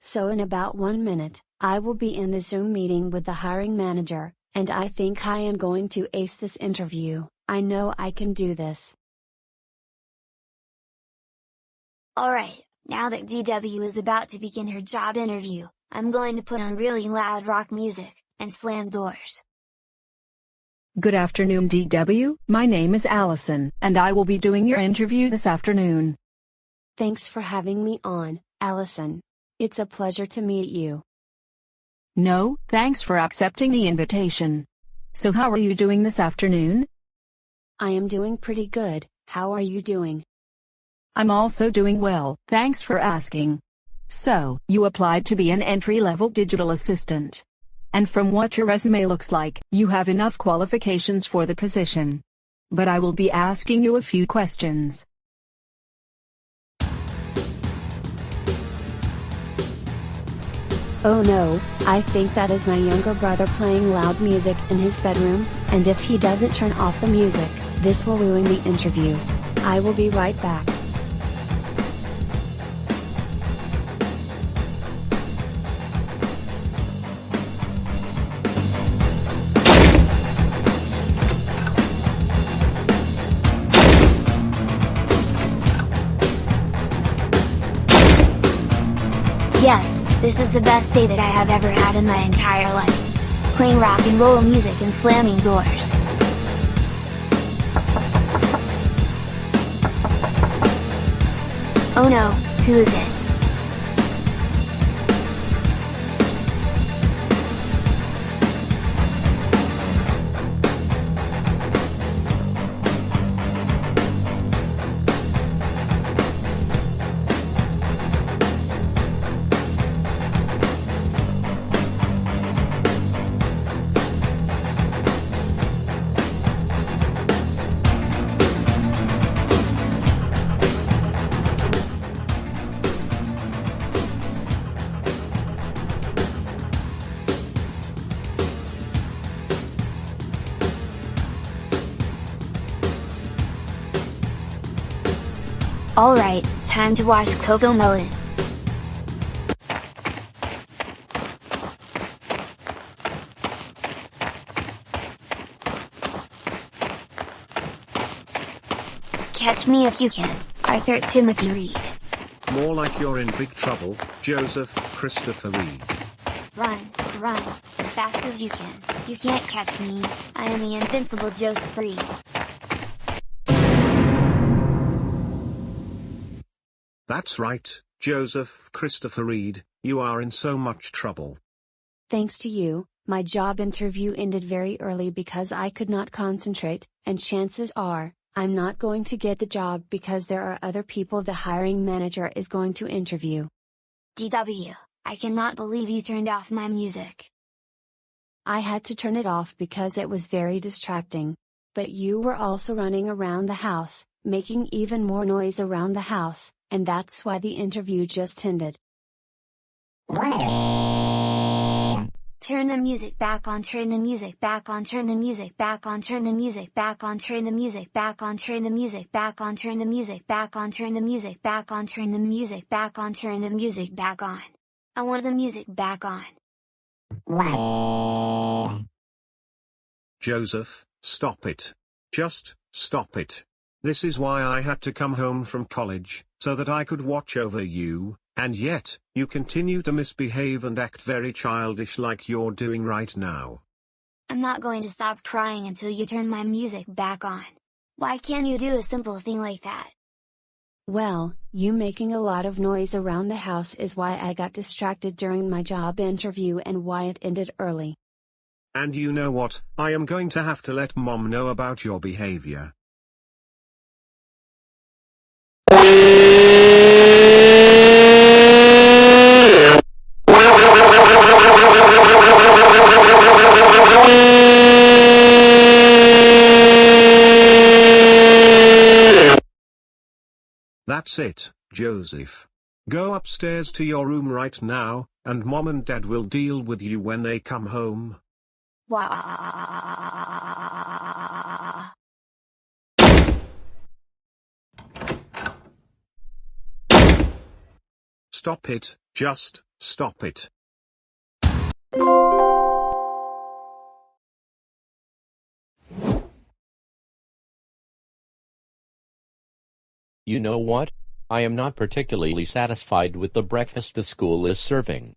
So in about 1 minute, I will be in the Zoom meeting with the hiring manager, and I think I am going to ace this interview. I know I can do this. Alright, now that DW is about to begin her job interview, I'm going to put on really loud rock music, and slam doors. Good afternoon, DW. My name is Allison, and I will be doing your interview this afternoon. Thanks for having me on, Allison. It's a pleasure to meet you. No, thanks for accepting the invitation. So how are you doing this afternoon? I am doing pretty good. How are you doing? I'm also doing well, thanks for asking. So, you applied to be an entry-level digital assistant. And from what your resume looks like, you have enough qualifications for the position. But I will be asking you a few questions. Oh no, I think that is my younger brother playing loud music in his bedroom, and if he doesn't turn off the music, this will ruin the interview. I will be right back. Yes, this is the best day that I have ever had in my entire life. Playing rock and roll music and slamming doors. Oh no, who is it? Alright, time to watch CoComelon. Catch me if you can, Arthur Timothy Reed. More like you're in big trouble, Joseph Christopher Reed. Run, run, as fast as you can. You can't catch me, I am the invincible Joseph Reed. That's right, Joseph Christopher Reed, you are in so much trouble. Thanks to you, my job interview ended very early because I could not concentrate, and chances are, I'm not going to get the job because there are other people the hiring manager is going to interview. DW, I cannot believe you turned off my music. I had to turn it off because it was very distracting. But you were also running around the house, making even more noise around the house, and that's why the interview just ended. Turn the music back on, turn the music back on, turn the music back on, turn the music back on, turn the music back on, turn the music back on, turn the music back on, turn the music back on, turn the music back on, turn the music back on. I want the music back on. Joseph, stop it. Just, stop it. This is why I had to come home from college, so that I could watch over you, and yet, you continue to misbehave and act very childish like you're doing right now. I'm not going to stop crying until you turn my music back on. Why can't you do a simple thing like that? Well, you making a lot of noise around the house is why I got distracted during my job interview and why it ended early. And you know what, I am going to have to let Mom know about your behavior. That's it, Joseph. Go upstairs to your room right now, and Mom and Dad will deal with you when they come home. Wah. Stop it, just, Stop it. You know what? I am not particularly satisfied with the breakfast the school is serving.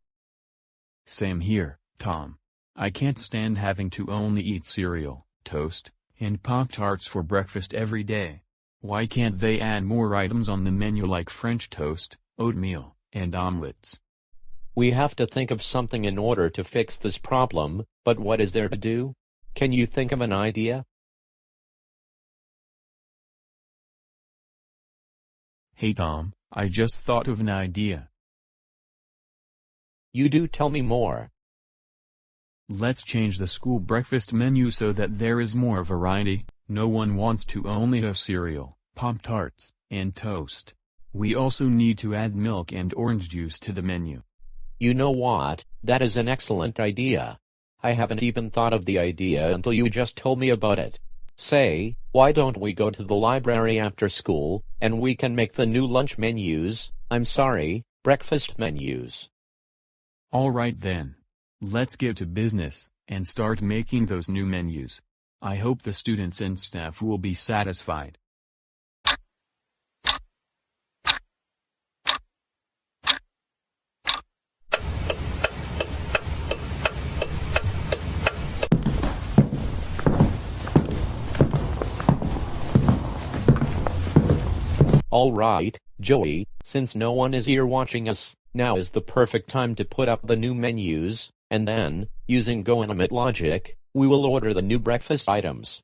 Same here, Tom. I can't stand having to only eat cereal, toast, and Pop-Tarts for breakfast every day. Why can't they add more items on the menu like French toast, oatmeal, and omelets? We have to think of something in order to fix this problem, but what is there to do? Can you think of an idea? Hey Tom, I just thought of an idea. You do tell me more. Let's change the school breakfast menu so that there is more variety. No one wants to only have cereal, Pop-Tarts, and toast. We also need to add milk and orange juice to the menu. You know what? That is an excellent idea. I haven't even thought of the idea until you just told me about it. Say, why don't we go to the library after school, and we can make the new lunch menus, breakfast menus. Alright then. Let's get to business, and start making those new menus. I hope the students and staff will be satisfied. All right, Joey, since no one is here watching us, now is the perfect time to put up the new menus, and then, using Goanimator logic, we will order the new breakfast items.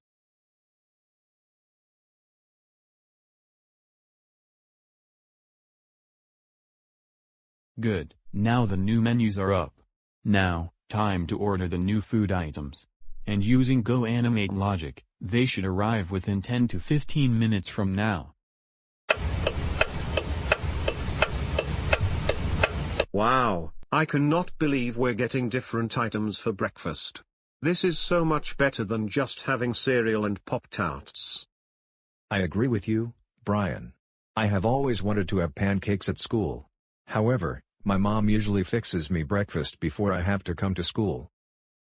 Good, now the new menus are up. Now, time to order the new food items. And using Goanimator logic, they should arrive within 10 to 15 minutes from now. Wow, I cannot believe we're getting different items for breakfast. This is so much better than just having cereal and Pop-Tarts. I agree with you, Brian. I have always wanted to have pancakes at school. However, my mom usually fixes me breakfast before I have to come to school.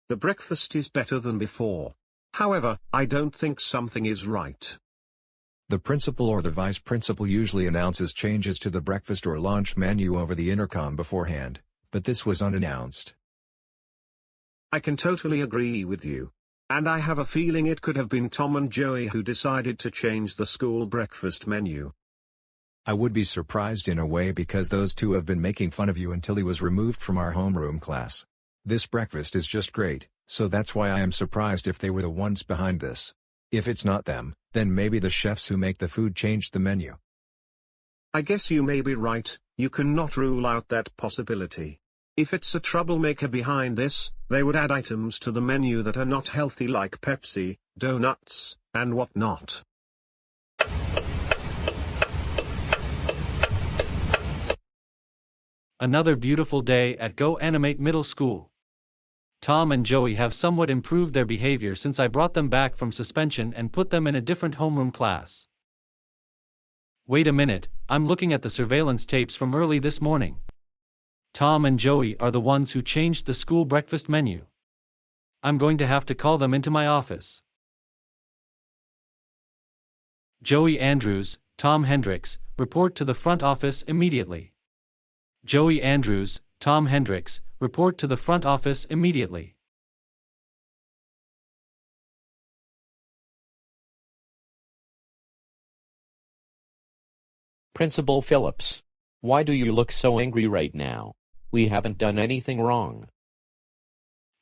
The breakfast is better than before. However, I don't think something is right. The principal or the vice principal usually announces changes to the breakfast or lunch menu over the intercom beforehand, but this was unannounced. I can totally agree with you. And I have a feeling it could have been Tom and Joey who decided to change the school breakfast menu. I would be surprised in a way because those two have been making fun of you until he was removed from our homeroom class. This breakfast is just great, so that's why I am surprised if they were the ones behind this. If it's not them, then maybe the chefs who make the food changed the menu. I guess you may be right, you cannot rule out that possibility. If it's a troublemaker behind this, they would add items to the menu that are not healthy like Pepsi, donuts, and whatnot. Another beautiful day at Goanimator Middle School. Tom and Joey have somewhat improved their behavior since I brought them back from suspension and put them in a different homeroom class. Wait a minute, I'm looking at the surveillance tapes from early this morning. Tom and Joey are the ones who changed the school breakfast menu. I'm going to have to call them into my office. Joey Andrews, Tom Hendricks, report to the front office immediately. Joey Andrews, Tom Hendricks, report to the front office immediately. Principal Phillips, why do you look so angry right now? We haven't done anything wrong.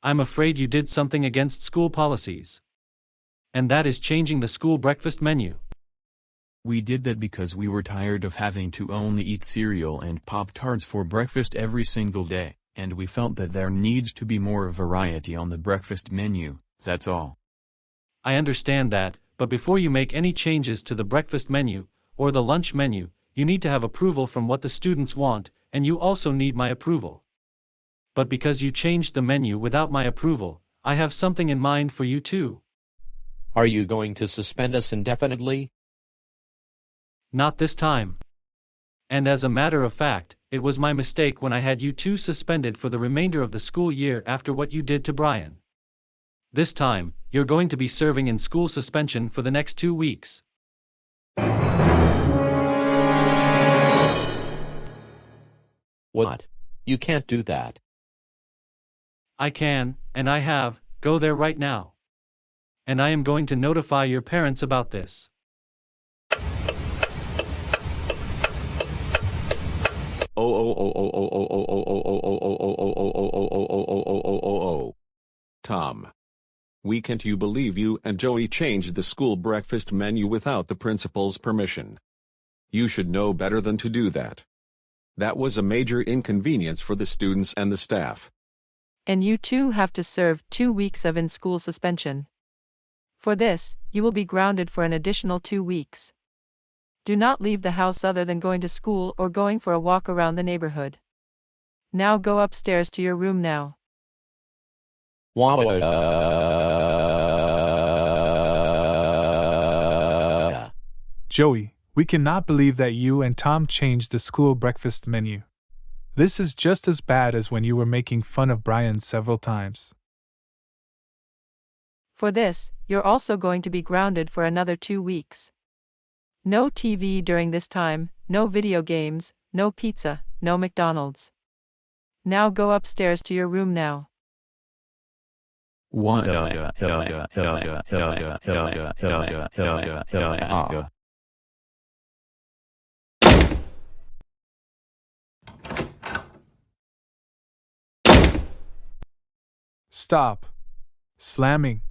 I'm afraid you did something against school policies. And that is changing the school breakfast menu. We did that because we were tired of having to only eat cereal and Pop-Tarts for breakfast every single day, and we felt that there needs to be more variety on the breakfast menu, that's all. I understand that, but before you make any changes to the breakfast menu, or the lunch menu, you need to have approval from what the students want, and you also need my approval. But because you changed the menu without my approval, I have something in mind for you too. Are you going to suspend us indefinitely? Not this time. And as a matter of fact, It was my mistake when I had you two suspended for the remainder of the school year after what you did to Brian. This time, you're going to be serving in school suspension for the next 2 weeks. What? You can't do that. I can, and I have. Go there right now. And I am going to notify your parents about this. Tom. We can't believe you and Joey changed the school breakfast menu without the principal's permission. You should know better than to do that. That was a major inconvenience for the students and the staff. And you too have to serve 2 weeks of in-school suspension. For this, you will be grounded for an additional 2 weeks. Do not leave the house other than going to school or going for a walk around the neighborhood. Now go upstairs to your room now. Joey, we cannot believe that you and Tom changed the school breakfast menu. This is just as bad as when you were making fun of Brian several times. For this, you're also going to be grounded for another 2 weeks. No TV during this time, no video games, no pizza, no McDonald's. Now go upstairs to your room now. Stop. Slamming.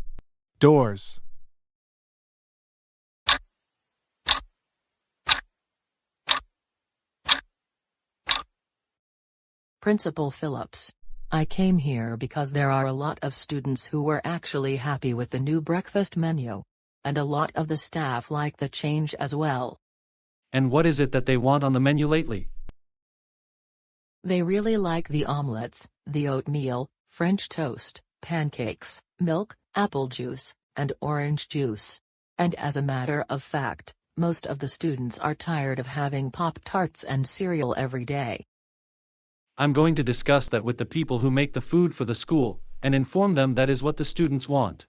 Doors. Principal Phillips. I came here because there are a lot of students who were actually happy with the new breakfast menu. And a lot of the staff like the change as well. And what is it that they want on the menu lately? They really like the omelets, the oatmeal, French toast, pancakes, milk, apple juice, and orange juice. And as a matter of fact, most of the students are tired of having Pop-Tarts and cereal every day. I'm going to discuss that with the people who make the food for the school, and inform them that is what the students want.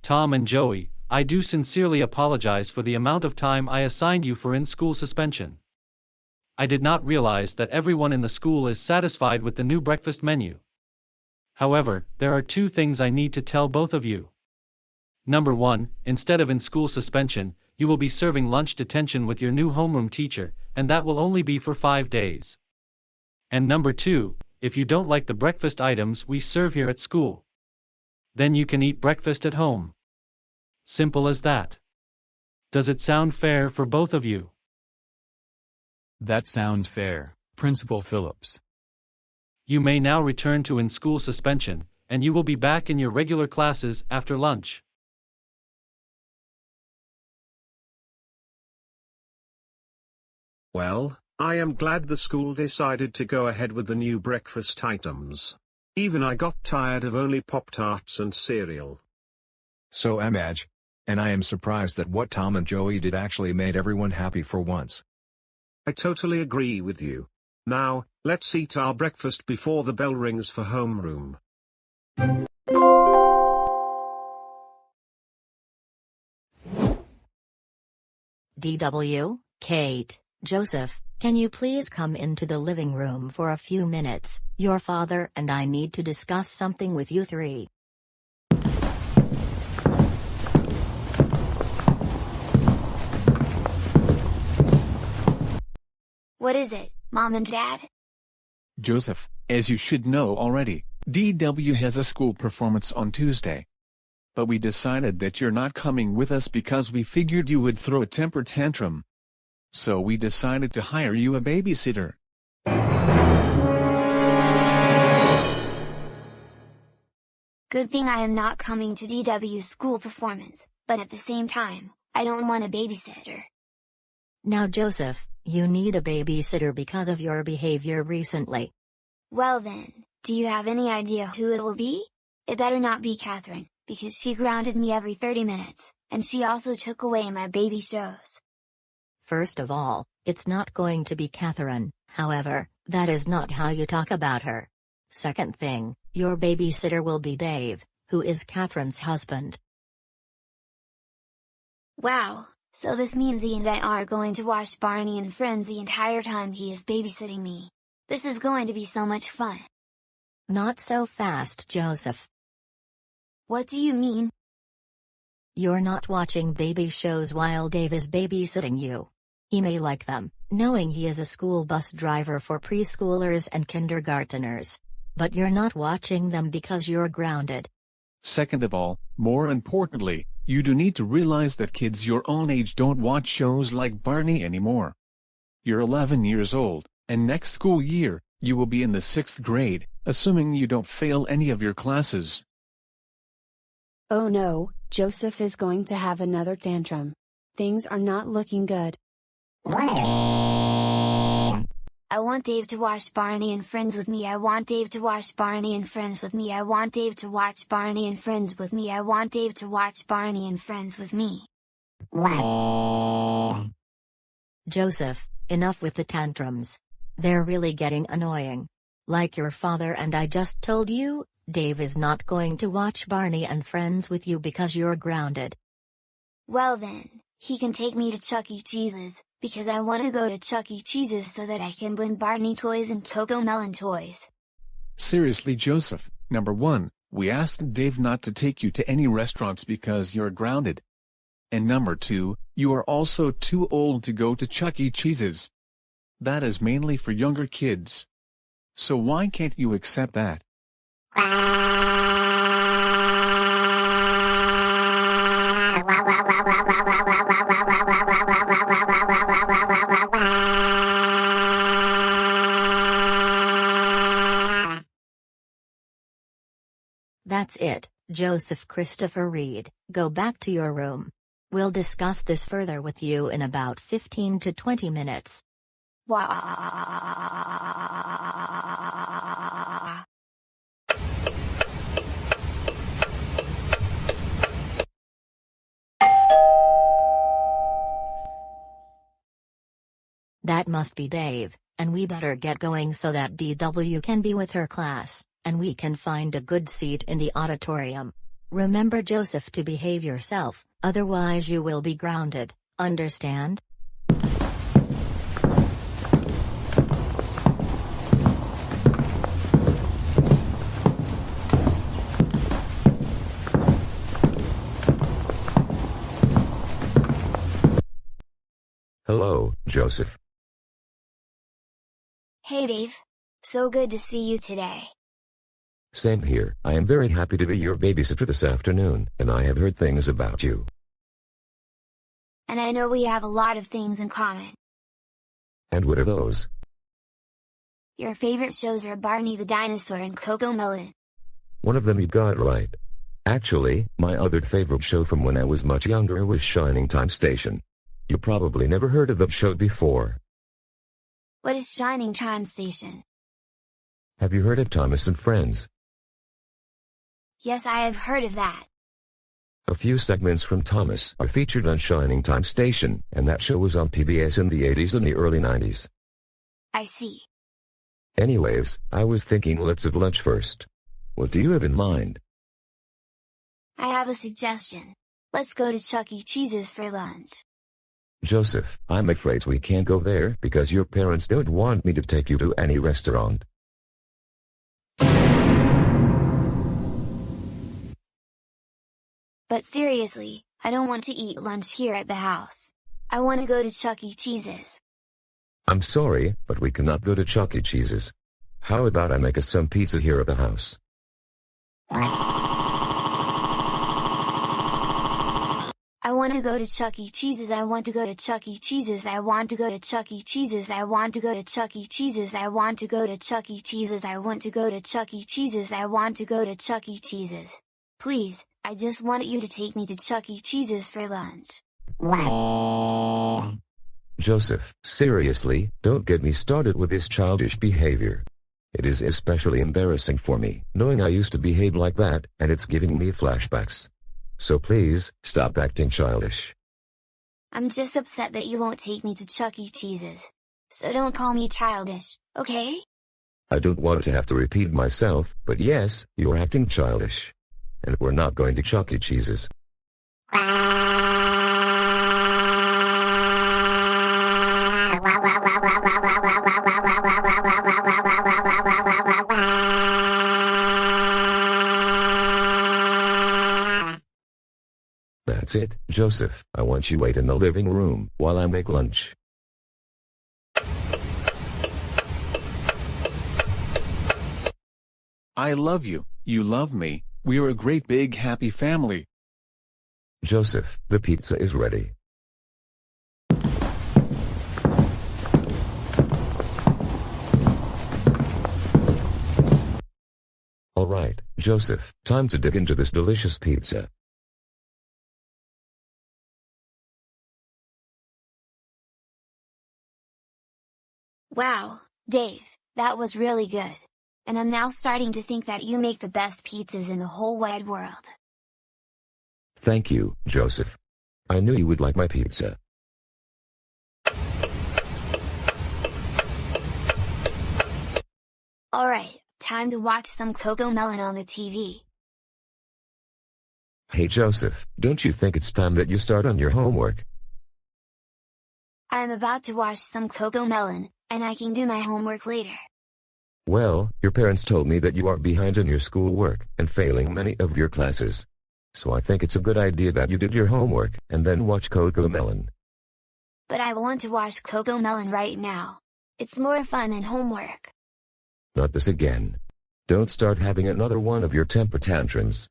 Tom and Joey, I do sincerely apologize for the amount of time I assigned you for in-school suspension. I did not realize that everyone in the school is satisfied with the new breakfast menu. However, there are 2 things I need to tell both of you. Number 1, instead of in-school suspension, you will be serving lunch detention with your new homeroom teacher, and that will only be for 5 days. And number 2, if you don't like the breakfast items we serve here at school, then you can eat breakfast at home. Simple as that. Does it sound fair for both of you? That sounds fair, Principal Phillips. You may now return to in-school suspension, and you will be back in your regular classes after lunch. Well, I am glad the school decided to go ahead with the new breakfast items. Even I got tired of only Pop-Tarts and cereal. So am Edge. And I am surprised that what Tom and Joey did actually made everyone happy for once. I totally agree with you. Now, let's eat our breakfast before the bell rings for homeroom. DW, Kate, Joseph, can you please come into the living room for a few minutes? Your father and I need to discuss something with you 3. What is it, Mom and Dad? Joseph, as you should know already, DW has a school performance on Tuesday. But we decided that you're not coming with us because we figured you would throw a temper tantrum. So we decided to hire you a babysitter. Good thing I am not coming to DW's school performance, but at the same time, I don't want a babysitter. Now Joseph, you need a babysitter because of your behavior recently. Well then, do you have any idea who it will be? It better not be Catherine, because she grounded me every 30 minutes, and she also took away my baby shows. First of all, it's not going to be Catherine, however, that is not how you talk about her. Second thing, your babysitter will be Dave, who is Catherine's husband. Wow, so this means he and I are going to watch Barney and Friends the entire time he is babysitting me. This is going to be so much fun. Not so fast, Joseph. What do you mean? You're not watching baby shows while Dave is babysitting you. He may like them, knowing he is a school bus driver for preschoolers and kindergarteners. But you're not watching them because you're grounded. Second of all, more importantly, you do need to realize that kids your own age don't watch shows like Barney anymore. You're 11 years old, and next school year, you will be in the 6th grade, assuming you don't fail any of your classes. Oh no, Joseph is going to have another tantrum. Things are not looking good. I want Dave to watch Barney and Friends with me. I want Dave to watch Barney and Friends with me. I want Dave to watch Barney and Friends with me. I want Dave to watch Barney and Friends with me. Joseph, enough with the tantrums. They're really getting annoying. Like your father and I just told you, Dave is not going to watch Barney and Friends with you because you're grounded. Well then, he can take me to Chuck E. Cheese's, because I want to go to Chuck E. Cheese's so that I can win Barney toys and Cocomelon toys. Seriously, Joseph, number 1, we asked Dave not to take you to any restaurants because you're grounded. And number 2, you are also too old to go to Chuck E. Cheese's. That is mainly for younger kids. So why can't you accept that? That's it, Joseph Christopher Reed, go back to your room. We'll discuss this further with you in about 15 to 20 minutes. That must be Dave, and we better get going so that DW can be with her class, and we can find a good seat in the auditorium. Remember, Joseph, to behave yourself, otherwise you will be grounded, understand? Hello, Joseph. Hey Dave. So good to see you today. Same here. I am very happy to be your babysitter this afternoon, and I have heard things about you. And I know we have a lot of things in common. And what are those? Your favorite shows are Barney the Dinosaur and Cocomelon. One of them you got right. Actually, my other favorite show from when I was much younger was Shining Time Station. You probably never heard of that show before. What is Shining Time Station? Have you heard of Thomas and Friends? Yes, I have heard of that. A few segments from Thomas are featured on Shining Time Station, and that show was on PBS in the 80s and the early 90s. I see. Anyways, I was thinking let's have lunch first. What do you have in mind? I have a suggestion. Let's go to Chuck E. Cheese's for lunch. Joseph, I'm afraid we can't go there because your parents don't want me to take you to any restaurant. But seriously, I don't want to eat lunch here at the house. I want to go to Chuck E. Cheese's. I'm sorry, but we cannot go to Chuck E. Cheese's. How about I make us some pizza here at the house? I want to go to Chuck E. Cheese's. I want to go to Chuck E. Cheese's. I want to go to Chuck E. Cheese's. I want to go to Chuck E. Cheese's. I want to go to Chuck E. Cheese's. I want to go to Chuck E. Cheese's. I want to go to Chuck E. Cheese's. Please, I just want you to take me to Chuck E. Cheese's for lunch. Joseph, seriously, don't get me started with this childish behavior. It is especially embarrassing for me, knowing I used to behave like that, and it's giving me flashbacks. So please, stop acting childish. I'm just upset that you won't take me to Chuck E. Cheese's. So don't call me childish, okay? I don't want to have to repeat myself, but yes, you're acting childish. And we're not going to Chuck E. Cheese's. That's it, Joseph. I want you wait in the living room while I make lunch. I love you, you love me, we're a great big happy family. Joseph, the pizza is ready. Alright, Joseph, time to dig into this delicious pizza. Wow, Dave, that was really good. And I'm now starting to think that you make the best pizzas in the whole wide world. Thank you, Joseph. I knew you would like my pizza. Alright, time to watch some CoComelon on the TV. Hey Joseph, don't you think it's time that you start on your homework? I'm about to watch some CoComelon, and I can do my homework later. Well, your parents told me that you are behind in your schoolwork, and failing many of your classes. So I think it's a good idea that you did your homework, and then watch CoComelon. But I want to watch CoComelon right now. It's more fun than homework. Not this again. Don't start having another one of your temper tantrums.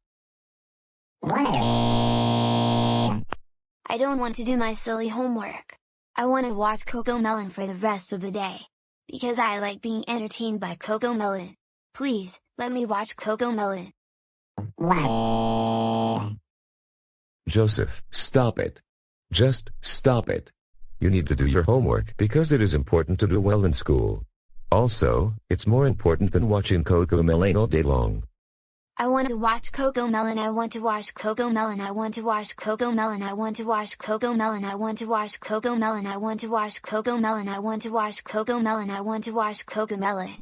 I don't want to do my silly homework. I want to watch CoComelon for the rest of the day. Because I like being entertained by CoComelon. Please, let me watch CoComelon. Joseph, stop it. Just stop it. You need to do your homework because it is important to do well in school. Also, it's more important than watching CoComelon all day long. I want to watch CoComelon. I want to watch CoComelon. I want to watch CoComelon. I want to watch CoComelon. I want to watch CoComelon. I want to watch CoComelon. I want to watch CoComelon. I want to watch CoComelon.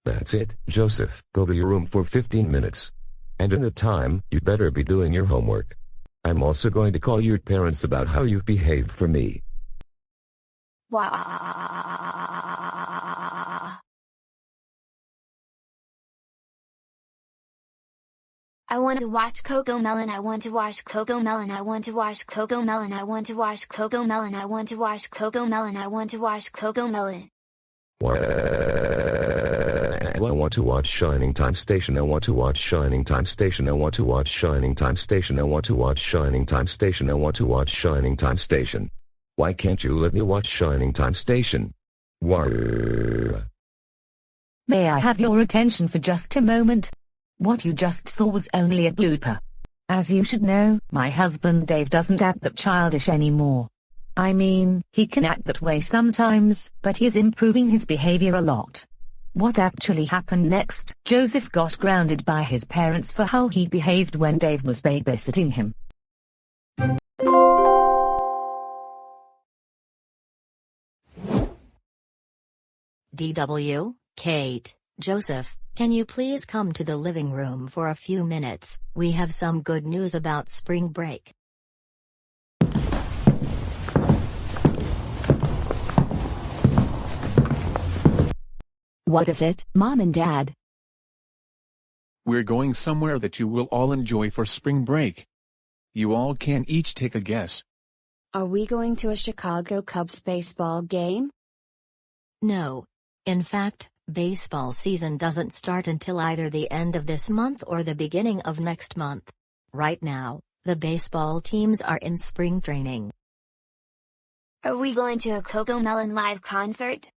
That's it, Joseph, go to your room for 15 minutes. And in the time, you better be doing your homework. I'm also going to call your parents about how you've behaved for me. I want to watch CoComelon. I want to watch CoComelon. I want to watch CoComelon. I want to watch CoComelon. I want to watch CoComelon. I want to watch CoComelon. I want to watch Shining Time Station. I want to watch Shining Time Station. I want to watch Shining Time Station. I want to watch Shining Time Station. I want to watch Shining Time Station. Why can't you let me watch Shining Time Station? Why? May I have your attention for just a moment? What you just saw was only a blooper. As you should know, my husband Dave doesn't act that childish anymore. I mean, he can act that way sometimes, but he's improving his behavior a lot. What actually happened next? Joseph got grounded by his parents for how he behaved when Dave was babysitting him. DW, Kate, Joseph, can you please come to the living room for a few minutes? We have some good news about spring break. What is it, Mom and Dad? We're going somewhere that you will all enjoy for spring break. You all can each take a guess. Are we going to a Chicago Cubs baseball game? No. In fact, baseball season doesn't start until either the end of this month or the beginning of next month. Right now, the baseball teams are in spring training. Are we going to a CoComelon live concert?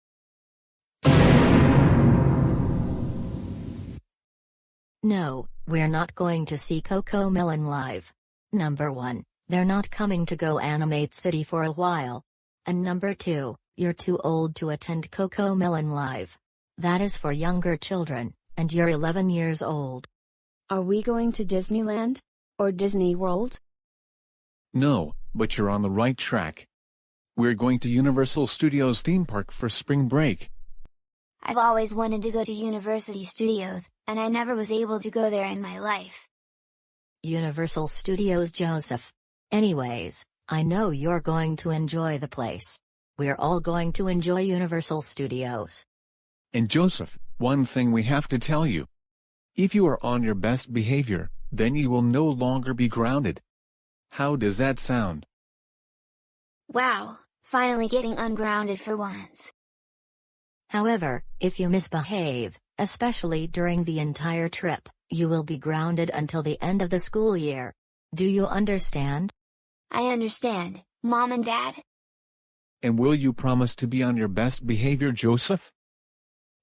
No, we're not going to see CoComelon live. Number 1, they're not coming to Goanimate City for a while. And number 2, you're too old to attend CoComelon live. That is for younger children, and you're 11 years old. Are we going to Disneyland? Or Disney World? No, but you're on the right track. We're going to Universal Studios theme park for spring break. I've always wanted to go to University Studios, and I never was able to go there in my life. Universal Studios, Joseph. Anyways, I know you're going to enjoy the place. We're all going to enjoy Universal Studios. And Joseph, one thing we have to tell you. If you are on your best behavior, then you will no longer be grounded. How does that sound? Wow, finally getting ungrounded for once. However, if you misbehave, especially during the entire trip, you will be grounded until the end of the school year. Do you understand? I understand, Mom and Dad. And will you promise to be on your best behavior, Joseph?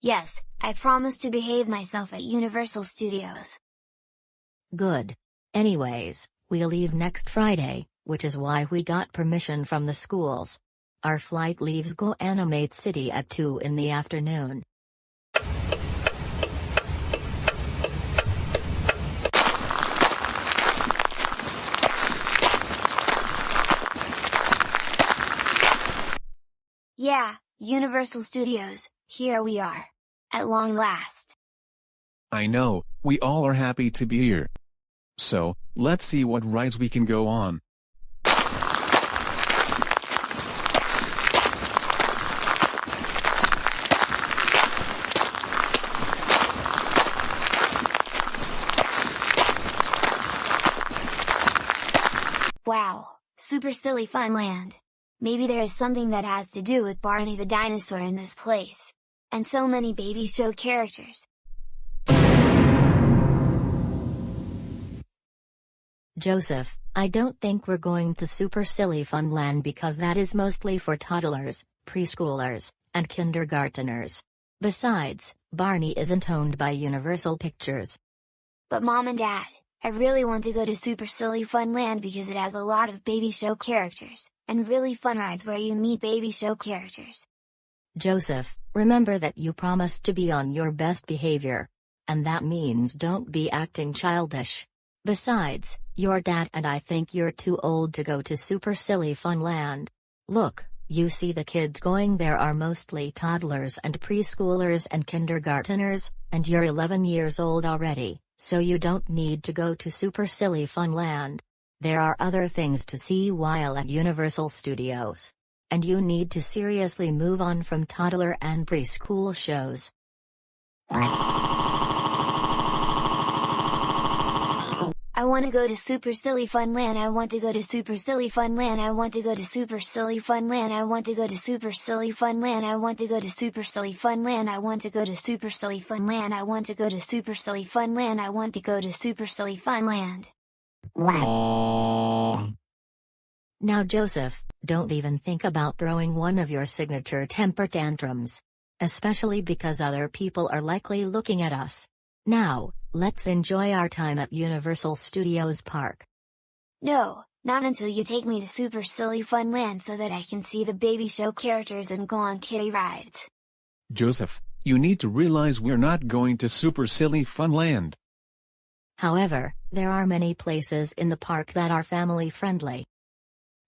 Yes, I promise to behave myself at Universal Studios. Good. Anyways, we'll leave next Friday, which is why we got permission from the schools. Our flight leaves Goanimate City at 2 in the afternoon. Yeah, Universal Studios, here we are. At long last. I know, we all are happy to be here. So, let's see what rides we can go on. Wow, super silly fun land. Maybe there is something that has to do with Barney the dinosaur in this place. And so many baby show characters. Joseph, I don't think we're going to Super Silly Funland because that is mostly for toddlers, preschoolers, and kindergarteners. Besides, Barney isn't owned by Universal Pictures. But Mom and Dad, I really want to go to Super Silly Funland because it has a lot of baby show characters, and really fun rides where you meet baby show characters. Joseph, remember that you promised to be on your best behavior. And that means don't be acting childish. Besides, your dad and I think you're too old to go to Super Silly Funland. Look, you see the kids going there are mostly toddlers and preschoolers and kindergarteners, and you're 11 years old already, so you don't need to go to Super Silly Funland. There are other things to see while at Universal Studios. And you need to seriously move on from toddler and preschool shows. I want to go to Super Silly Funland. I want to go to Super Silly Funland. I want to go to Super Silly Funland. I want to go to Super Silly Funland. I want to go to Super Silly Funland. I want to go to Super Silly Funland. I want to go to Super Silly Funland. I want to go to Super Silly Funland. Now Joseph, don't even think about throwing one of your signature temper tantrums. Especially because other people are likely looking at us. Now, let's enjoy our time at Universal Studios Park. No, not until you take me to Super Silly Funland so that I can see the baby show characters and go on kiddie rides. Joseph, you need to realize we're not going to Super Silly Funland. However, there are many places in the park that are family-friendly.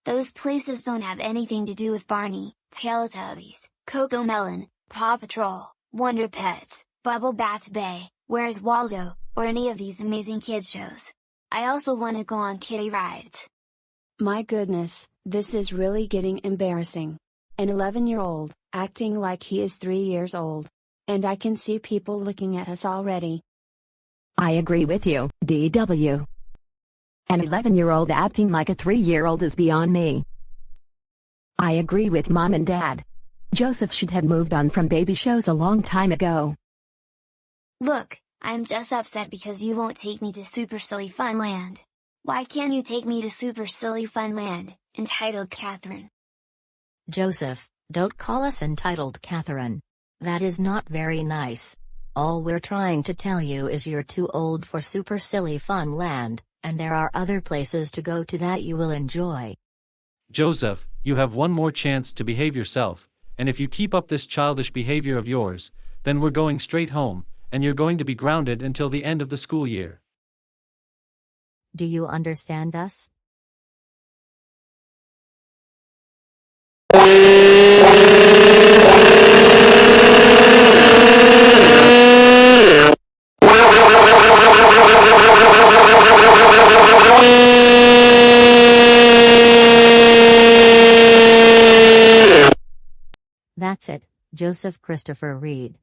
Those places don't have anything to do with Barney, Teletubbies, CoComelon, Paw Patrol, Wonder Pets, Bubble Bath Bay, Where's Waldo, or any of these amazing kids shows. I also want to go on kiddie rides. My goodness, this is really getting embarrassing. An 11-year-old, acting like he is 3 years old. And I can see people looking at us already. I agree with you, DW. An 11-year-old acting like a 3-year-old is beyond me. I agree with Mom and Dad. Joseph should have moved on from baby shows a long time ago. Look, I'm just upset because you won't take me to Super Silly Funland. Why can't you take me to Super Silly Funland, entitled Catherine? Joseph, don't call us entitled Catherine. That is not very nice. All we're trying to tell you is you're too old for Super Silly Fun Land, and there are other places to go to that you will enjoy. Joseph, you have one more chance to behave yourself, and if you keep up this childish behavior of yours, then we're going straight home, and you're going to be grounded until the end of the school year. Do you understand us? That's it, Joseph Christopher Reed.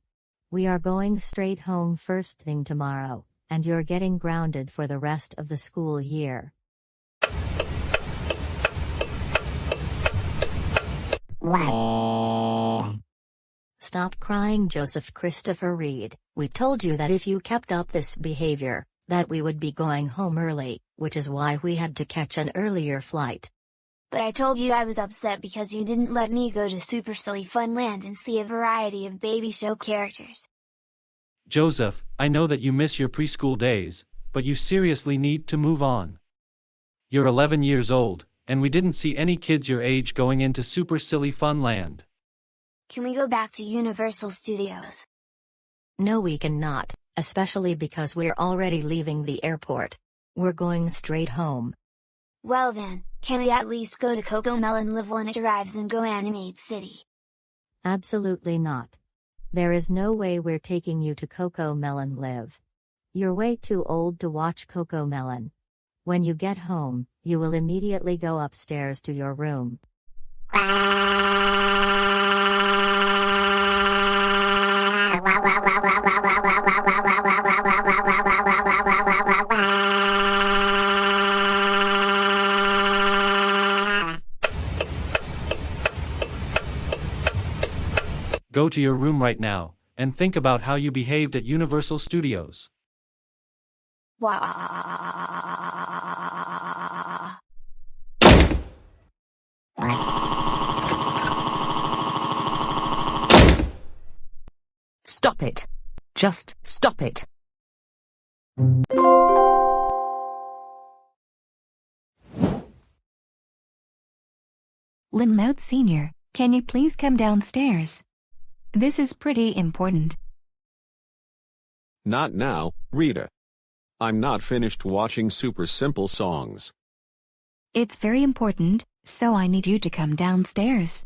We are going straight home first thing tomorrow, and you're getting grounded for the rest of the school year. Stop crying, Joseph Christopher Reed. We told you that if you kept up this behavior, that we would be going home early, which is why we had to catch an earlier flight. But I told you I was upset because you didn't let me go to Super Silly Fun Land and see a variety of baby show characters. Joseph, I know that you miss your preschool days, but you seriously need to move on. You're 11 years old, and we didn't see any kids your age going into Super Silly Fun Land. Can we go back to Universal Studios? No, we cannot, especially because we're already leaving the airport. We're going straight home. Well then, can we at least go to CoComelon Live when it arrives in Goanimate City? Absolutely not. There is no way we're taking you to CoComelon Live. You're way too old to watch CoComelon. When you get home, you will immediately go upstairs to your room. Go to your room right now, and think about how you behaved at Universal Studios. Stop it. Just stop it. Linmout Sr., can you please come downstairs? This is pretty important. Not now, Rita. I'm not finished watching Super Simple Songs. It's very important, so I need you to come downstairs.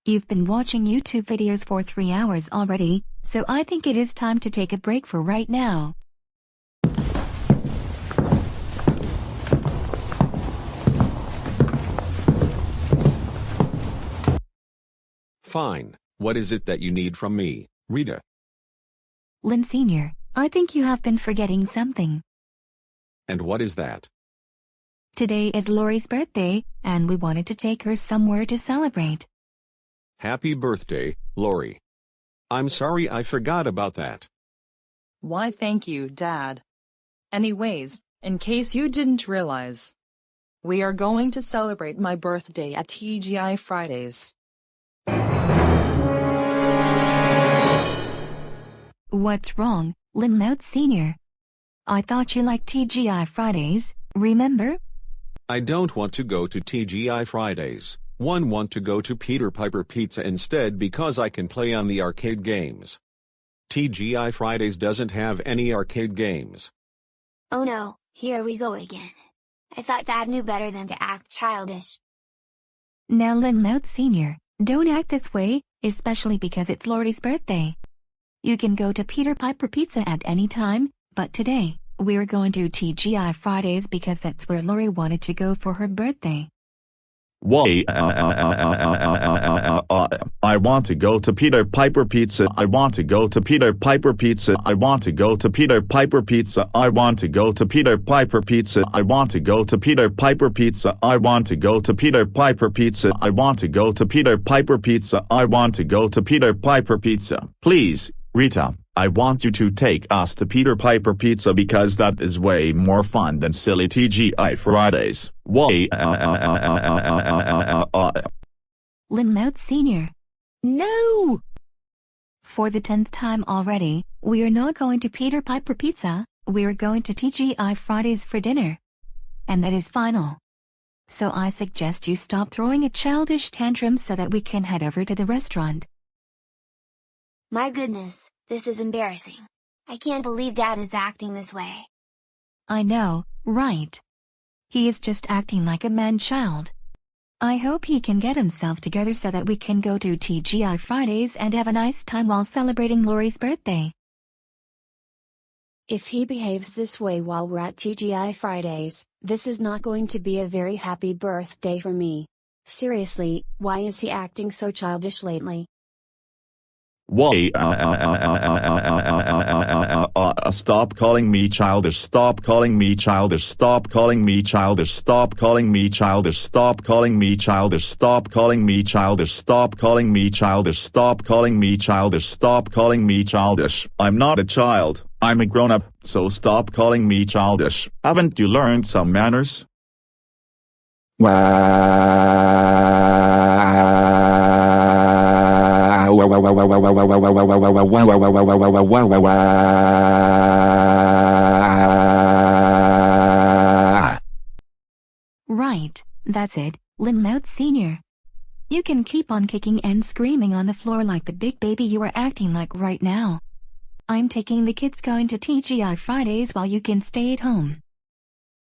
You've been watching YouTube videos for 3 hours already, so I think it is time to take a break for right now. Fine. What is it that you need from me, Rita? Lynn Sr., I think you have been forgetting something. And what is that? Today is Lori's birthday, and we wanted to take her somewhere to celebrate. Happy birthday, Lori. I'm sorry I forgot about that. Why, thank you, Dad. Anyways, in case you didn't realize, we are going to celebrate my birthday at TGI Fridays. What's wrong, Linmout Sr.? I thought you liked TGI Fridays, remember? I don't want to go to TGI Fridays. Want to go to Peter Piper Pizza instead because I can play on the arcade games. TGI Fridays doesn't have any arcade games. Oh no, here we go again. I thought Dad knew better than to act childish. Now Linmout Sr., don't act this way, especially because it's Lori's birthday. You can go to Peter Piper Pizza at any time, but today, we're going to TGI Fridays because that's where Lori wanted to go for her birthday. Why? I want to go to Peter Piper Pizza. I want to go to Peter Piper Pizza. I want to go to Peter Piper Pizza. I want to go to Peter Piper Pizza. I want to go to Peter Piper Pizza. I want to go to Peter Piper Pizza. I want to go to Peter Piper Pizza. I want to go to Peter Piper Pizza. Please, Rita, I want you to take us to Peter Piper Pizza because that is way more fun than silly TGI Fridays. Why? Linmout Sr. No! For the 10th time already, we're not going to Peter Piper Pizza, we're going to TGI Fridays for dinner. And that is final. So I suggest you stop throwing a childish tantrum so that we can head over to the restaurant. My goodness, this is embarrassing. I can't believe Dad is acting this way. I know, right? He is just acting like a man-child. I hope he can get himself together so that we can go to TGI Fridays and have a nice time while celebrating Lori's birthday. If he behaves this way while we're at TGI Fridays, this is not going to be a very happy birthday for me. Seriously, why is he acting so childish lately? Why? Stop calling me childish. Stop calling me childish. Stop calling me childish. Stop calling me childish. Stop calling me childish. Stop calling me childish. Stop calling me childish. Stop calling me childish. Stop calling me childish. I'm not a child. I'm a grown-up, so stop calling me childish. Haven't you learned some manners? Right, that's it, Linmout Sr. You can keep on kicking and screaming on the floor like the big baby you are acting like right now. I'm taking the kids going to TGI Fridays while you can stay at home.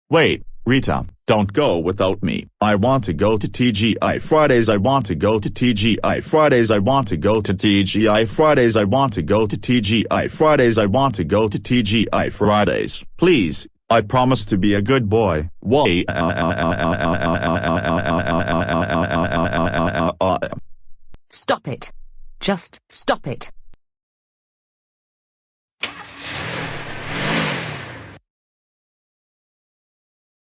Wait, Rita, don't go without me. I want to go to TGI Fridays. I want to go to TGI Fridays. I want to go to TGI Fridays. I want to go to TGI Fridays. I want to go to TGI Fridays. Please, I promise to be a good boy. Why? Stop it. Just stop it.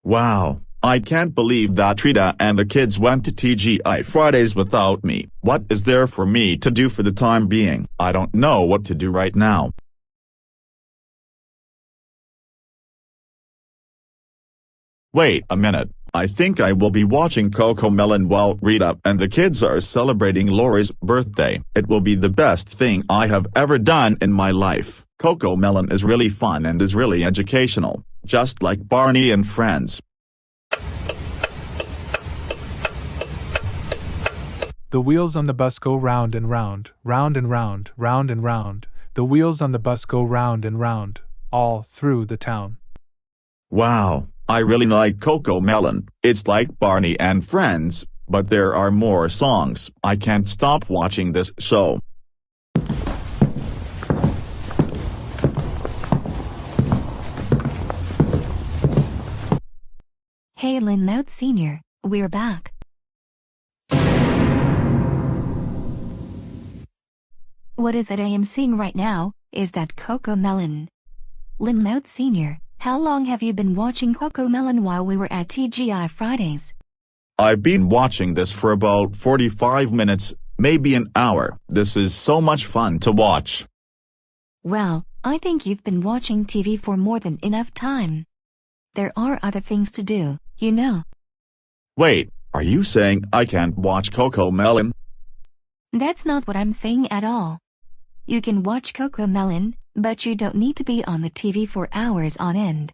Wow, I can't believe that Rita and the kids went to TGI Fridays without me. What is there for me to do for the time being? I don't know what to do right now. Wait a minute, I think I will be watching CoComelon while Rita and the kids are celebrating Lori's birthday. It will be the best thing I have ever done in my life. CoComelon is really fun and is really educational. Just like Barney and Friends. The wheels on the bus go round and round, round and round, round and round. The wheels on the bus go round and round, all through the town. Wow, I really like CoComelon. It's like Barney and Friends, but there are more songs. I can't stop watching this show. Hey Linmout Sr., we're back. What is it I am seeing right now? Is that CoComelon? Linmout Sr., how long have you been watching CoComelon while we were at TGI Fridays? I've been watching this for about 45 minutes, maybe an hour. This is so much fun to watch. Well, I think you've been watching TV for more than enough time. There are other things to do, you know. Wait, are you saying I can't watch CoComelon? That's not what I'm saying at all. You can watch CoComelon, but you don't need to be on the TV for hours on end.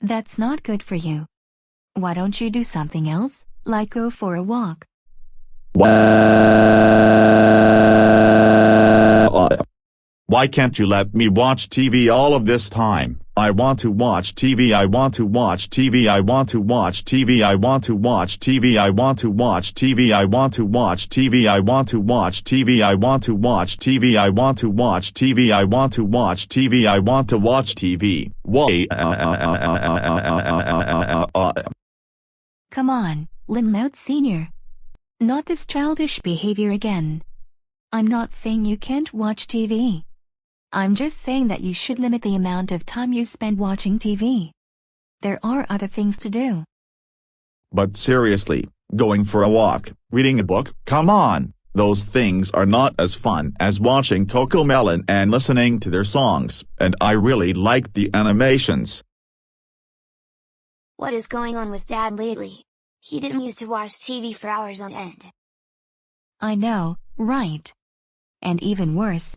That's not good for you. Why don't you do something else, like go for a walk? Why can't you let me watch TV all of this time? I want to watch TV. I want to watch TV. I want to watch TV. I want to watch TV. I want to watch TV. I want to watch TV. I want to watch TV. I want to watch TV. I want to watch TV. I want to watch TV. I want to watch TV. Why? Come on, Linmout Sr. Not this childish behavior again. I'm not saying you can't watch TV. I'm just saying that you should limit the amount of time you spend watching TV. There are other things to do. But seriously, going for a walk, reading a book, come on, those things are not as fun as watching CoComelon and listening to their songs, and I really like the animations. What is going on with Dad lately? He didn't used to watch TV for hours on end. I know, right? And even worse,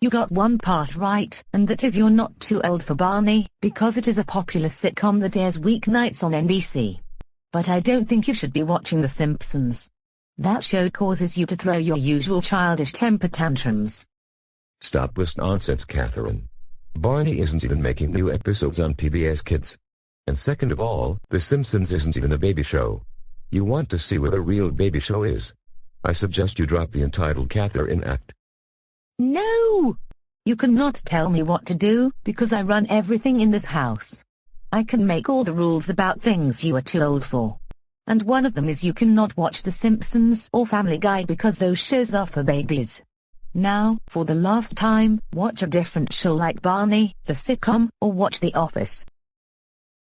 You got one part right, and that is you're not too old for Barney, because it is a popular sitcom that airs weeknights on NBC. But I don't think you should be watching The Simpsons. That show causes you to throw your usual childish temper tantrums. Stop this nonsense, Catherine. Barney isn't even making new episodes on PBS Kids. And second of all, The Simpsons isn't even a baby show. You want to see what a real baby show is? I suggest you drop the entitled Catherine act. No! You cannot tell me what to do, because I run everything in this house. I can make all the rules about things you are too old for. And one of them is you cannot watch The Simpsons or Family Guy because those shows are for babies. Now, for the last time, watch a different show like Barney, the sitcom, or watch The Office.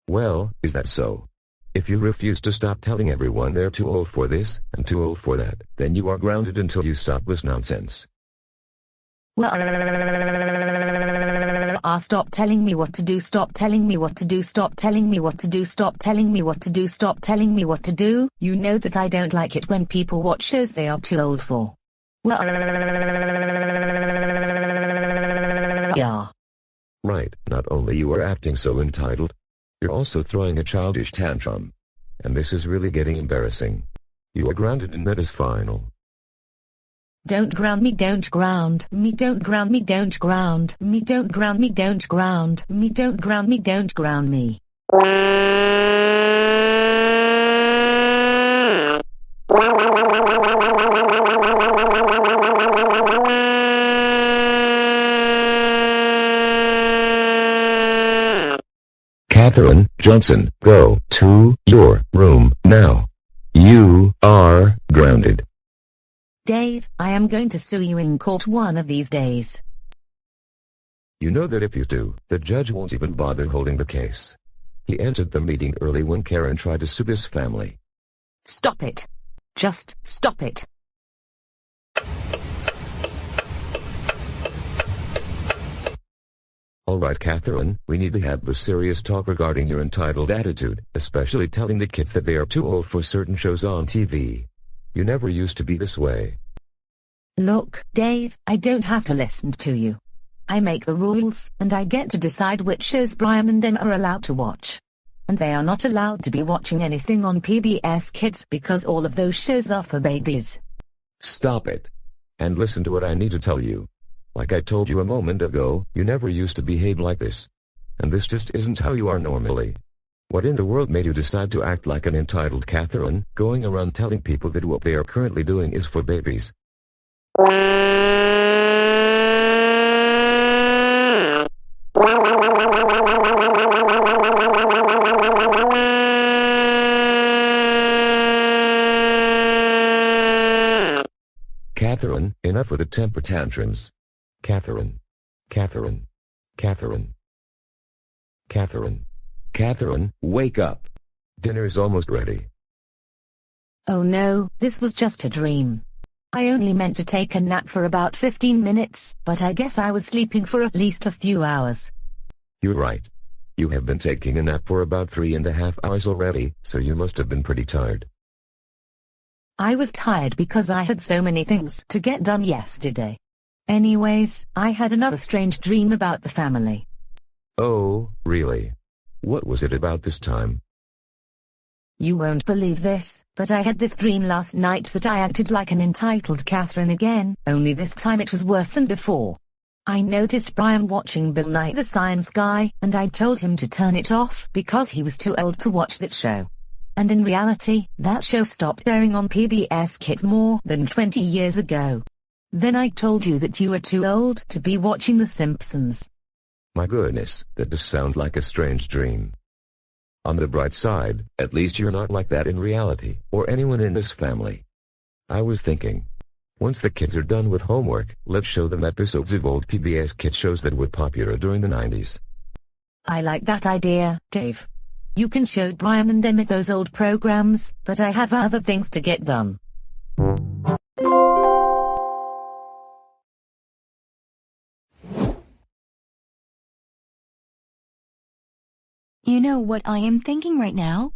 Well, is that so? If you refuse to stop telling everyone they're too old for this, and too old for that, then you are grounded until you stop this nonsense. Well, stop telling me what to do, stop telling me what to do, stop telling me what to do, stop telling me what to do, stop telling me what to do. You know that I don't like it when people watch shows they are too old for. Well, yeah. Right, not only you are acting so entitled, you're also throwing a childish tantrum. And this is really getting embarrassing. You are grounded and that is final. Don't ground me, don't ground me, don't ground me, don't ground me, don't ground me, don't ground me, don't ground me, don't ground me. Catherine Johnson, go to your room now. You are grounded. Dave, I am going to sue you in court one of these days. You know that if you do, the judge won't even bother holding the case. He entered the meeting early when Karen tried to sue this family. Stop it. Just stop it. Alright, Catherine, we need to have a serious talk regarding your entitled attitude, especially telling the kids that they are too old for certain shows on TV. You never used to be this way. Look, Dave, I don't have to listen to you. I make the rules, and I get to decide which shows Brian and them are allowed to watch. And they are not allowed to be watching anything on PBS Kids because all of those shows are for babies. Stop it. And listen to what I need to tell you. Like I told you a moment ago, you never used to behave like this. And this just isn't how you are normally. What in the world made you decide to act like an entitled Catherine, going around telling people that what they are currently doing is for babies? Catherine, enough with the temper tantrums. Catherine. Catherine. Catherine. Catherine. Catherine, wake up. Dinner is almost ready. Oh no, this was just a dream. I only meant to take a nap for about 15 minutes, but I guess I was sleeping for at least a few hours. You're right. You have been taking a nap for about 3.5 hours already, so you must have been pretty tired. I was tired because I had so many things to get done yesterday. Anyways, I had another strange dream about the family. Oh, really? What was it about this time? You won't believe this, but I had this dream last night that I acted like an entitled Catherine again, only this time it was worse than before. I noticed Brian watching Bill Nye the Science Guy, and I told him to turn it off because he was too old to watch that show. And in reality, that show stopped airing on PBS Kids more than 20 years ago. Then I told you that you were too old to be watching The Simpsons. My goodness, that does sound like a strange dream. On the bright side, at least you're not like that in reality, or anyone in this family. I was thinking, once the kids are done with homework, let's show them episodes of old PBS Kids shows that were popular during the 90s. I like that idea, Dave. You can show Brian and them those old programs, but I have other things to get done. You know what I am thinking right now?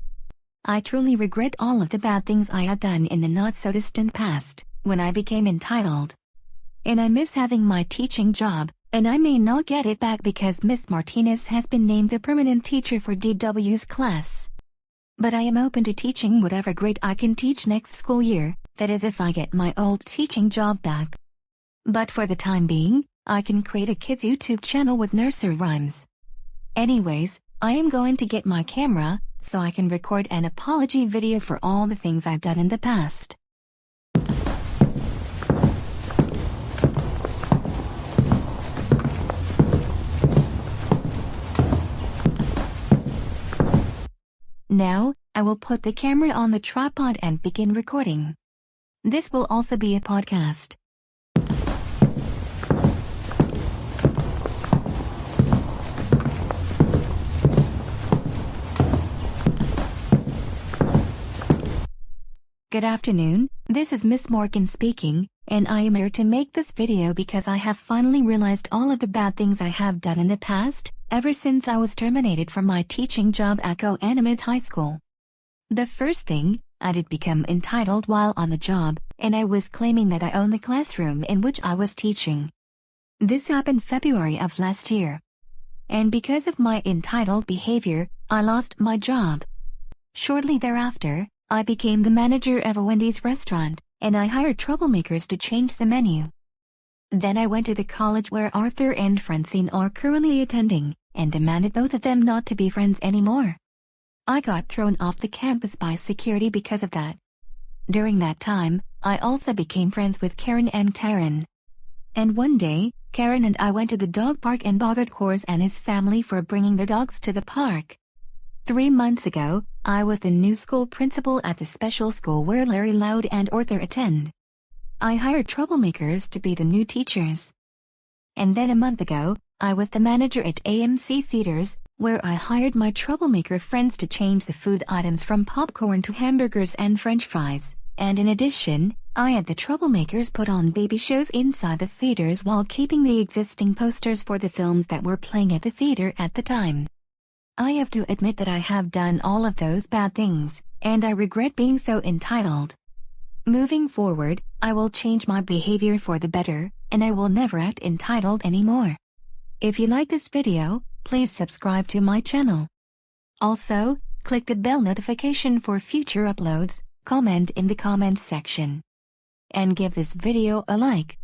I truly regret all of the bad things I have done in the not-so-distant past, when I became entitled. and I miss having my teaching job, and I may not get it back because Miss Martinez has been named the permanent teacher for DW's class. But I am open to teaching whatever grade I can teach next school year, that is if I get my old teaching job back. But for the time being, I can create a kids YouTube channel with nursery rhymes. Anyways, I am going to get my camera, so I can record an apology video for all the things I've done in the past. Now, I will put the camera on the tripod and begin recording. This will also be a podcast. Good afternoon, this is Miss Morgan speaking, and I am here to make this video because I have finally realized all of the bad things I have done in the past, ever since I was terminated from my teaching job at Goanimator High School. The first thing, I did become entitled while on the job, and I was claiming that I owned the classroom in which I was teaching. This happened February of last year. And because of my entitled behavior, I lost my job. Shortly thereafter, I became the manager of a Wendy's restaurant, and I hired troublemakers to change the menu. Then I went to the college where Arthur and Francine are currently attending, and demanded both of them not to be friends anymore. I got thrown off the campus by security because of that. During that time, I also became friends with Karen and Taryn. And one day, Karen and I went to the dog park and bothered Coors and his family for bringing their dogs to the park. 3 months ago, I was the new school principal at the special school where Larry Loud and Arthur attend. I hired troublemakers to be the new teachers. And then a month ago, I was the manager at AMC Theaters, where I hired my troublemaker friends to change the food items from popcorn to hamburgers and french fries, and in addition, I had the troublemakers put on baby shows inside the theaters while keeping the existing posters for the films that were playing at the theater at the time. I have to admit that I have done all of those bad things, and I regret being so entitled. Moving forward, I will change my behavior for the better, and I will never act entitled anymore. If you like this video, please subscribe to my channel. Also, click the bell notification for future uploads, comment in the comments section, and give this video a like.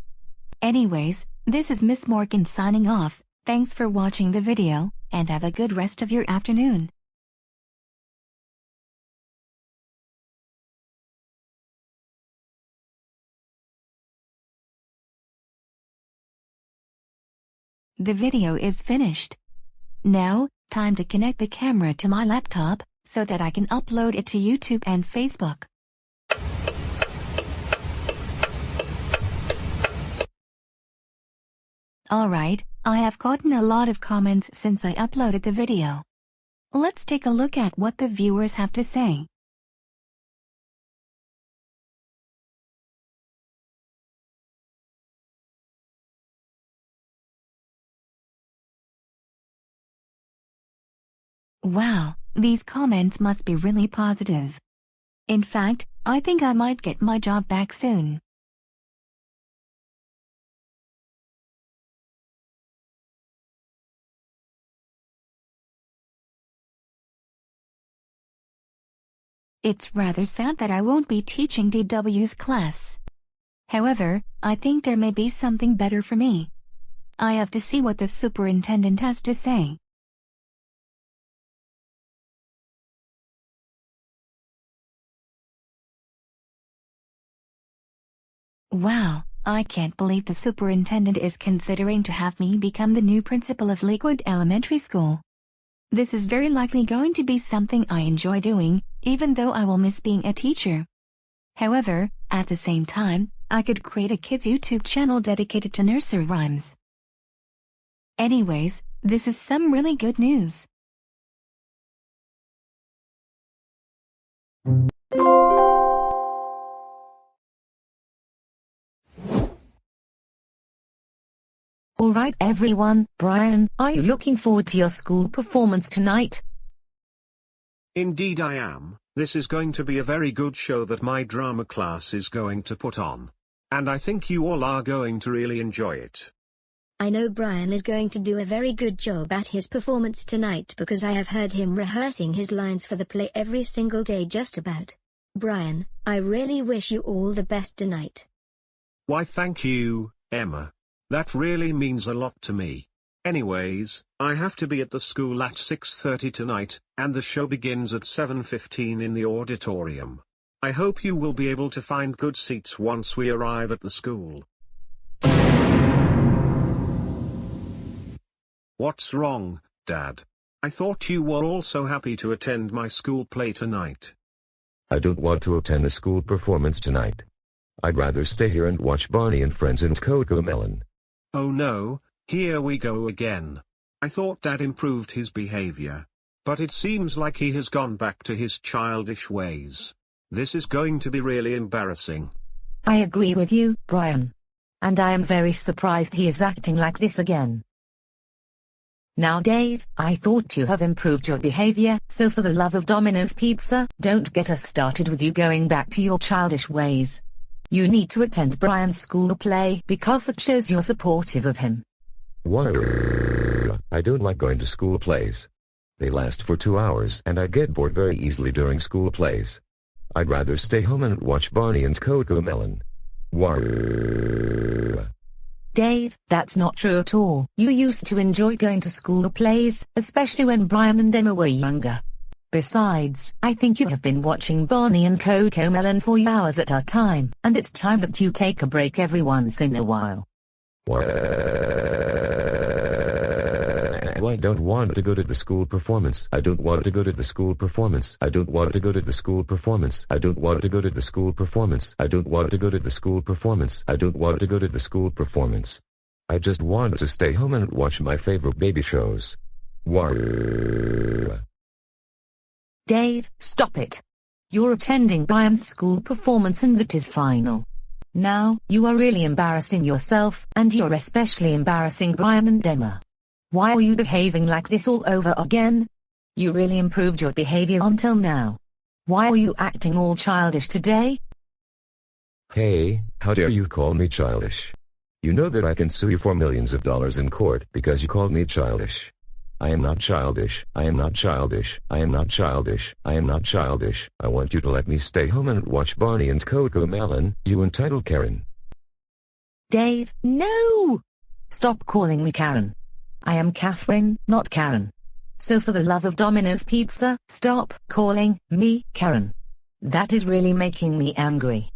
Anyways, this is Miss Morgan signing off. Thanks for watching the video, and have a good rest of your afternoon. The video is finished. Now, time to connect the camera to my laptop, so that I can upload it to YouTube and Facebook. Alright, I have gotten a lot of comments since I uploaded the video. Let's take a look at what the viewers have to say. Wow, these comments must be really positive. In fact, I think I might get my job back soon. It's rather sad that I won't be teaching DW's class. However, I think there may be something better for me. I have to see what the superintendent has to say. Wow, I can't believe the superintendent is considering to have me become the new principal of Lakewood Elementary School. This is very likely going to be something I enjoy doing, even though I will miss being a teacher. However, at the same time, I could create a kids YouTube channel dedicated to nursery rhymes. Anyways, this is some really good news. Alright everyone, Brian, are you looking forward to your school performance tonight? Indeed I am. This is going to be a very good show that my drama class is going to put on. and I think you all are going to really enjoy it. I know Brian is going to do a very good job at his performance tonight because I have heard him rehearsing his lines for the play every single day just about. Brian, I really wish you all the best tonight. Why, thank you, Emma. That really means a lot to me. Anyways, I have to be at the school at 6:30 tonight, and the show begins at 7:15 in the auditorium. I hope you will be able to find good seats once we arrive at the school. What's wrong, Dad? I thought you were also happy to attend my school play tonight. I don't want to attend the school performance tonight. I'd rather stay here and watch Barney and Friends and Cocomelon. Oh no, here we go again. I thought Dad improved his behavior. But it seems like he has gone back to his childish ways. This is going to be really embarrassing. I agree with you, Brian. And I am very surprised he is acting like this again. Now Dave, I thought you have improved your behavior, so for the love of Domino's Pizza, don't get us started with you going back to your childish ways. You need to attend Brian's school play because that shows you're supportive of him. What? I don't like going to school plays. They last for 2 hours and I get bored very easily during school plays. I'd rather stay home and watch Barney and Cocomelon. Dave, that's not true at all. You used to enjoy going to school plays, especially when Brian and Emma were younger. Besides, I think you have been watching Barney and Cocomelon for hours at a time, and it's time that you take a break every once in a while. I don't want to go to the school performance. I don't want to go to the school performance. I don't want to go to the school performance. I don't want to go to the school performance. I don't want to go to the school performance. I don't want to go to the school performance. I just want to stay home and watch my favorite baby shows. Dave, stop it. You're attending Brian's school performance and that is final. Now, you are really embarrassing yourself, and you're especially embarrassing Brian and Emma. Why are you behaving like this all over again? You really improved your behavior until now. Why are you acting all childish today? Hey, how dare you call me childish? You know that I can sue you for millions of dollars in court because you called me childish. I am not childish. I am not childish. I am not childish. I am not childish. I want you to let me stay home and watch Barney and Cocomelon, you entitled Karen. Dave, no! Stop calling me Karen. I am Catherine, not Karen. So for the love of Domino's Pizza, stop calling me Karen. That is really making me angry.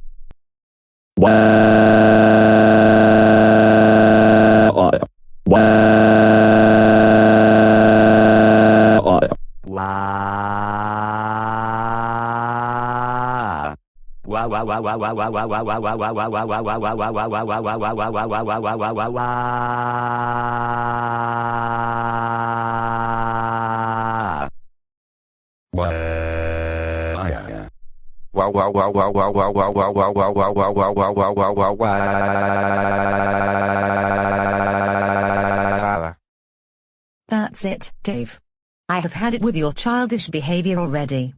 That's it, Dave. I have had it with your childish behavior already.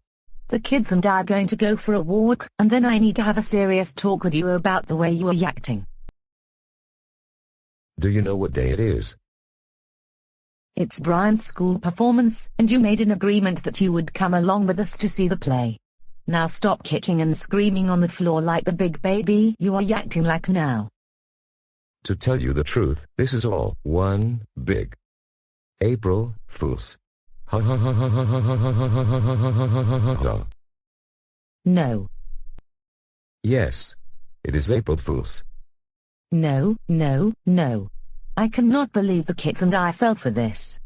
The kids and I are going to go for a walk, and then I need to have a serious talk with you about the way you are acting. Do you know what day it is? It's Brian's school performance, and you made an agreement that you would come along with us to see the play. Now stop kicking and screaming on the floor like the big baby you are acting like now. To tell you the truth, this is all one big April Fool's. Ha ha ha ha ha ha ha ha ha ha ha ha. No. Yes. It is April Fool's. No, no, no. I cannot believe the kids and I fell for this.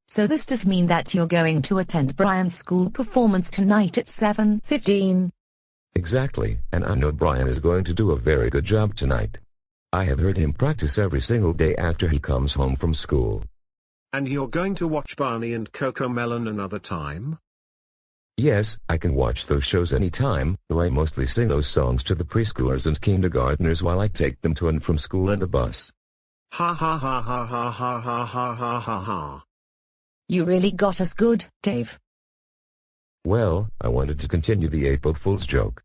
So this does mean that you're going to attend Brian's school performance tonight at 7:15. Exactly, and I know Brian is going to do a very good job tonight. I have heard him practice every single day after he comes home from school. And you're going to watch Barney and Cocomelon another time? Yes, I can watch those shows anytime, though I mostly sing those songs to the preschoolers and kindergartners while I take them to and from school in the bus. Ha ha ha ha ha ha ha ha ha ha ha. You really got us good, Dave. Well, I wanted to continue the April Fool's joke.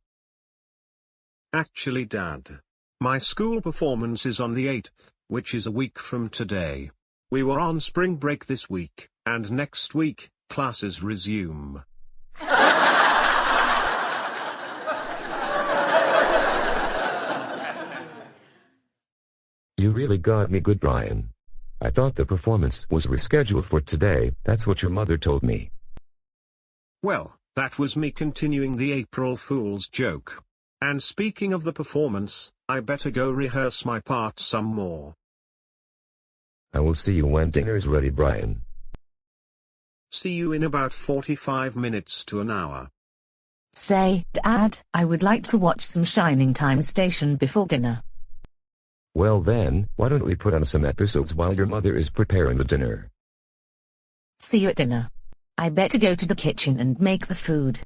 Actually, Dad, My school performance is on the 8th, which is a week from today. We were on spring break this week, and next week, classes resume. You really got me good, Brian. I thought the performance was rescheduled for today. That's what your mother told me. Well, that was me continuing the April Fool's joke. And speaking of the performance, I better go rehearse my part some more. I will see you when dinner is ready, Brian. See you in about 45 minutes to an hour. Say, Dad, I would like to watch some Shining Time Station before dinner. Well then, why don't we put on some episodes while your mother is preparing the dinner? See you at dinner. I better go to the kitchen and make the food.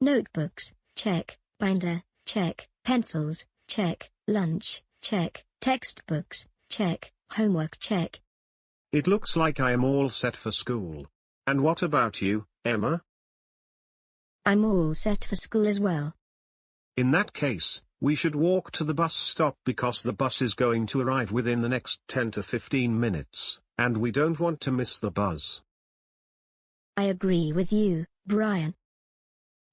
Notebooks, check. Binder, check. Pencils, check. Lunch, check. Textbooks, check. Homework, check. It looks like I am all set for school. And what about you, Emma? I'm all set for school as well. In that case, we should walk to the bus stop because the bus is going to arrive within the next 10 to 15 minutes, and we don't want to miss the buzz. I agree with you, Brian.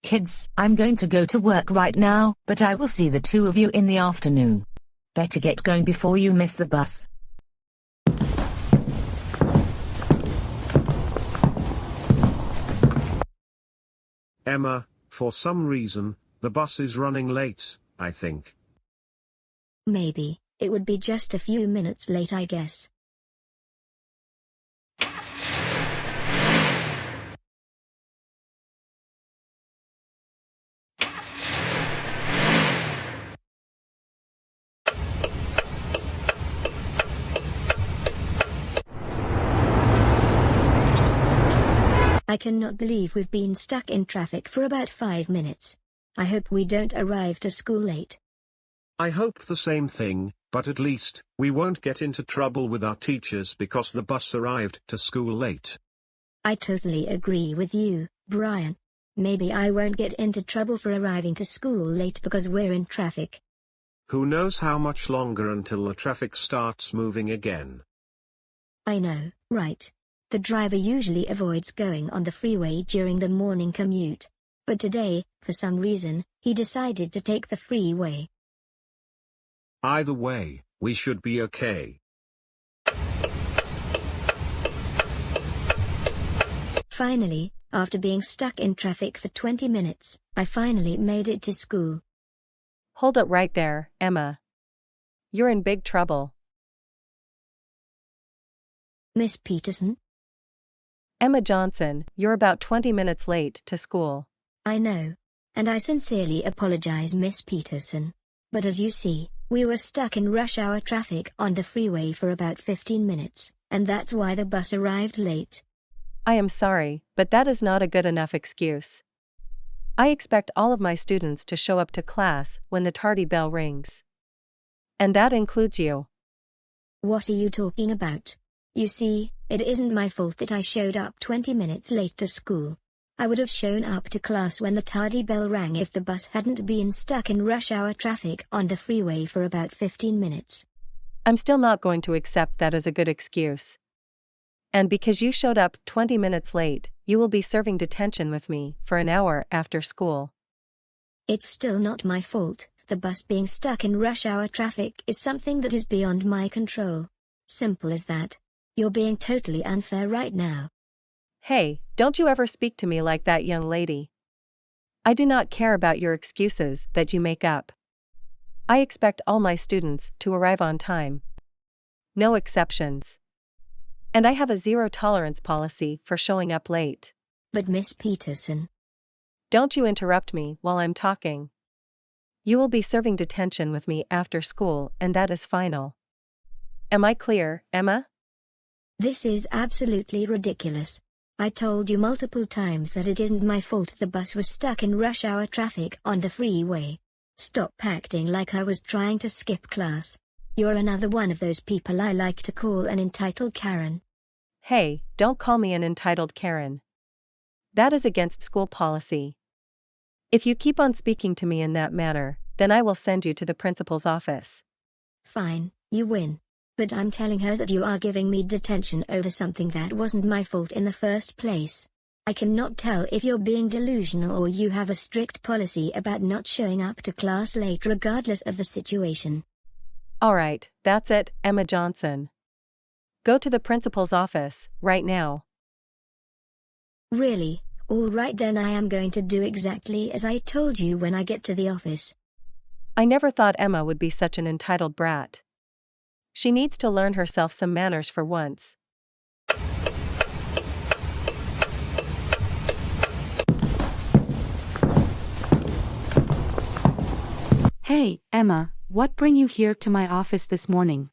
Kids, I'm going to go to work right now, but I will see the two of you in the afternoon. Better get going before you miss the bus. Emma, for some reason, the bus is running late, I think. Maybe, it would be just a few minutes late, I guess. I cannot believe we've been stuck in traffic for about 5 minutes. I hope we don't arrive to school late. I hope the same thing, but at least, we won't get into trouble with our teachers because the bus arrived to school late. I totally agree with you, Brian. Maybe I won't get into trouble for arriving to school late because we're in traffic. Who knows how much longer until the traffic starts moving again? I know, right? The driver usually avoids going on the freeway during the morning commute. But today, for some reason, he decided to take the freeway. Either way, we should be okay. Finally, after being stuck in traffic for 20 minutes, I finally made it to school. Hold it right there, Emma. You're in big trouble. Miss Peterson? Emma Johnson, you're about 20 minutes late to school. I know. And I sincerely apologize, Miss Peterson. But as you see, we were stuck in rush hour traffic on the freeway for about 15 minutes, and that's why the bus arrived late. I am sorry, but that is not a good enough excuse. I expect all of my students to show up to class when the tardy bell rings. And that includes you. What are you talking about? You see, it isn't my fault that I showed up 20 minutes late to school. I would have shown up to class when the tardy bell rang if the bus hadn't been stuck in rush hour traffic on the freeway for about 15 minutes. I'm still not going to accept that as a good excuse. And because you showed up 20 minutes late, you will be serving detention with me for an hour after school. It's still not my fault. The bus being stuck in rush hour traffic is something that is beyond my control. Simple as that. You're being totally unfair right now. Hey, don't you ever speak to me like that, young lady. I do not care about your excuses that you make up. I expect all my students to arrive on time. No exceptions. And I have a zero-tolerance policy for showing up late. But Miss Peterson. Don't you interrupt me while I'm talking. You will be serving detention with me after school, and that is final. Am I clear, Emma? This is absolutely ridiculous. I told you multiple times that it isn't my fault the bus was stuck in rush hour traffic on the freeway. Stop acting like I was trying to skip class. You're another one of those people I like to call an entitled Karen. Hey, don't call me an entitled Karen. That is against school policy. If you keep on speaking to me in that manner, then I will send you to the principal's office. Fine, you win. But I'm telling her that you are giving me detention over something that wasn't my fault in the first place. I cannot tell if you're being delusional or you have a strict policy about not showing up to class late regardless of the situation. Alright, that's it, Emma Johnson. Go to the principal's office, right now. Really? Alright then, I am going to do exactly as I told you when I get to the office. I never thought Emma would be such an entitled brat. She needs to learn herself some manners for once. Hey, Emma, what bring you here to my office this morning?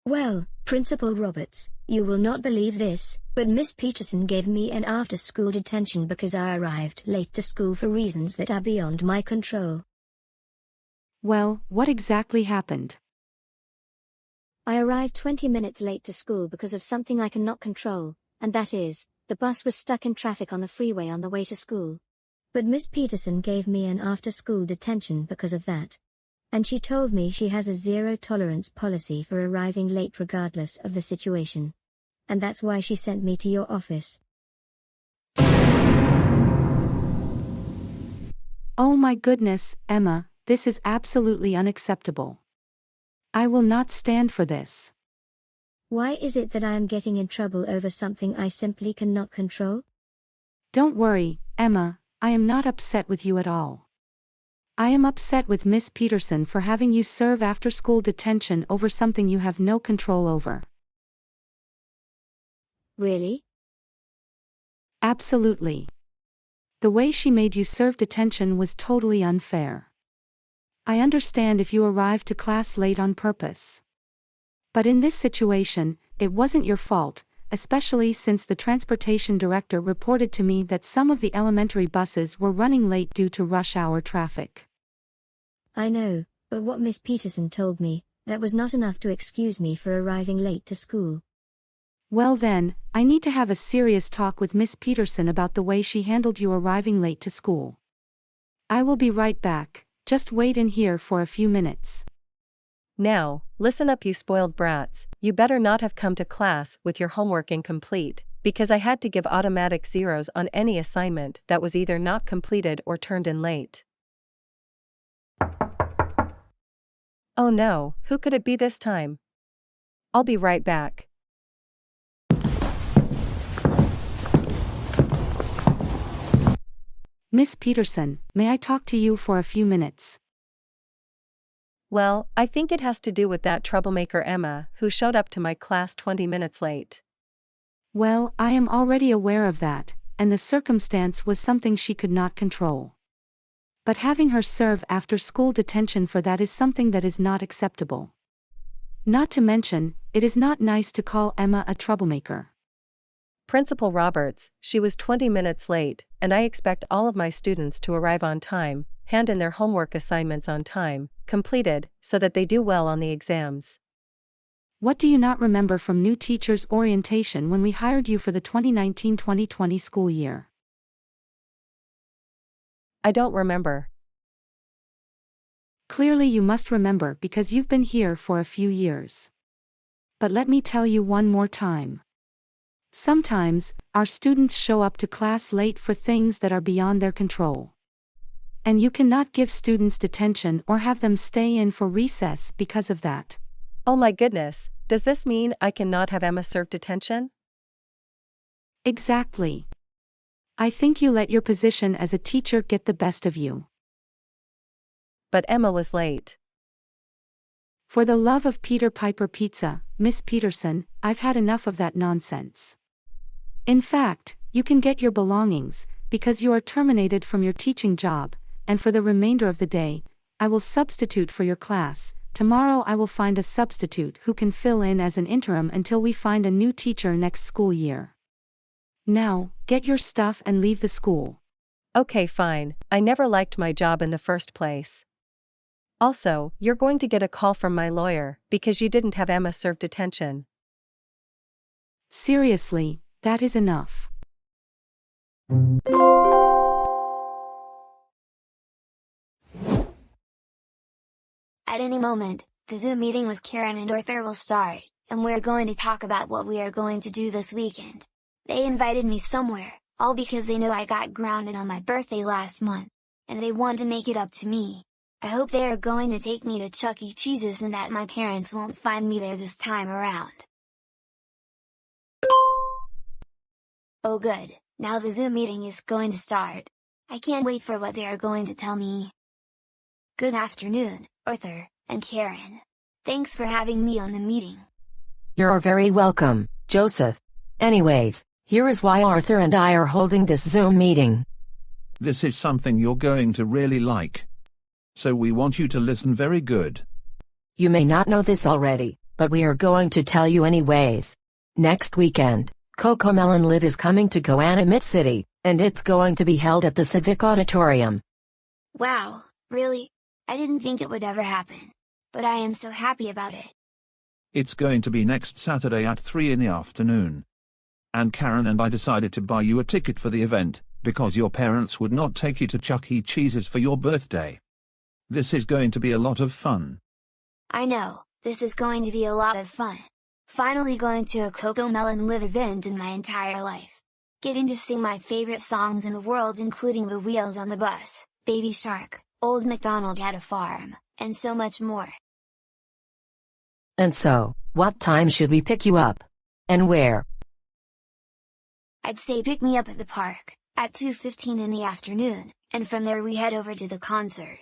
Well, Principal Roberts, you will not believe this, but Miss Peterson gave me an after-school detention because I arrived late to school for reasons that are beyond my control. Well, what exactly happened? I arrived 20 minutes late to school because of something I cannot control, and that is, the bus was stuck in traffic on the freeway on the way to school. But Miss Peterson gave me an after-school detention because of that. And she told me she has a zero-tolerance policy for arriving late regardless of the situation. And that's why she sent me to your office. Oh my goodness, Emma, this is absolutely unacceptable. I will not stand for this. Why is it that I am getting in trouble over something I simply cannot control? Don't worry, Emma, I am not upset with you at all. I am upset with Miss Peterson for having you serve after-school detention over something you have no control over. Really? Absolutely. The way she made you serve detention was totally unfair. I understand if you arrived to class late on purpose. But in this situation, it wasn't your fault, especially since the transportation director reported to me that some of the elementary buses were running late due to rush hour traffic. I know, but what Miss Peterson told me, that was not enough to excuse me for arriving late to school. Well then, I need to have a serious talk with Miss Peterson about the way she handled you arriving late to school. I will be right back, just wait in here for a few minutes. Now, listen up you spoiled brats, you better not have come to class with your homework incomplete, because I had to give automatic zeros on any assignment that was either not completed or turned in late. Oh no, who could it be this time? I'll be right back. Miss Peterson, may I talk to you for a few minutes? Well, I think it has to do with that troublemaker Emma, who showed up to my class 20 minutes late. Well, I am already aware of that, and the circumstance was something she could not control. But having her serve after-school detention for that is something that is not acceptable. Not to mention, it is not nice to call Emma a troublemaker. Principal Roberts, she was 20 minutes late, and I expect all of my students to arrive on time, hand in their homework assignments on time, completed, so that they do well on the exams. What do you not remember from new teachers' orientation when we hired you for the 2019-2020 school year? I don't remember. Clearly you must remember because you've been here for a few years. But let me tell you one more time. Sometimes, our students show up to class late for things that are beyond their control. And you cannot give students detention or have them stay in for recess because of that. Oh my goodness, does this mean I cannot have Emma serve detention? Exactly. I think you let your position as a teacher get the best of you. But Emma was late. For the love of Peter Piper Pizza, Miss Peterson, I've had enough of that nonsense. In fact, you can get your belongings, because you are terminated from your teaching job, and for the remainder of the day, I will substitute for your class. Tomorrow I will find a substitute who can fill in as an interim until we find a new teacher next school year. Now, get your stuff and leave the school. Okay, fine, I never liked my job in the first place. Also, you're going to get a call from my lawyer, because you didn't have Emma serve detention. Seriously, that is enough. At any moment, the Zoom meeting with Karen and Arthur will start, and we're going to talk about what we are going to do this weekend. They invited me somewhere, all because they know I got grounded on my birthday last month, and they want to make it up to me. I hope they are going to take me to Chuck E. Cheese's and that my parents won't find me there this time around. Oh good, now the Zoom meeting is going to start. I can't wait for what they are going to tell me. Good afternoon, Arthur and Karen. Thanks for having me on the meeting. You're very welcome, Joseph. Anyways, here is why Arthur and I are holding this Zoom meeting. This is something you're going to really like. So we want you to listen very good. You may not know this already, but we are going to tell you anyways. Next weekend, CoComelon Live is coming to Goanimator City, and it's going to be held at the Civic Auditorium. Wow, really? I didn't think it would ever happen. But I am so happy about it. It's going to be next Saturday at 3 in the afternoon. And Karen and I decided to buy you a ticket for the event, because your parents would not take you to Chuck E. Cheese's for your birthday. This is going to be a lot of fun. I know, this is going to be a lot of fun. Finally going to a CoComelon Live event in my entire life. Getting to sing my favorite songs in the world, including The Wheels on the Bus, Baby Shark, Old MacDonald Had a Farm, and so much more. And so, what time should we pick you up? And where? I'd say pick me up at the park, at 2:15 in the afternoon, and from there we head over to the concert.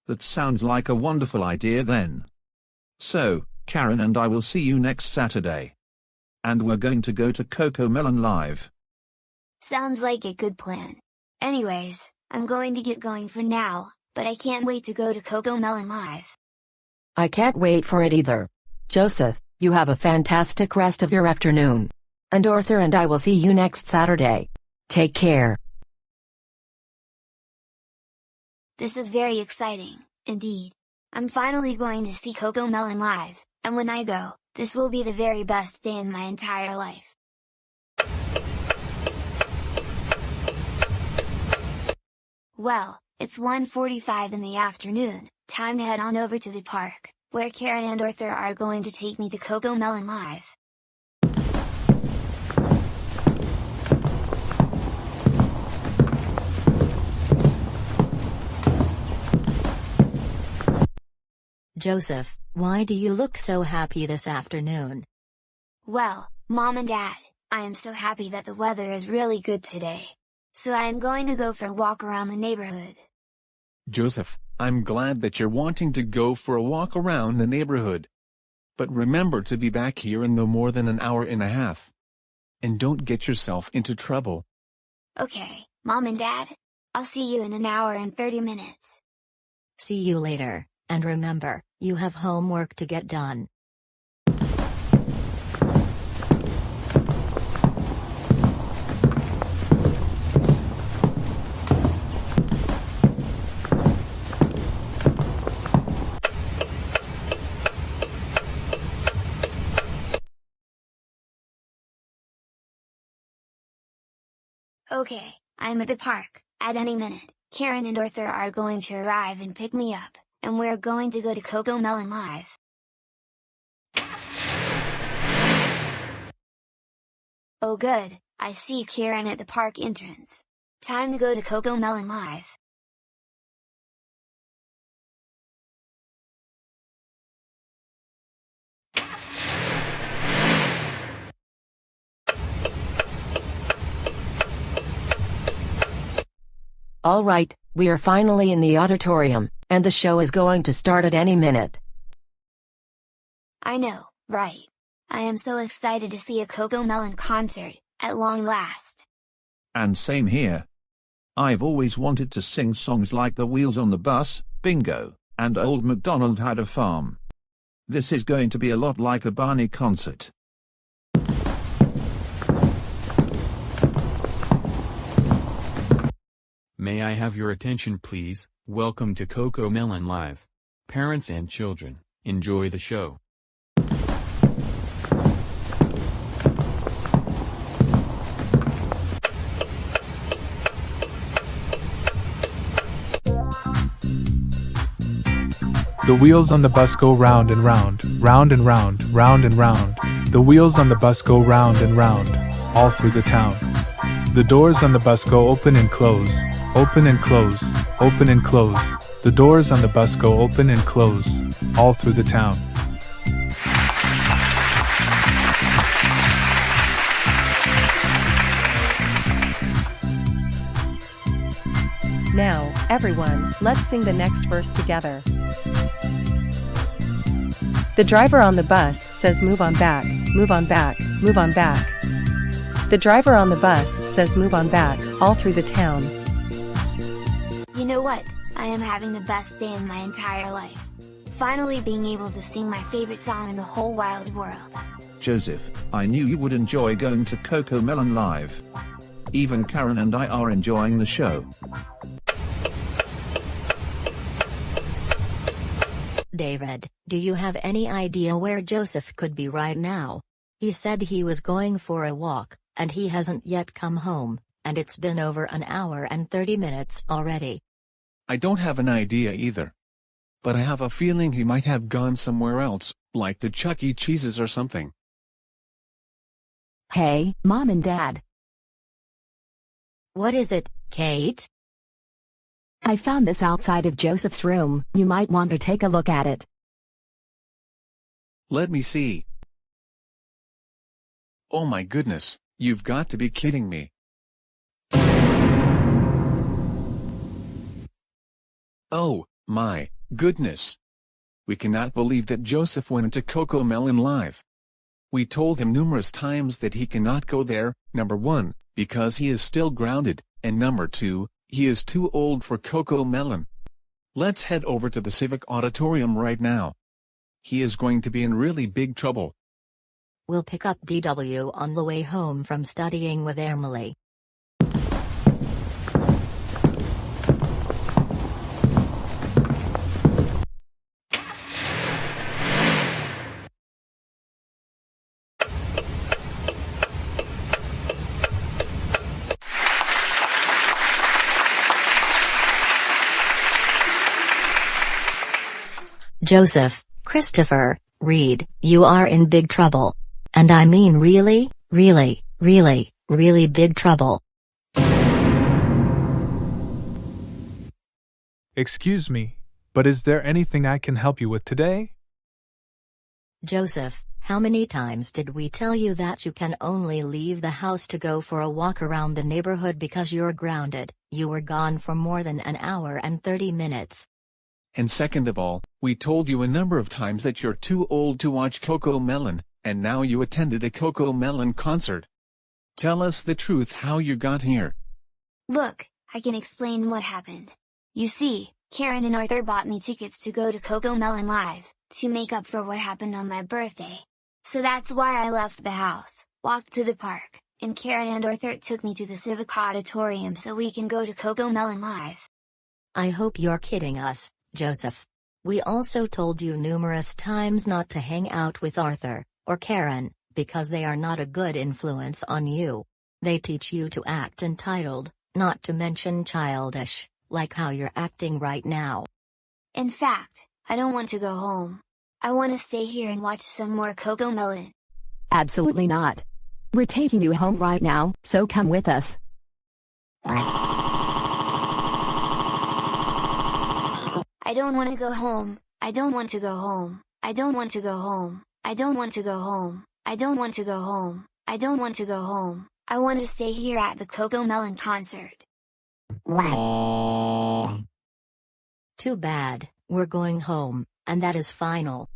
That sounds like a wonderful idea then. So, Karen and I will see you next Saturday. And we're going to go to CoComelon Live. Sounds like a good plan. Anyways, I'm going to get going for now, but I can't wait to go to CoComelon Live. I can't wait for it either. Joseph, you have a fantastic rest of your afternoon. And Arthur and I will see you next Saturday. Take care. This is very exciting, indeed. I'm finally going to see CoComelon Live, and when I go, this will be the very best day in my entire life. Well, it's 1:45 in the afternoon, time to head on over to the park, where Karen and Arthur are going to take me to CoComelon Live. Joseph, why do you look so happy this afternoon? Well, Mom and Dad, I am so happy that the weather is really good today. So I am going to go for a walk around the neighborhood. Joseph, I'm glad that you're wanting to go for a walk around the neighborhood. But remember to be back here in no more than an hour and a half. And don't get yourself into trouble. Okay, Mom and Dad. I'll see you in an hour and 30 minutes. See you later, and remember, you have homework to get done. Okay, I'm at the park. At any minute, Karen and Arthur are going to arrive and pick me up, and we're going to go to CoComelon Live. Oh good, I see Karen at the park entrance. Time to go to CoComelon Live. All right, we are finally in the auditorium, and the show is going to start at any minute. I know, right? I am so excited to see a CoComelon concert, at long last. And same here. I've always wanted to sing songs like The Wheels on the Bus, Bingo, and Old MacDonald Had a Farm. This is going to be a lot like a Barney concert. May I have your attention please? Welcome to CoComelon Live. Parents and children, enjoy the show. The wheels on the bus go round and round, round and round, round and round. The wheels on the bus go round and round, all through the town. The doors on the bus go open and close, open and close, open and close. The doors on the bus go open and close, all through the town. Now, everyone, let's sing the next verse together. The driver on the bus says move on back, move on back, move on back. The driver on the bus says move on back, all through the town. You know what? I am having the best day in my entire life. Finally being able to sing my favorite song in the whole wide world. Joseph, I knew you would enjoy going to CoComelon Live. Even Karen and I are enjoying the show. David, do you have any idea where Joseph could be right now? He said he was going for a walk, and he hasn't yet come home, and it's been over an hour and 30 minutes already. I don't have an idea either. But I have a feeling he might have gone somewhere else, like to Chuck E. Cheese's or something. Hey, Mom and Dad. What is it, Kate? I found this outside of Joseph's room. You might want to take a look at it. Let me see. Oh my goodness, you've got to be kidding me. Oh, my goodness. We cannot believe that Joseph went into CoComelon Live. We told him numerous times that he cannot go there, number 1, because he is still grounded, and number 2, he is too old for CoComelon. Let's head over to the Civic Auditorium right now. He is going to be in really big trouble. We'll pick up DW on the way home from studying with Emily. Joseph, Christopher, Reed, you are in big trouble. And I mean really, really, really, really big trouble. Excuse me, but is there anything I can help you with today? Joseph, how many times did we tell you that you can only leave the house to go for a walk around the neighborhood because you're grounded? You were gone for more than an hour and 30 minutes. And second of all, we told you a number of times that you're too old to watch CoComelon, and now you attended a CoComelon concert. Tell us the truth how you got here. Look, I can explain what happened. You see, Karen and Arthur bought me tickets to go to CoComelon Live, to make up for what happened on my birthday. So that's why I left the house, walked to the park, and Karen and Arthur took me to the Civic Auditorium so we can go to CoComelon Live. I hope you're kidding us, Joseph. We also told you numerous times not to hang out with Arthur or Karen, because they are not a good influence on you. They teach you to act entitled, not to mention childish, like how you're acting right now. In fact, I don't want to go home. I want to stay here and watch some more CoComelon. Absolutely not. We're taking you home right now, so come with us. I don't want to go home. I don't want to go home. I don't want to go home. I don't want to go home. I don't want to go home. I don't want to go home. I want to stay here at the CoComelon concert. Too bad, we're going home, and that is final.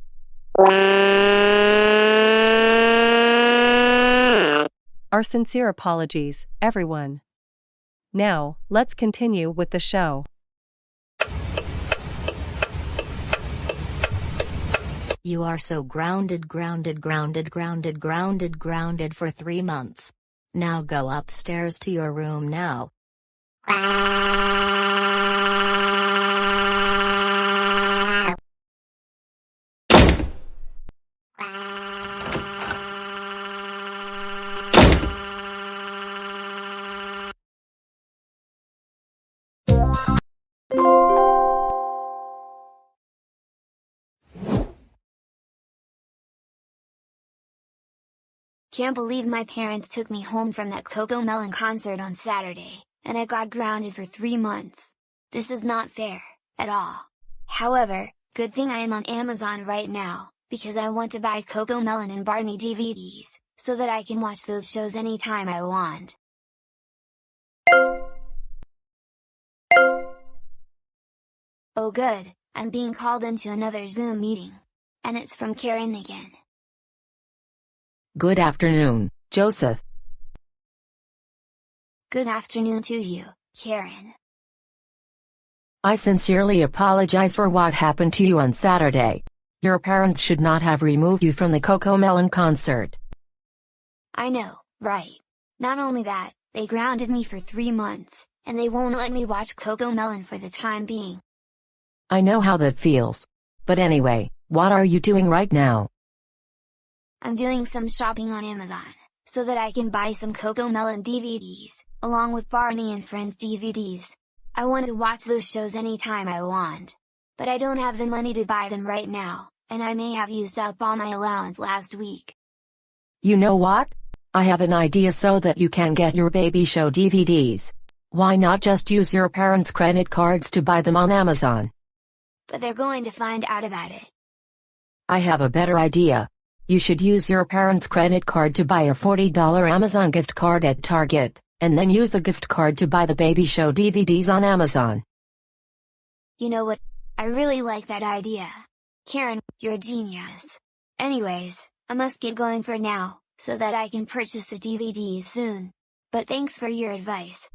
Our sincere apologies, everyone. Now, let's continue with the show. You are so grounded for 3 months. Now go upstairs to your room now. Can't believe my parents took me home from that CoComelon concert on Saturday, and I got grounded for 3 months. This is not fair, at all. However, good thing I am on Amazon right now, because I want to buy CoComelon and Barney DVDs, so that I can watch those shows anytime I want. Oh good, I'm being called into another Zoom meeting. And it's from Karen again. Good afternoon, Joseph. Good afternoon to you, Karen. I sincerely apologize for what happened to you on Saturday. Your parents should not have removed you from the CoComelon concert. I know, right? Not only that, they grounded me for 3 months, and they won't let me watch CoComelon for the time being. I know how that feels. But anyway, what are you doing right now? I'm doing some shopping on Amazon, so that I can buy some CoComelon DVDs, along with Barney and Friends DVDs. I want to watch those shows anytime I want. But I don't have the money to buy them right now, and I may have used up all my allowance last week. You know what? I have an idea so that you can get your baby show DVDs. Why not just use your parents' credit cards to buy them on Amazon? But they're going to find out about it. I have a better idea. You should use your parents' credit card to buy a $40 Amazon gift card at Target, and then use the gift card to buy the baby show DVDs on Amazon. You know what? I really like that idea. Karen, you're a genius. Anyways, I must get going for now, so that I can purchase the DVDs soon. But thanks for your advice.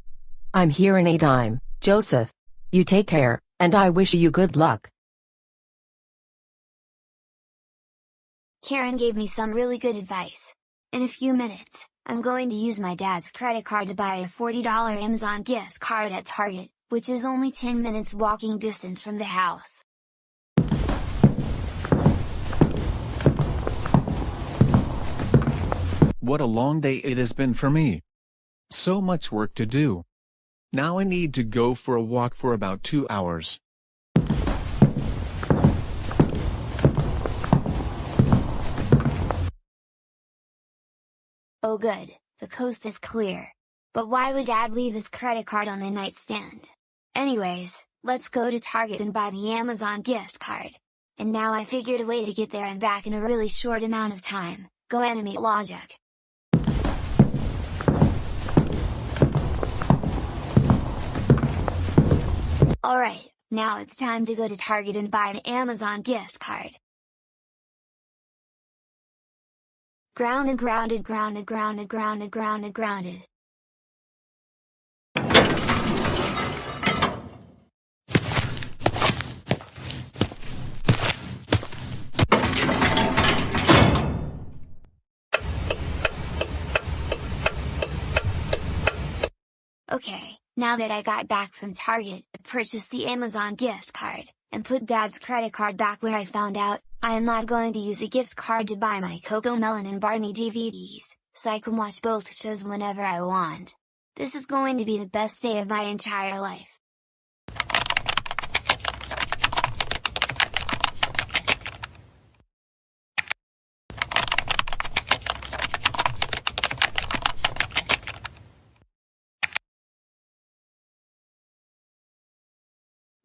I'm here anytime, Joseph. You take care, and I wish you good luck. Karen gave me some really good advice. In a few minutes, I'm going to use my dad's credit card to buy a $40 Amazon gift card at Target, which is only 10 minutes walking distance from the house. What a long day it has been for me. So much work to do. Now I need to go for a walk for about 2 hours. Oh good, the coast is clear. But why would Dad leave his credit card on the nightstand? Anyways, let's go to Target and buy the Amazon gift card. And now I figured a way to get there and back in a really short amount of time. Go animate logic. Alright, now it's time to go to Target and buy an Amazon gift card. Grounded, grounded, grounded, grounded, grounded, grounded, grounded. Okay, now that I got back from Target, I purchased the Amazon gift card, and put Dad's credit card back where I found out, I am not going to use a gift card to buy my CoComelon and Barney DVDs, so I can watch both shows whenever I want. This is going to be the best day of my entire life.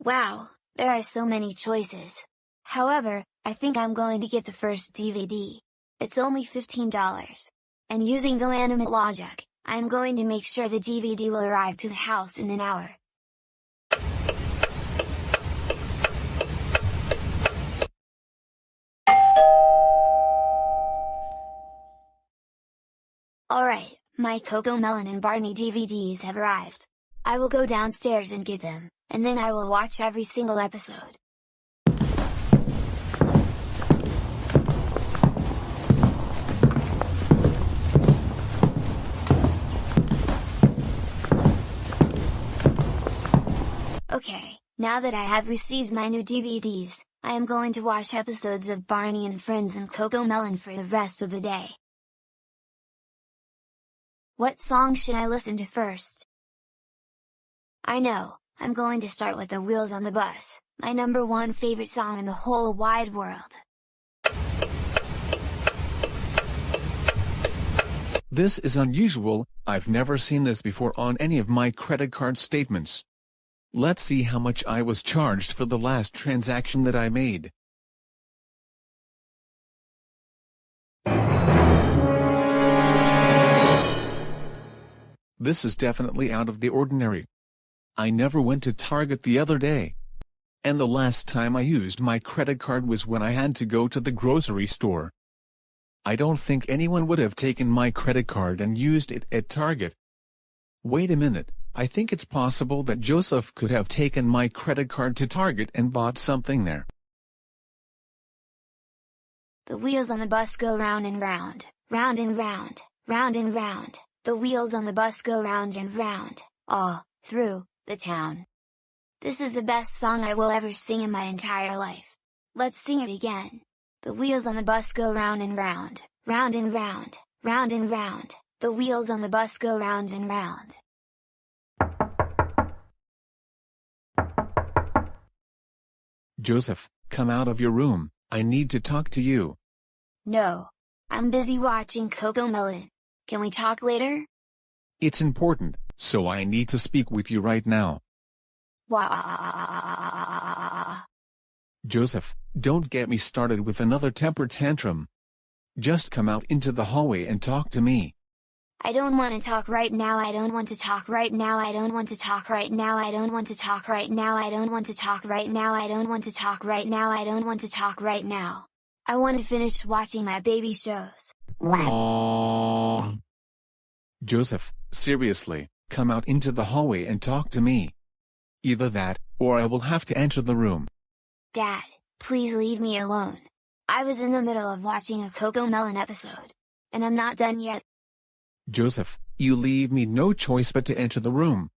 Wow, there are so many choices. However, I think I'm going to get the first DVD. It's only $15. And using Goanimate logic, I'm going to make sure the DVD will arrive to the house in an hour. Alright, my CoComelon and Barney DVDs have arrived. I will go downstairs and get them, and then I will watch every single episode. Okay, now that I have received my new DVDs, I am going to watch episodes of Barney and Friends and CoComelon for the rest of the day. What song should I listen to first? I know, I'm going to start with The Wheels on the Bus, my #1 favorite song in the whole wide world. This is unusual, I've never seen this before on any of my credit card statements. Let's see how much I was charged for the last transaction that I made. This is definitely out of the ordinary. I never went to Target the other day. And the last time I used my credit card was when I had to go to the grocery store. I don't think anyone would have taken my credit card and used it at Target. Wait a minute, I think it's possible that Joseph could have taken my credit card to Target and bought something there. The wheels on the bus go round and round, round and round, round and round. The wheels on the bus go round and round, all through the town. This is the best song I will ever sing in my entire life. Let's sing it again. The wheels on the bus go round and round, round and round, round and round. The wheels on the bus go round and round. Joseph, come out of your room, I need to talk to you. No. I'm busy watching CoComelon. Can we talk later? It's important, so I need to speak with you right now. Wah. Joseph, don't get me started with another temper tantrum. Just come out into the hallway and talk to me. I don't want to talk right now. I don't want to talk right now. I don't want to talk right now. I don't want to talk right now. I don't want to talk right now. I don't want to talk right now. I don't want to talk right now. I want to finish watching my baby shows. Joseph, seriously, come out into the hallway and talk to me. Either that, or I will have to enter the room. Dad, please leave me alone. I was in the middle of watching a CoComelon episode. And I'm not done yet. Joseph, you leave me no choice but to enter the room.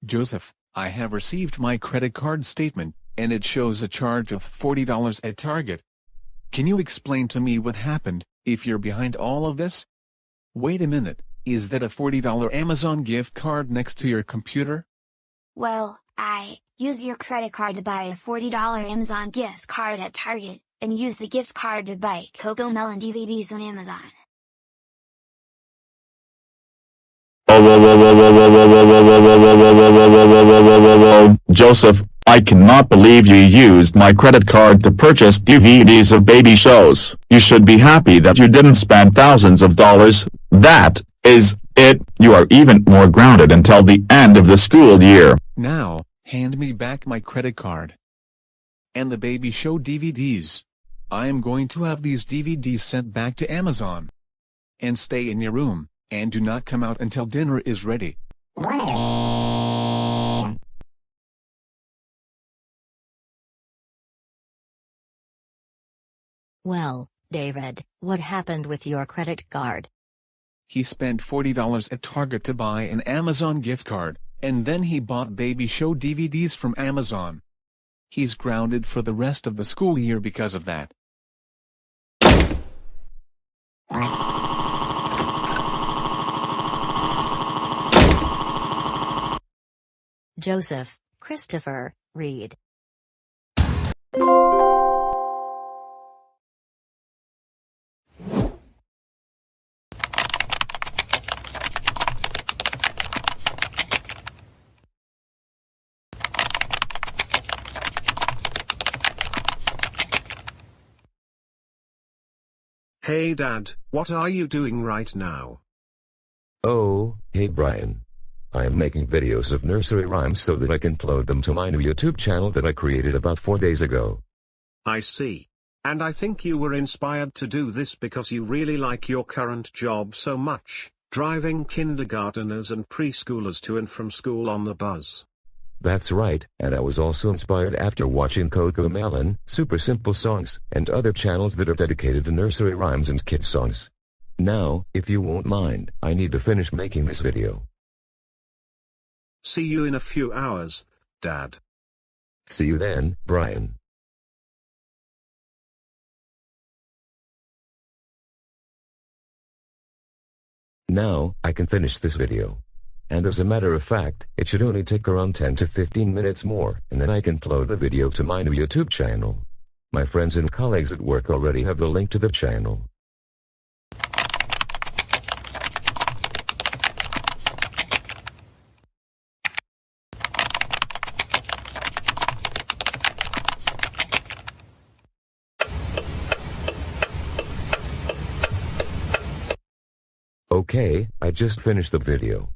Joseph, I have received my credit card statement, and it shows a charge of $40 at Target. Can you explain to me what happened, if you're behind all of this? Wait a minute, is that a $40 Amazon gift card next to your computer? Well, I use your credit card to buy a $40 Amazon gift card at Target, and use the gift card to buy CoComelon DVDs on Amazon. Joseph, I cannot believe you used my credit card to purchase DVDs of baby shows. You should be happy that you didn't spend thousands of dollars. That is it. You are even more grounded until the end of the school year. Now, hand me back my credit card. And the baby show DVDs. I am going to have these DVDs sent back to Amazon. And stay in your room, and do not come out until dinner is ready. Well, David, what happened with your credit card? He spent $40 at Target to buy an Amazon gift card, and then he bought baby show DVDs from Amazon. He's grounded for the rest of the school year because of that. Joseph, Christopher, read. Hey Dad, what are you doing right now? Oh, hey Brian. I am making videos of nursery rhymes so that I can upload them to my new YouTube channel that I created about 4 days ago. I see. And I think you were inspired to do this because you really like your current job so much, driving kindergarteners and preschoolers to and from school on the bus. That's right, and I was also inspired after watching CoComelon, Super Simple Songs, and other channels that are dedicated to nursery rhymes and kids songs. Now, if you won't mind, I need to finish making this video. See you in a few hours, Dad. See you then, Brian. Now, I can finish this video. And as a matter of fact, it should only take around 10 to 15 minutes more, and then I can upload the video to my new YouTube channel. My friends and colleagues at work already have the link to the channel. Okay, I just finished the video.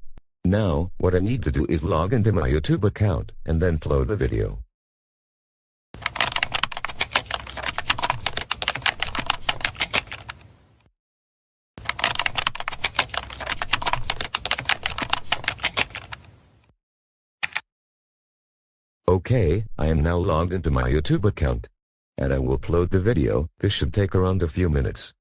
Now, what I need to do is log into my YouTube account, and then upload the video. Okay, I am now logged into my YouTube account. And I will upload the video. This should take around a few minutes.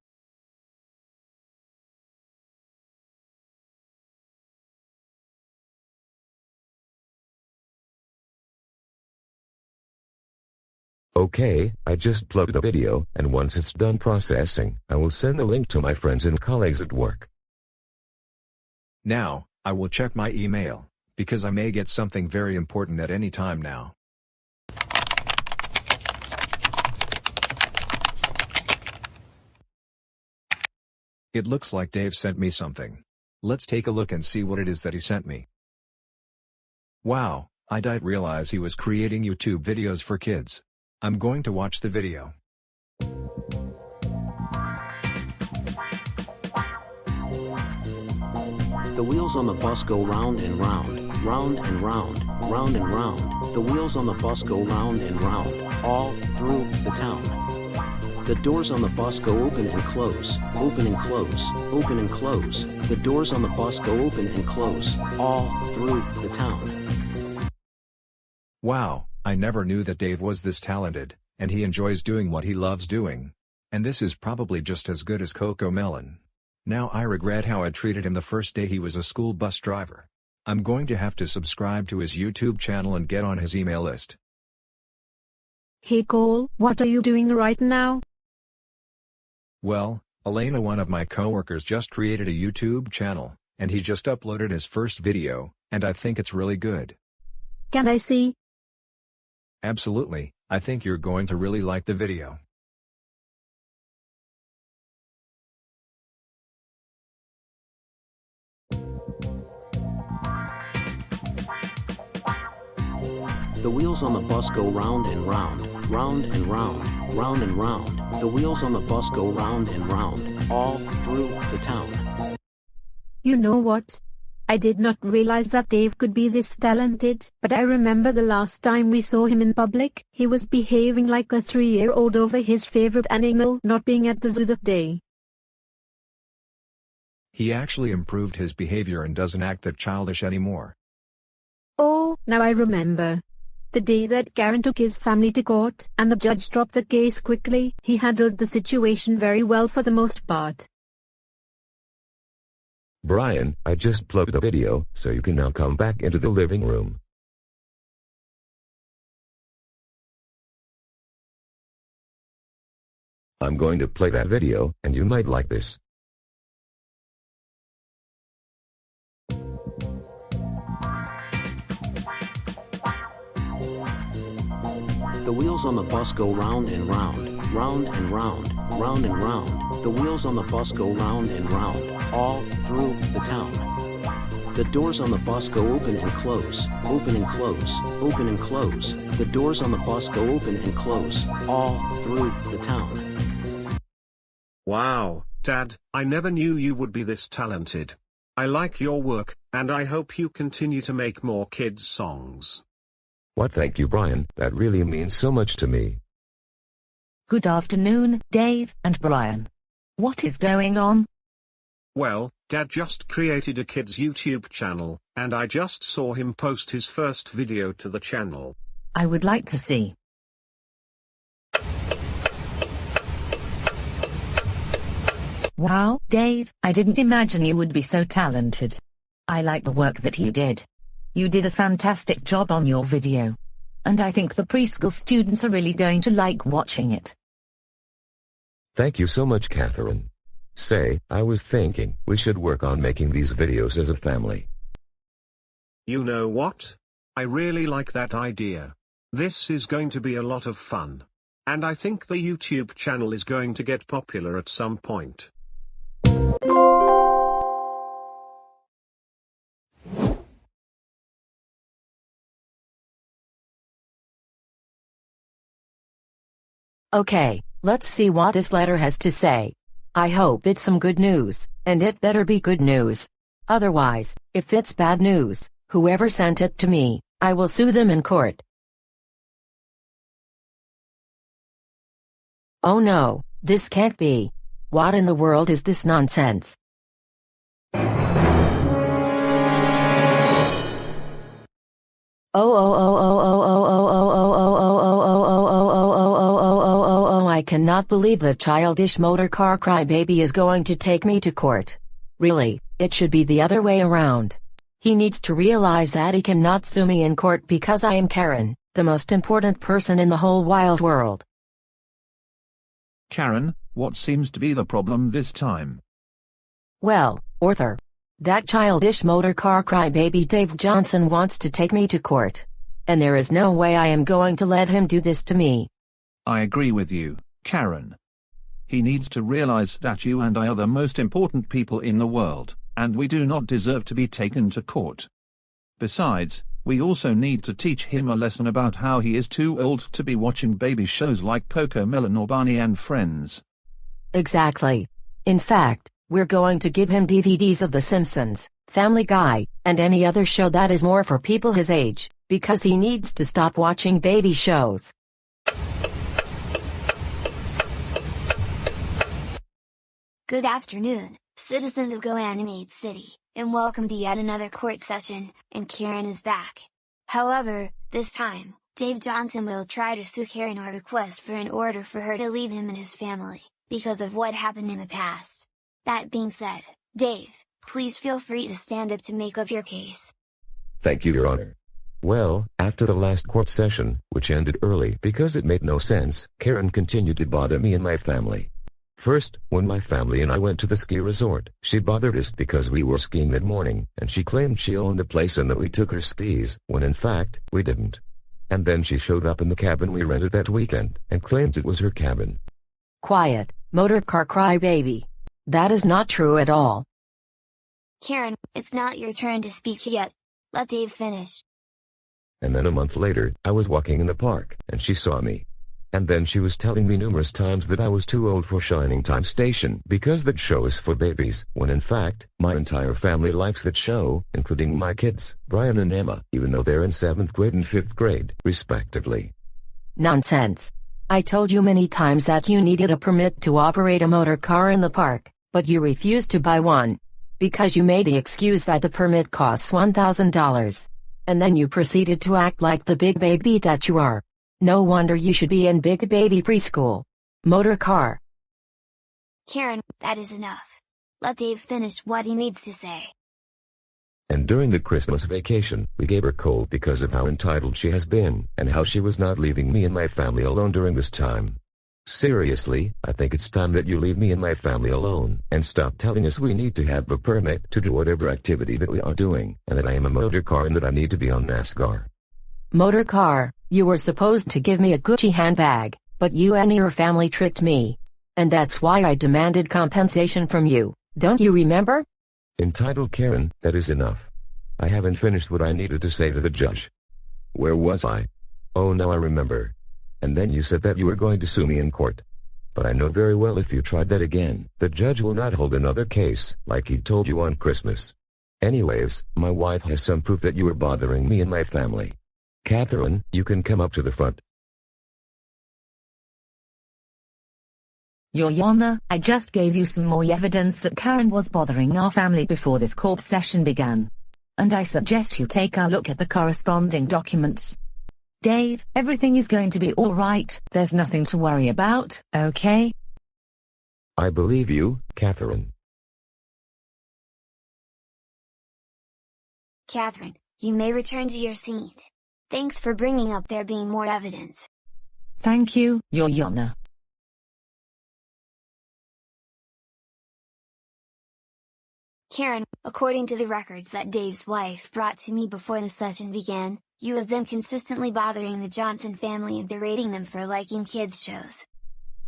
Okay, I just uploaded the video, and once it's done processing, I will send the link to my friends and colleagues at work. Now, I will check my email, because I may get something very important at any time now. It looks like Dave sent me something. Let's take a look and see what it is that he sent me. Wow, I didn't realize he was creating YouTube videos for kids. I'm going to watch the video. The wheels on the bus go round and round, round and round, round and round. The wheels on the bus go round and round, all through the town. The doors on the bus go open and close, open and close, open and close. The doors on the bus go open and close, all through the town. Wow, I never knew that Dave was this talented, and he enjoys doing what he loves doing. And this is probably just as good as CoComelon. Now I regret how I treated him the first day he was a school bus driver. I'm going to have to subscribe to his YouTube channel and get on his email list. Hey Cole, what are you doing right now? Well, Elena, one of my coworkers, just created a YouTube channel, and he just uploaded his first video, and I think it's really good. Can I see? Absolutely, I think you're going to really like the video. The wheels on the bus go round and round, round and round, round and round. The wheels on the bus go round and round, all through the town. You know what? I did not realize that Dave could be this talented, but I remember the last time we saw him in public, he was behaving like a 3-year-old over his favorite animal not being at the zoo that day. He actually improved his behavior and doesn't act that childish anymore. Oh, now I remember. The day that Karen took his family to court, and the judge dropped the case quickly, he handled the situation very well for the most part. Brian, I just uploaded the video, so you can now come back into the living room. I'm going to play that video, and you might like this. The wheels on the bus go round and round, round and round, round and round. The wheels on the bus go round and round, all through the town. The doors on the bus go open and close, open and close, open and close. The doors on the bus go open and close, all through the town. Wow, Dad, I never knew you would be this talented. I like your work, and I hope you continue to make more kids' songs. What, thank you, Brian, that really means so much to me. Good afternoon, Dave and Brian. What is going on? Well, Dad just created a kid's YouTube channel, and I just saw him post his first video to the channel. I would like to see. Wow, Dave, I didn't imagine you would be so talented. I like the work that you did. You did a fantastic job on your video. And I think the preschool students are really going to like watching it. Thank you so much, Catherine. Say, I was thinking we should work on making these videos as a family. You know what? I really like that idea. This is going to be a lot of fun. And I think the YouTube channel is going to get popular at some point. Okay, let's see what this letter has to say. I hope it's some good news, and it better be good news. Otherwise, if it's bad news, whoever sent it to me, I will sue them in court. Oh no, this can't be. What in the world is this nonsense? I cannot believe the childish motor car crybaby is going to take me to court. Really, it should be the other way around. He needs to realize that he cannot sue me in court because I am Karen, the most important person in the whole wild world. Karen, what seems to be the problem this time? Well, Arthur, that childish motor car crybaby Dave Johnson wants to take me to court. And there is no way I am going to let him do this to me. I agree with you, Karen. He needs to realize that you and I are the most important people in the world, and we do not deserve to be taken to court. Besides, we also need to teach him a lesson about how he is too old to be watching baby shows like CoComelon or Barney and Friends. Exactly. In fact, we're going to give him DVDs of The Simpsons, Family Guy, and any other show that is more for people his age, because he needs to stop watching baby shows. Good afternoon, citizens of Goanimate City, and welcome to yet another court session, and Karen is back. However, this time, Dave Johnson will try to sue Karen or request for an order for her to leave him and his family, because of what happened in the past. That being said, Dave, please feel free to stand up to make up your case. Thank you, Your Honor. Well, after the last court session, which ended early because it made no sense, Karen continued to bother me and my family. First, when my family and I went to the ski resort, she bothered us because we were skiing that morning, and she claimed she owned the place and that we took her skis, when in fact, we didn't. And then she showed up in the cabin we rented that weekend, and claimed it was her cabin. Quiet, motor car crybaby. That is not true at all. Karen, it's not your turn to speak yet. Let Dave finish. And then a month later, I was walking in the park, and she saw me. And then she was telling me numerous times that I was too old for Shining Time Station because that show is for babies, when in fact, my entire family likes that show, including my kids, Brian and Emma, even though they're in 7th grade and 5th grade, respectively. Nonsense. I told you many times that you needed a permit to operate a motor car in the park, but you refused to buy one. Because you made the excuse that the permit costs $1,000. And then you proceeded to act like the big baby that you are. No wonder you should be in big baby preschool. Motor car. Karen, that is enough. Let Dave finish what he needs to say. And during the Christmas vacation, we gave her cold because of how entitled she has been, and how she was not leaving me and my family alone during this time. Seriously, I think it's time that you leave me and my family alone, and stop telling us we need to have a permit to do whatever activity that we are doing, and that I am a motor car and that I need to be on NASCAR. Motor car, you were supposed to give me a Gucci handbag, but you and your family tricked me. And that's why I demanded compensation from you, don't you remember? Entitled Karen, that is enough. I haven't finished what I needed to say to the judge. Where was I? Oh, now I remember. And then you said that you were going to sue me in court. But I know very well if you tried that again, the judge will not hold another case, like he told you on Christmas. Anyways, my wife has some proof that you were bothering me and my family. Catherine, you can come up to the front. Your Honor, I just gave you some more evidence that Karen was bothering our family before this court session began. And I suggest you take a look at the corresponding documents. Dave, everything is going to be alright, there's nothing to worry about, okay? I believe you, Catherine. Catherine, you may return to your seat. Thanks for bringing up there being more evidence. Thank you, Your Honor. Karen, according to the records that Dave's wife brought to me before the session began, you have been consistently bothering the Johnson family and berating them for liking kids' shows.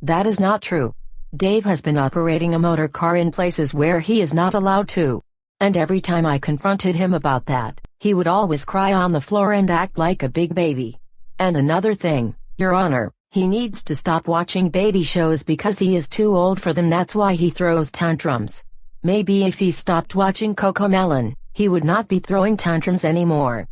That is not true. Dave has been operating a motor car in places where he is not allowed to. And every time I confronted him about that, he would always cry on the floor and act like a big baby. And another thing, Your Honor, he needs to stop watching baby shows because he is too old for them. That's why he throws tantrums. Maybe if he stopped watching CoComelon, he would not be throwing tantrums anymore.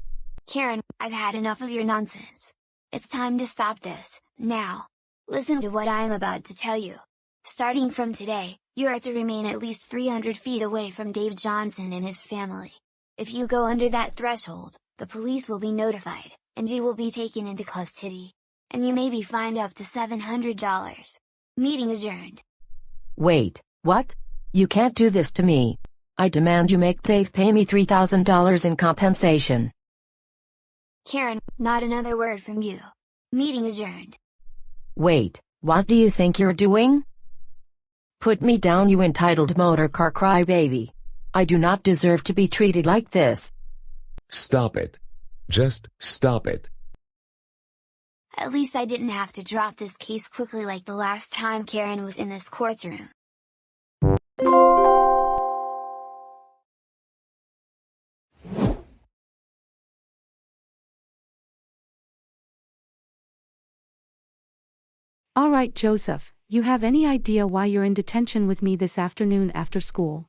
Karen, I've had enough of your nonsense. It's time to stop this, now. Listen to what I am about to tell you. Starting from today, you are to remain at least 300 feet away from Dave Johnson and his family. If you go under that threshold, the police will be notified, and you will be taken into custody. And you may be fined up to $700. Meeting adjourned. Wait, what? You can't do this to me. I demand you make Dave pay me $3,000 in compensation. Karen, not another word from you. Meeting adjourned. Wait, what do you think you're doing? Put me down, you entitled motor car crybaby. I do not deserve to be treated like this. Stop it. Just stop it. At least I didn't have to drop this case quickly like the last time Karen was in this courtroom. All right, Joseph, you have any idea why you're in detention with me this afternoon after school?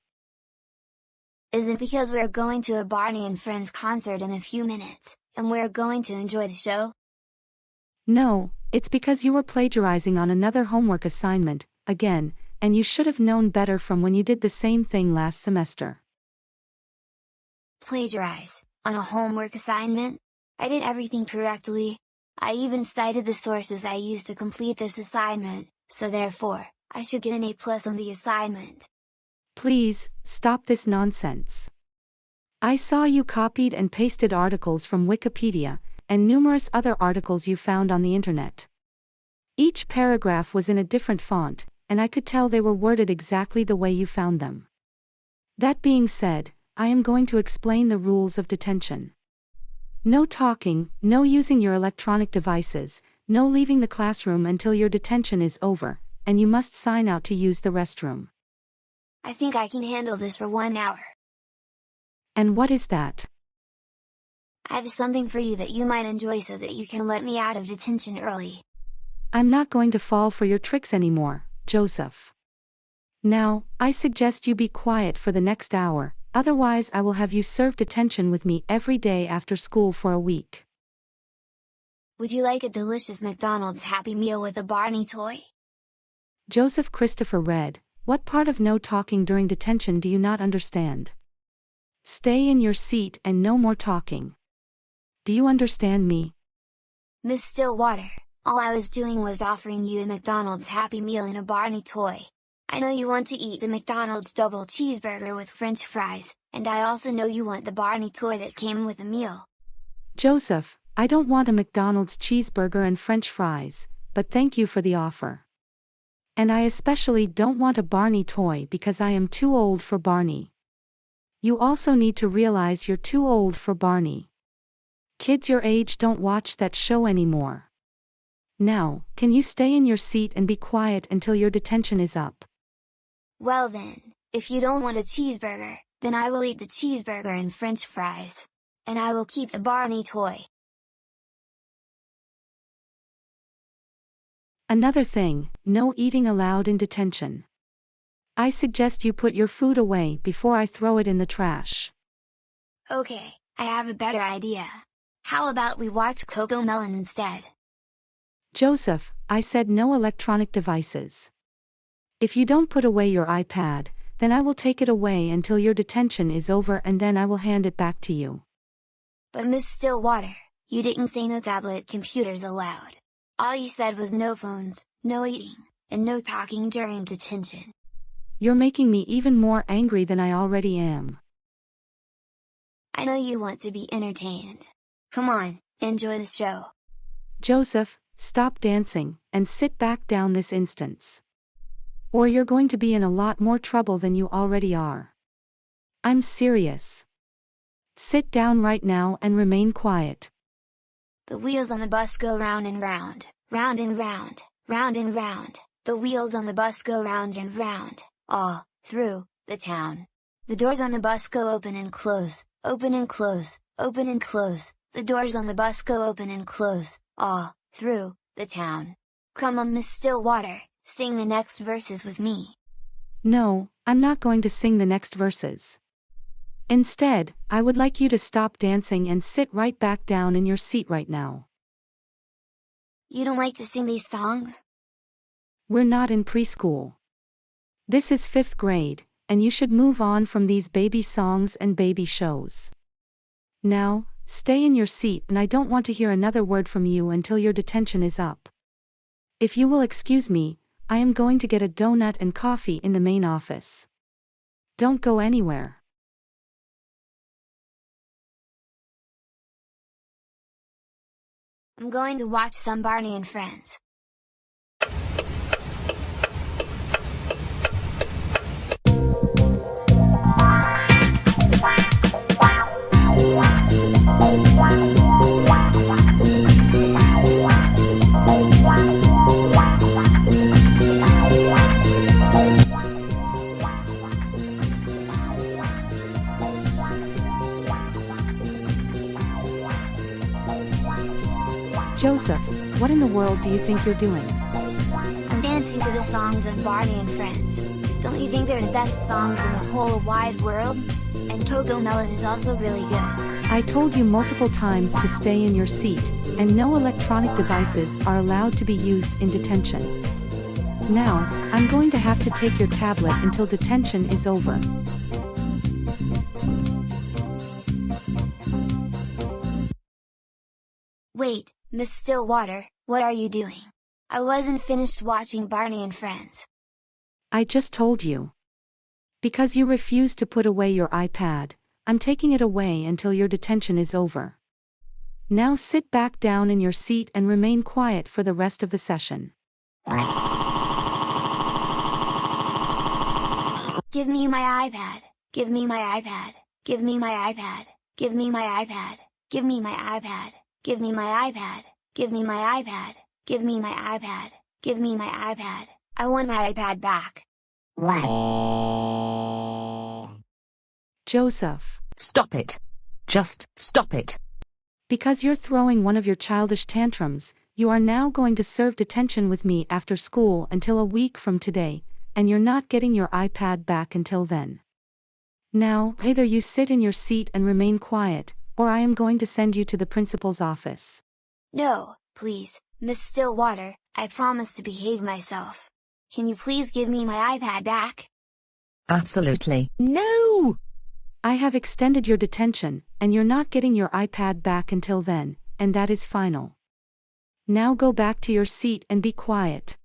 Is it because we're going to a Barney and Friends concert in a few minutes, and we're going to enjoy the show? No, it's because you were plagiarizing on another homework assignment, again, and you should have known better from when you did the same thing last semester. Plagiarize? On a homework assignment? I did everything correctly. I even cited the sources I used to complete this assignment, so therefore, I should get an A+ on the assignment. Please, stop this nonsense. I saw you copied and pasted articles from Wikipedia, and numerous other articles you found on the internet. Each paragraph was in a different font, and I could tell they were worded exactly the way you found them. That being said, I am going to explain the rules of detention. No talking, no using your electronic devices, no leaving the classroom until your detention is over, and you must sign out to use the restroom. I think I can handle this for 1 hour. And what is that? I have something for you that you might enjoy so that you can let me out of detention early. I'm not going to fall for your tricks anymore, Joseph. Now, I suggest you be quiet for the next hour, otherwise I will have you serve detention with me every day after school for a week. Would you like a delicious McDonald's Happy Meal with a Barney toy? Joseph Christopher read, what part of no talking during detention do you not understand? Stay in your seat and no more talking. Do you understand me? Miss Stillwater, all I was doing was offering you a McDonald's Happy Meal and a Barney toy. I know you want to eat a McDonald's double cheeseburger with French fries, and I also know you want the Barney toy that came with the meal. Joseph, I don't want a McDonald's cheeseburger and French fries, but thank you for the offer. And I especially don't want a Barney toy because I am too old for Barney. You also need to realize you're too old for Barney. Kids your age don't watch that show anymore. Now, can you stay in your seat and be quiet until your detention is up? Well then, if you don't want a cheeseburger, then I will eat the cheeseburger and French fries. And I will keep the Barney toy. Another thing, no eating allowed in detention. I suggest you put your food away before I throw it in the trash. Okay, I have a better idea. How about we watch CoComelon instead? Joseph, I said no electronic devices. If you don't put away your iPad, then I will take it away until your detention is over and then I will hand it back to you. But Miss Stillwater, you didn't say no tablet computers allowed. All you said was no phones, no eating, and no talking during detention. You're making me even more angry than I already am. I know you want to be entertained. Come on, enjoy the show. Joseph, stop dancing, and sit back down this instant. Or you're going to be in a lot more trouble than you already are. I'm serious. Sit down right now and remain quiet. The wheels on the bus go round and round, round and round, round and round. The wheels on the bus go round and round, all through the town. The doors on the bus go open and close, open and close, open and close. The doors on the bus go open and close, all through the town. Come on, Miss Stillwater, sing the next verses with me. No, I'm not going to sing the next verses. Instead, I would like you to stop dancing and sit right back down in your seat right now. You don't like to sing these songs? We're not in preschool. This is 5th grade, and you should move on from these baby songs and baby shows. Now, stay in your seat, and I don't want to hear another word from you until your detention is up. If you will excuse me, I am going to get a donut and coffee in the main office. Don't go anywhere. I'm going to watch some Barney and Friends. Joseph, what in the world do you think you're doing? I'm dancing to the songs of Barney and Friends. Don't you think they're the best songs in the whole wide world? And CoComelon is also really good. I told you multiple times to stay in your seat, and no electronic devices are allowed to be used in detention. Now, I'm going to have to take your tablet until detention is over. Wait, Miss Stillwater, what are you doing? I wasn't finished watching Barney and Friends. I just told you. Because you refuse to put away your iPad, I'm taking it away until your detention is over. Now sit back down in your seat and remain quiet for the rest of the session. Give me my iPad, give me my iPad, give me my iPad, give me my iPad, give me my iPad, give me my iPad, give me my iPad, give me my iPad, give me my iPad, I want my iPad back. Joseph. Stop it. Just stop it. Because you're throwing one of your childish tantrums, you are now going to serve detention with me after school until a week from today, and you're not getting your iPad back until then. Now, either you sit in your seat and remain quiet, or I am going to send you to the principal's office. No, please, Miss Stillwater, I promise to behave myself. Can you please give me my iPad back? Absolutely. No! I have extended your detention, and you're not getting your iPad back until then, and that is final. Now go back to your seat and be quiet.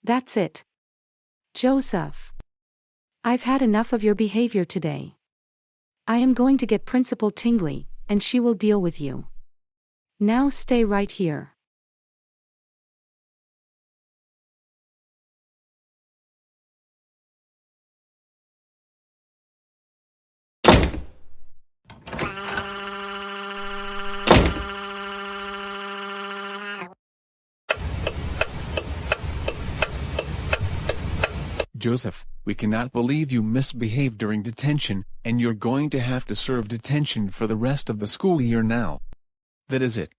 That's it. Joseph. I've had enough of your behavior today. I am going to get Principal Tingley, and she will deal with you. Now stay right here. Joseph, we cannot believe you misbehaved during detention, and you're going to have to serve detention for the rest of the school year now. That is it.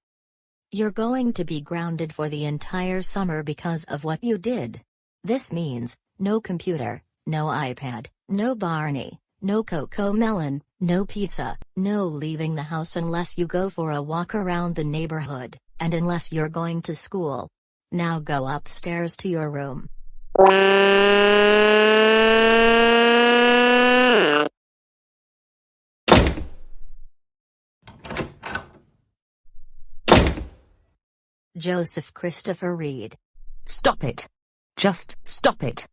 You're going to be grounded for the entire summer because of what you did. This means, no computer, no iPad, no Barney, no CoComelon, no pizza, no leaving the house unless you go for a walk around the neighborhood, and unless you're going to school. Now go upstairs to your room. Joseph Christopher Reed. Stop it. Just stop it.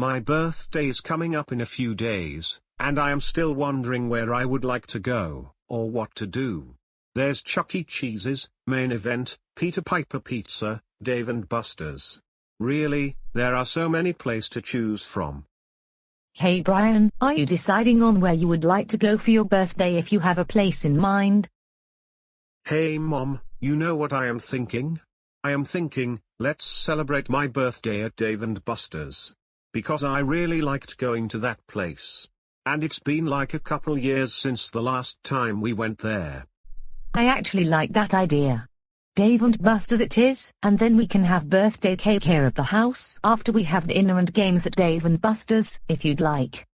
My birthday's coming up in a few days, and I am still wondering where I would like to go, or what to do. There's Chuck E. Cheese's, Main Event, Peter Piper Pizza, Dave and Buster's. Really, there are so many places to choose from. Hey Brian, are you deciding on where you would like to go for your birthday if you have a place in mind? Hey Mom, you know what I am thinking? I am thinking, let's celebrate my birthday at Dave and Buster's. Because I really liked going to that place. And it's been like a couple years since the last time we went there. I actually like that idea. Dave and Buster's it is, and then we can have birthday cake here at the house after we have dinner and games at Dave and Buster's, if you'd like.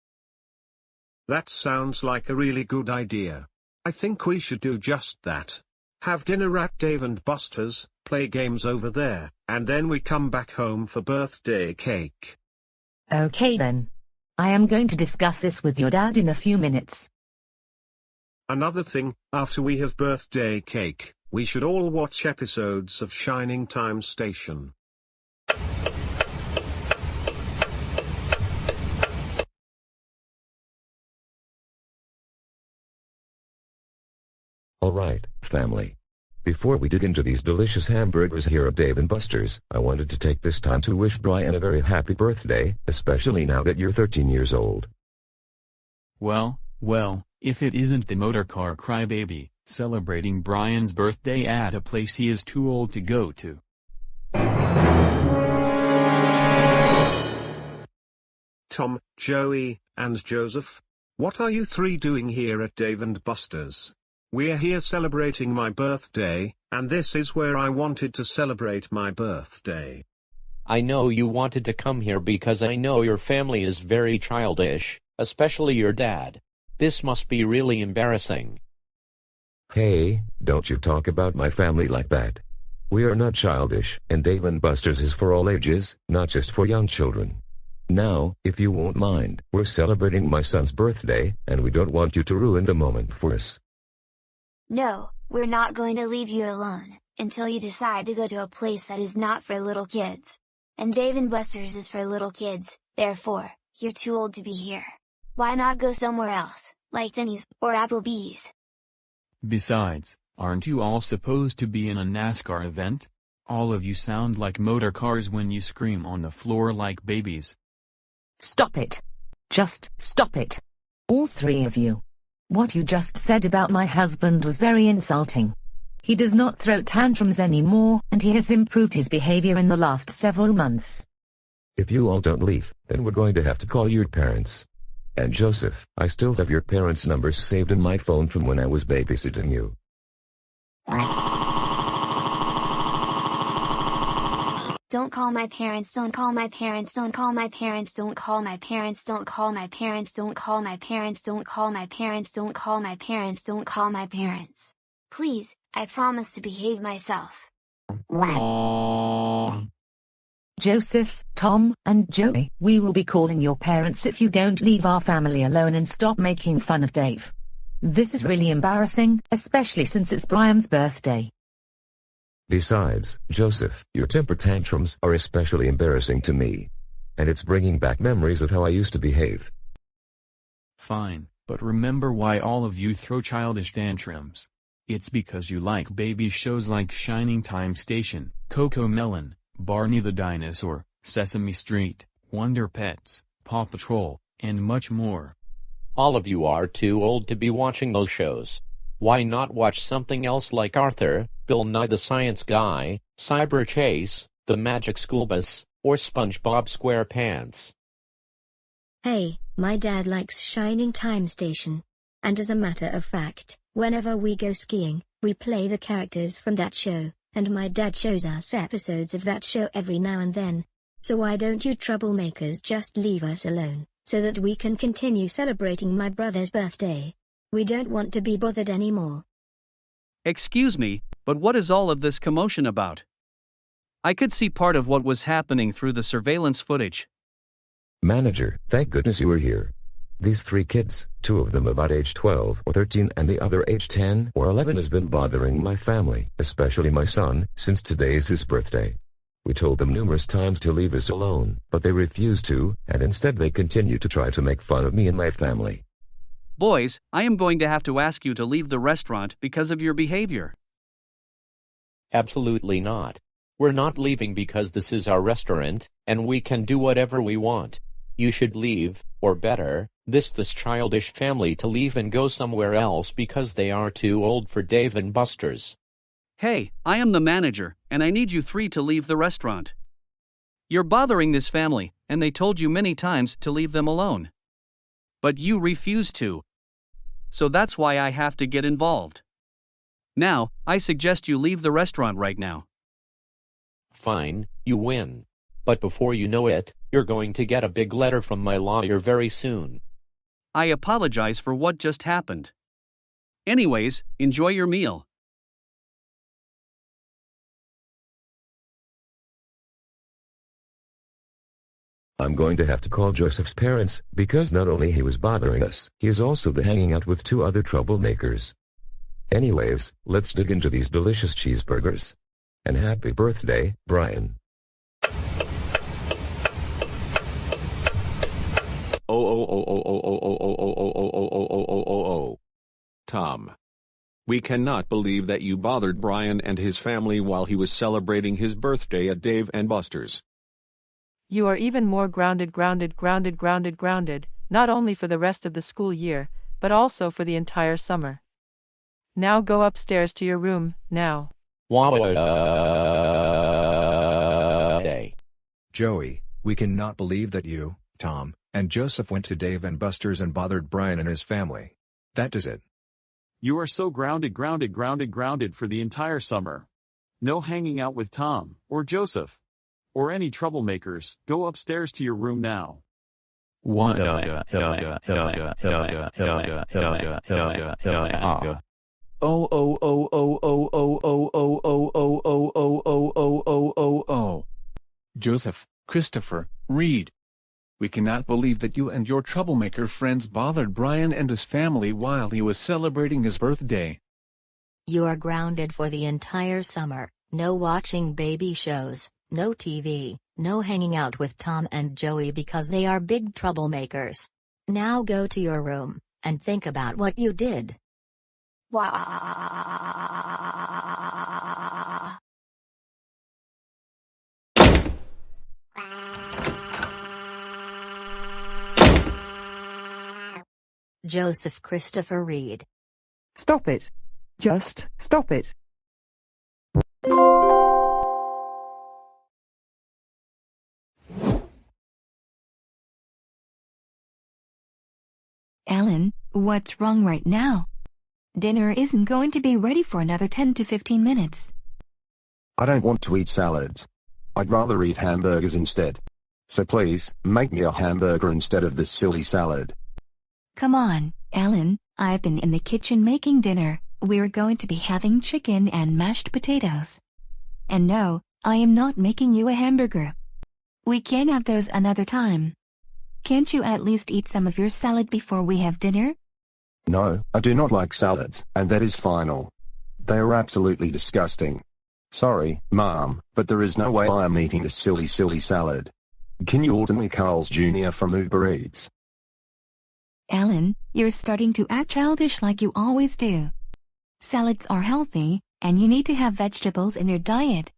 That sounds like a really good idea. I think we should do just that. Have dinner at Dave and Buster's, play games over there, and then we come back home for birthday cake. Okay then. I am going to discuss this with your dad in a few minutes. Another thing, after we have birthday cake, we should all watch episodes of Shining Time Station. Alright, family. Before we dig into these delicious hamburgers here at Dave & Buster's, I wanted to take this time to wish Brian a very happy birthday, especially now that you're 13 years old. Well, if it isn't the motorcar crybaby, celebrating Brian's birthday at a place he is too old to go to. Tom, Joey, and Joseph, what are you three doing here at Dave & Buster's? We're here celebrating my birthday, and this is where I wanted to celebrate my birthday. I know you wanted to come here because I know your family is very childish, especially your dad. This must be really embarrassing. Hey, don't you talk about my family like that. We are not childish, and Dave & Buster's is for all ages, not just for young children. Now, if you won't mind, we're celebrating my son's birthday, and we don't want you to ruin the moment for us. No, we're not going to leave you alone, until you decide to go to a place that is not for little kids. And Dave & Buster's is for little kids, therefore, you're too old to be here. Why not go somewhere else, like Denny's, or Applebee's? Besides, aren't you all supposed to be in a NASCAR event? All of you sound like motor cars when you scream on the floor like babies. Stop it! Just stop it! All three of you. What you just said about my husband was very insulting. He does not throw tantrums anymore, and he has improved his behavior in the last several months. If you all don't leave, then we're going to have to call your parents. And Joseph, I still have your parents' numbers saved in my phone from when I was babysitting you. Don't call my parents, don't call my parents, don't call my parents, don't call my parents, don't call my parents, don't call my parents, don't call my parents, don't call my parents, don't call my parents. Please, I promise to behave myself. Joseph, Tom, and Joey, we will be calling your parents if you don't leave our family alone and stop making fun of Dave. This is really embarrassing, especially since it's Brian's birthday. Besides, Joseph, your temper tantrums are especially embarrassing to me. And it's bringing back memories of how I used to behave. Fine, but remember why all of you throw childish tantrums. It's because you like baby shows like Shining Time Station, CoComelon, Barney the Dinosaur, Sesame Street, Wonder Pets, Paw Patrol, and much more. All of you are too old to be watching those shows. Why not watch something else like Arthur, Bill Nye the Science Guy, Cyber Chase, The Magic School Bus, or SpongeBob SquarePants? Hey, my dad likes Shining Time Station. And as a matter of fact, whenever we go skiing, we play the characters from that show, and my dad shows us episodes of that show every now and then. So why don't you troublemakers just leave us alone, so that we can continue celebrating my brother's birthday? We don't want to be bothered anymore. Excuse me, but what is all of this commotion about? I could see part of what was happening through the surveillance footage. Manager, thank goodness you were here. These three kids, two of them about age 12 or 13 and the other age 10 or 11 has been bothering my family, especially my son, since today is his birthday. We told them numerous times to leave us alone, but they refused to, and instead they continue to try to make fun of me and my family. Boys, I am going to have to ask you to leave the restaurant because of your behavior. Absolutely not. We're not leaving because this is our restaurant, and we can do whatever we want. You should leave, or better, this childish family to leave and go somewhere else because they are too old for Dave and Buster's. Hey, I am the manager, and I need you three to leave the restaurant. You're bothering this family, and they told you many times to leave them alone. But you refused to. So that's why I have to get involved. Now, I suggest you leave the restaurant right now. Fine, you win. But before you know it, you're going to get a big letter from my lawyer very soon. I apologize for what just happened. Anyways, enjoy your meal. I'm going to have to call Joseph's parents, because not only he was bothering us, he is also hanging out with two other troublemakers. Anyways, let's dig into these delicious cheeseburgers. And happy birthday, Brian. Tom. We cannot believe that you bothered Brian and his family while he was celebrating his birthday at Dave and Buster's. You are even more grounded, not only for the rest of the school year, but also for the entire summer. Now go upstairs to your room, now. Joey, we cannot believe that you, Tom, and Joseph went to Dave and Buster's and bothered Brian and his family. That does it. You are so grounded for the entire summer. No hanging out with Tom, or Joseph, or any troublemakers. Go upstairs to your room now. Joseph, Christopher, Reed. We cannot believe that you and your troublemaker friends bothered Brian and his family while he was celebrating his birthday. You are grounded for the entire summer. No watching baby shows, no TV, no hanging out with Tom and Joey because they are big troublemakers. Now go to your room, and think about what you did. Joseph Christopher Reed. Stop it. Just stop it. Alan, what's wrong right now? Dinner isn't going to be ready for another 10 to 15 minutes. I don't want to eat salads. I'd rather eat hamburgers instead. So please, make me a hamburger instead of this silly salad. Come on, Alan, I've been in the kitchen making dinner. We're going to be having chicken and mashed potatoes. And no, I am not making you a hamburger. We can have those another time. Can't you at least eat some of your salad before we have dinner? No, I do not like salads, and that is final. They are absolutely disgusting. Sorry, Mom, but there is no way I am eating this silly salad. Can you order me Carl's Jr. from Uber Eats? Alan, you're starting to act childish like you always do. Salads are healthy, and you need to have vegetables in your diet.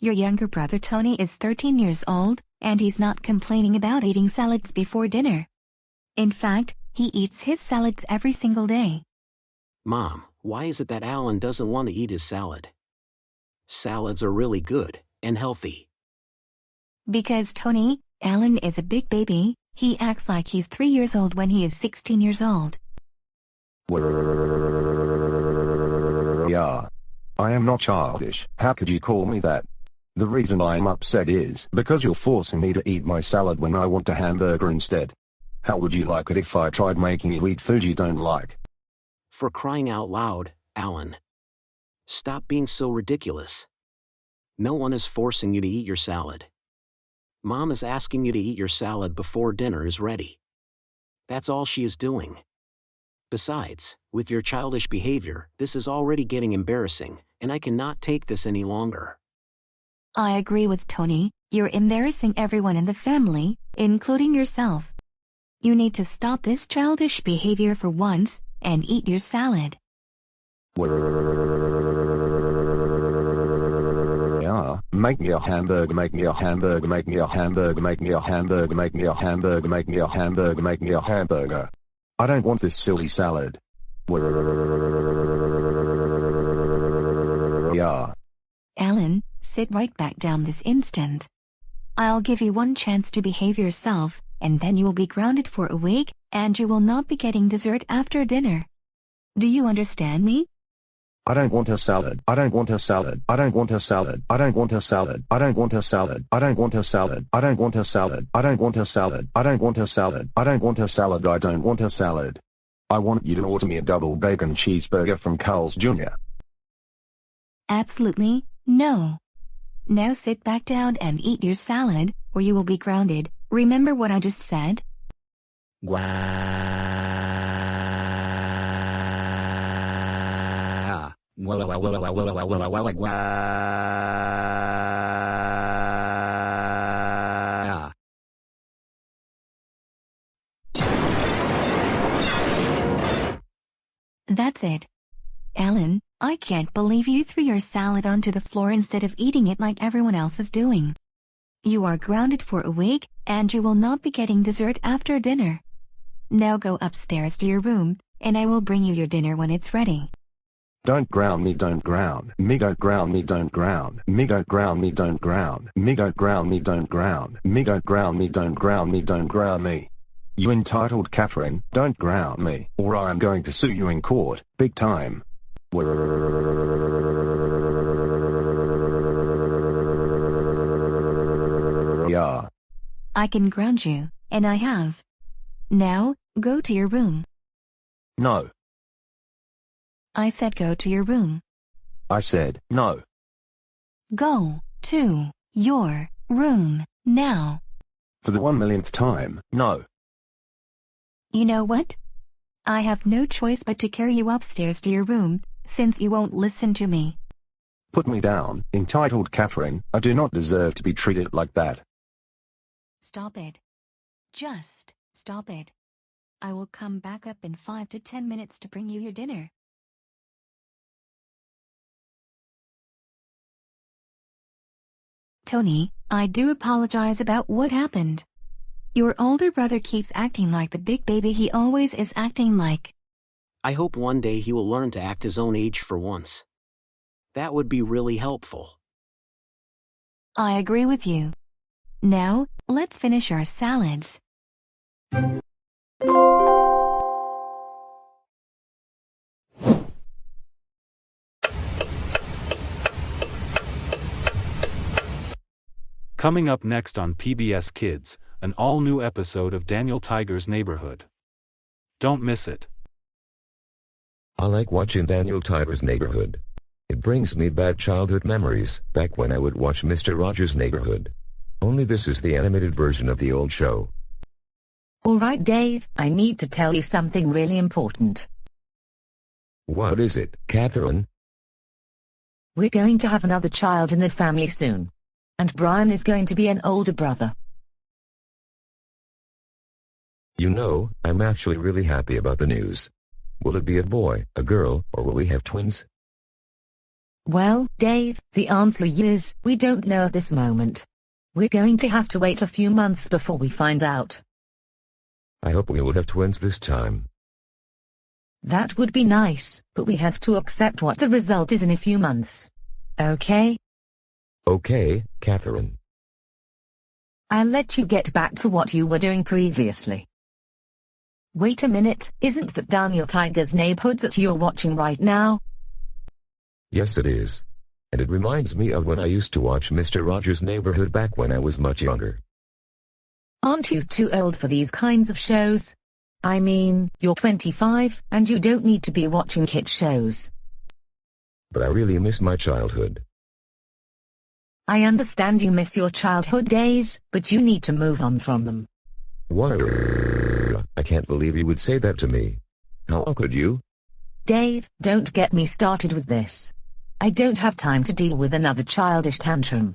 Your younger brother Tony is 13 years old, and he's not complaining about eating salads before dinner. In fact, he eats his salads every single day. Mom, why is it that Alan doesn't want to eat his salad? Salads are really good and healthy. Because Tony, Alan is a big baby, he acts like he's 3 years old when he is 16 years old. Yeah. I am not childish. How could you call me that? The reason I am upset is because you're forcing me to eat my salad when I want a hamburger instead. How would you like it if I tried making you eat food you don't like? For crying out loud, Alan. Stop being so ridiculous. No one is forcing you to eat your salad. Mom is asking you to eat your salad before dinner is ready. That's all she is doing. Besides, with your childish behavior, this is already getting embarrassing, and I cannot take this any longer. I agree with Tony, you're embarrassing everyone in the family, including yourself. You need to stop this childish behavior for once, and eat your salad. Yeah, make me a hamburger, make me a hamburger, make me a hamburger, make me a hamburger, make me a hamburger, make me a hamburger, make me a hamburger. I don't want this silly salad. Yeah. Alan, sit right back down this instant. I'll give you one chance to behave yourself, and then you will be grounded for a week, and you will not be getting dessert after dinner. Do you understand me? I don't want a salad. I don't want a salad. I don't want a salad. I don't want a salad. I don't want a salad. I don't want a salad. I don't want a salad. I don't want a salad. I don't want a salad. I don't want a salad. I don't want a salad. I want you to order me a double bacon cheeseburger from Carl's Jr. Absolutely, no. Now sit back down and eat your salad, or you will be grounded. Remember what I just said? That's it. Alan, I can't believe you threw your salad onto the floor instead of eating it like everyone else is doing. You are grounded for a week, and you will not be getting dessert after dinner. Now go upstairs to your room, and I will bring you your dinner when it's ready. Don't ground me, don't ground me, don't ground me, don't ground me, don't ground me, don't ground me, don't ground me, don't ground me, don't ground me, don't ground me, don't ground me. You entitled Catherine, don't ground me, or I am going to sue you in court, big time. Yeah. I can ground you, and I have. Now, go to your room. No. I said go to your room. I said, no. Go to your room, now. For the 1,000,000th time, no. You know what? I have no choice but to carry you upstairs to your room, since you won't listen to me. Put me down, entitled Catherine, I do not deserve to be treated like that. Stop it. Just stop it. I will come back up in 5 to 10 minutes to bring you your dinner. Tony, I do apologize about what happened. Your older brother keeps acting like the big baby he always is acting like. I hope one day he will learn to act his own age for once. That would be really helpful. I agree with you. Now, let's finish our salads. Coming up next on PBS Kids, an all-new episode of Daniel Tiger's Neighborhood. Don't miss it. I like watching Daniel Tiger's Neighborhood. It brings me back childhood memories, back when I would watch Mr. Rogers' Neighborhood. Only this is the animated version of the old show. Alright Dave, I need to tell you something really important. What is it, Catherine? We're going to have another child in the family soon. And Brian is going to be an older brother. You know, I'm actually really happy about the news. Will it be a boy, a girl, or will we have twins? Well, Dave, the answer is, we don't know at this moment. We're going to have to wait a few months before we find out. I hope we will have twins this time. That would be nice, but we have to accept what the result is in a few months. Okay? Okay, Catherine. I'll let you get back to what you were doing previously. Wait a minute, isn't that Daniel Tiger's Neighborhood that you're watching right now? Yes it is. And it reminds me of when I used to watch Mr. Rogers' Neighborhood back when I was much younger. Aren't you too old for these kinds of shows? I mean, you're 25, and you don't need to be watching kid shows. But I really miss my childhood. I understand you miss your childhood days, but you need to move on from them. What? I can't believe you would say that to me. How could you? Dave, don't get me started with this. I don't have time to deal with another childish tantrum.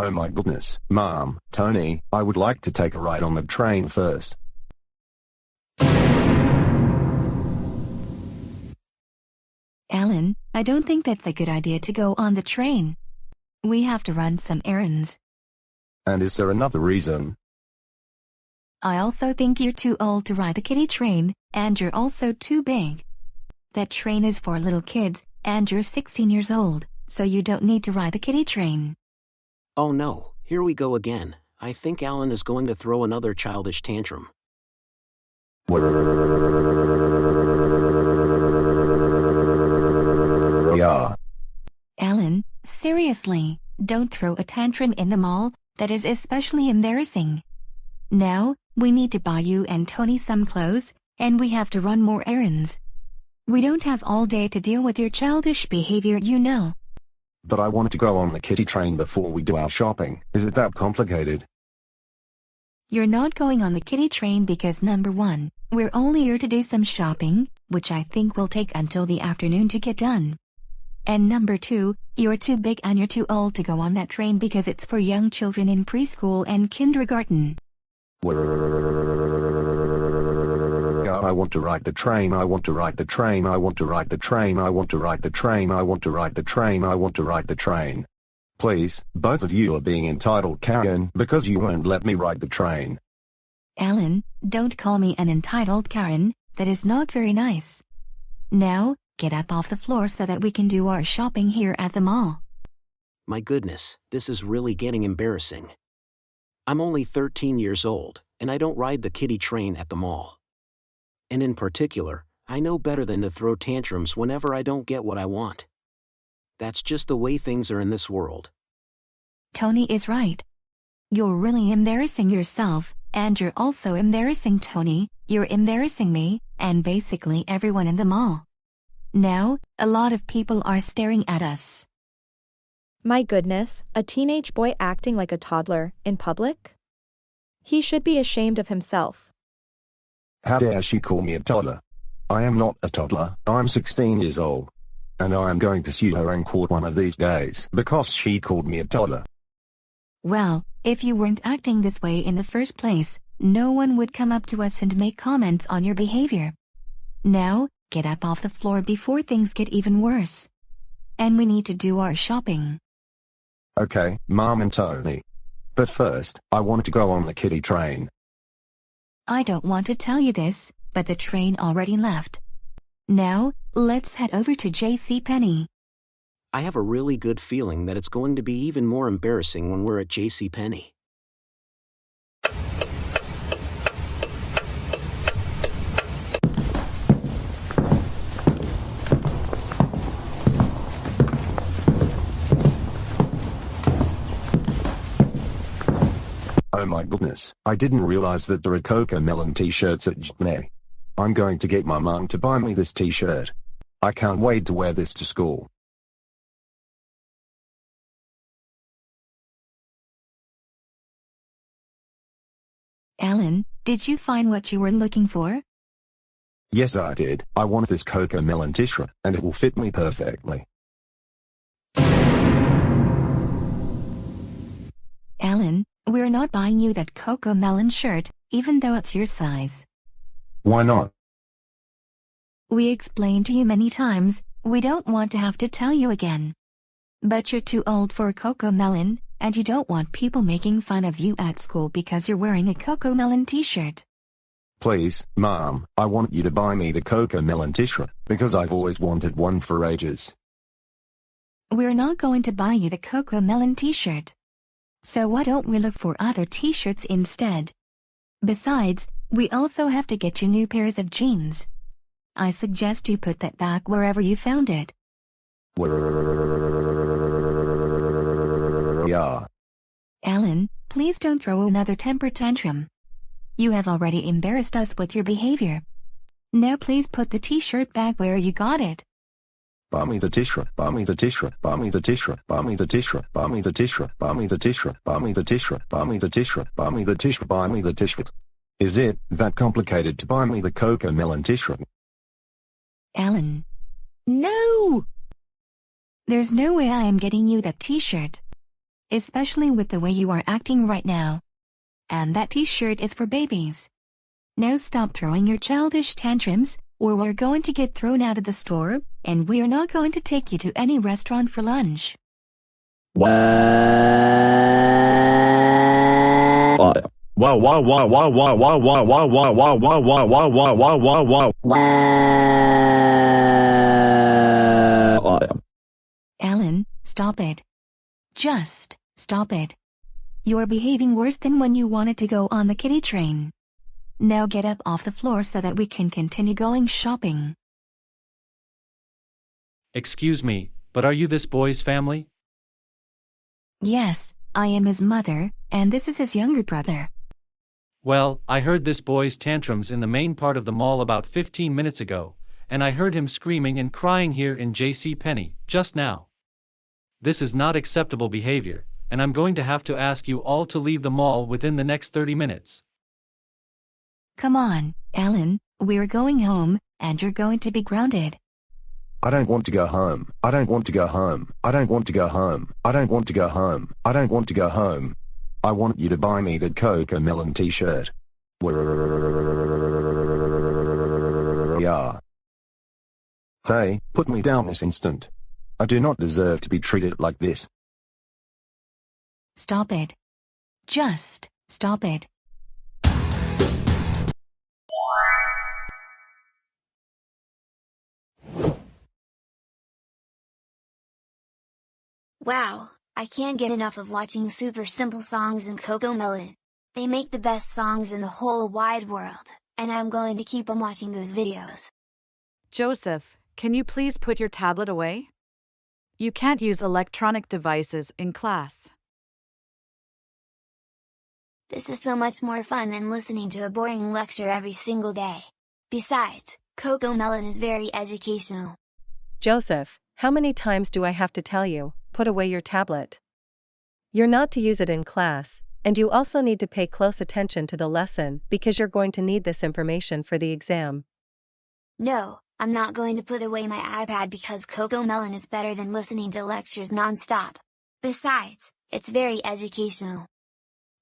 Oh my goodness, Mom, Tony, I would like to take a ride on the train first. Alan, I don't think that's a good idea to go on the train. We have to run some errands. And is there another reason? I also think you're too old to ride the kiddie train, and you're also too big. That train is for little kids, and you're 16 years old, so you don't need to ride the kiddie train. Oh no, here we go again. I think Alan is going to throw another childish tantrum. Yeah. Alan, seriously, don't throw a tantrum in the mall. That is especially embarrassing. Now, we need to buy you and Tony some clothes, and we have to run more errands. We don't have all day to deal with your childish behavior, you know. But I want to go on the kiddie train before we do our shopping. Is it that complicated? You're not going on the kiddie train because number 1, we're only here to do some shopping, which I think will take until the afternoon to get done. And number 2, you're too big and you're too old to go on that train because it's for young children in preschool and kindergarten. I want to ride the train, I want to ride the train, I want to ride the train, I want to ride the train, I want to ride the train, I want to ride the train. Please, both of you are being entitled Karen because you won't let me ride the train. Alan, don't call me an entitled Karen, that is not very nice. Now, get up off the floor so that we can do our shopping here at the mall. My goodness, this is really getting embarrassing. I'm only 13 years old, and I don't ride the kiddie train at the mall. And in particular, I know better than to throw tantrums whenever I don't get what I want. That's just the way things are in this world. Tony is right. You're really embarrassing yourself, and you're also embarrassing Tony, you're embarrassing me, and basically everyone in the mall. Now, a lot of people are staring at us. My goodness, a teenage boy acting like a toddler in public? He should be ashamed of himself. How dare she call me a toddler? I am not a toddler, I'm 16 years old. And I am going to sue her in court one of these days because she called me a toddler. Well, if you weren't acting this way in the first place, no one would come up to us and make comments on your behavior. Now, get up off the floor before things get even worse. And we need to do our shopping. Okay, Mom and Tony. But first, I want to go on the kiddie train. I don't want to tell you this, but the train already left. Now, let's head over to JCPenney. I have a really good feeling that it's going to be even more embarrassing when we're at JCPenney. Oh my goodness, I didn't realize that there are CoComelon t-shirts at JCPenney. I'm going to get my mom to buy me this t-shirt. I can't wait to wear this to school. Alan, did you find what you were looking for? Yes, I did. I want this CoComelon t-shirt, and it will fit me perfectly. Alan, we're not buying you that CoComelon shirt, even though it's your size. Why not? We explained to you many times, we don't want to have to tell you again. But you're too old for CoComelon, and you don't want people making fun of you at school because you're wearing a CoComelon t-shirt. Please, Mom, I want you to buy me the CoComelon t-shirt, because I've always wanted one for ages. We're not going to buy you the CoComelon t-shirt. So why don't we look for other t-shirts instead? Besides, we also have to get you new pairs of jeans. I suggest you put that back wherever you found it. Yeah. Alan, please don't throw another temper tantrum. You have already embarrassed us with your behavior. Now please put the t-shirt back where you got it. Buy me the t-shirt, buy me the t-shirt, buy me the t-shirt, buy me the t-shirt, buy me the t-shirt, buy me the t-shirt, buy me the t-shirt, buy me the t-shirt, buy me the t-shirt, buy me the t-shirt. Is it that complicated to buy me the CoComelon t-shirt? Alan. No! There's no way I am getting you that t-shirt. especially with the way you are acting right now. And that t-shirt is for babies. Now stop throwing your childish tantrums, or we're going to get thrown out of the store, and we're not going to take you to any restaurant for lunch. Alan, stop it. Just stop it. You're behaving worse than when you wanted to go on the kiddie train. Now get up off the floor so that we can continue going shopping. Excuse me, but are you this boy's family? Yes, I am his mother, and this is his younger brother. Well, I heard this boy's tantrums in the main part of the mall about 15 minutes ago, and I heard him screaming and crying here in JCPenney, just now. This is not acceptable behavior, and I'm going to have to ask you all to leave the mall within the next 30 minutes. Come on, Alan, we're going home, and you're going to be grounded. I don't want to go home. I don't want to go home. I don't want to go home. I don't want to go home. I don't want to go home. I want you to buy me that Cocomelon t-shirt. Yeah. Hey, put me down this instant. I do not deserve to be treated like this. Stop it. Just stop it. Wow, I can't get enough of watching super simple songs in Cocomelon. They make the best songs in the whole wide world, and I'm going to keep on watching those videos. Joseph, can you please put your tablet away? You can't use electronic devices in class. This is so much more fun than listening to a boring lecture every single day. Besides, Cocomelon is very educational. Joseph, how many times do I have to tell you, put away your tablet? You're not to use it in class, and you also need to pay close attention to the lesson because you're going to need this information for the exam. No, I'm not going to put away my iPad because Cocomelon is better than listening to lectures non-stop. Besides, it's very educational.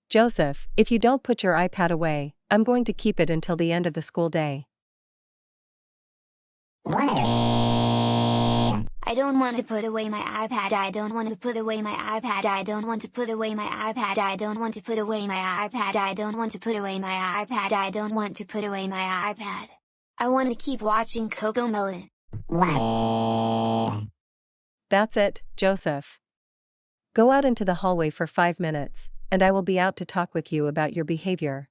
Joseph, if you don't put your iPad away, I'm going to keep it until the end of the school day. I don't want to put away my iPad. I don't want to put away my iPad. I don't want to put away my iPad. I don't want to put away my iPad. I don't want to put away my iPad. I don't want to put away my iPad. I want to keep watching Cocomelon. That's it, Joseph. Go out into the hallway for 5 minutes, and I will be out to talk with you about your behavior.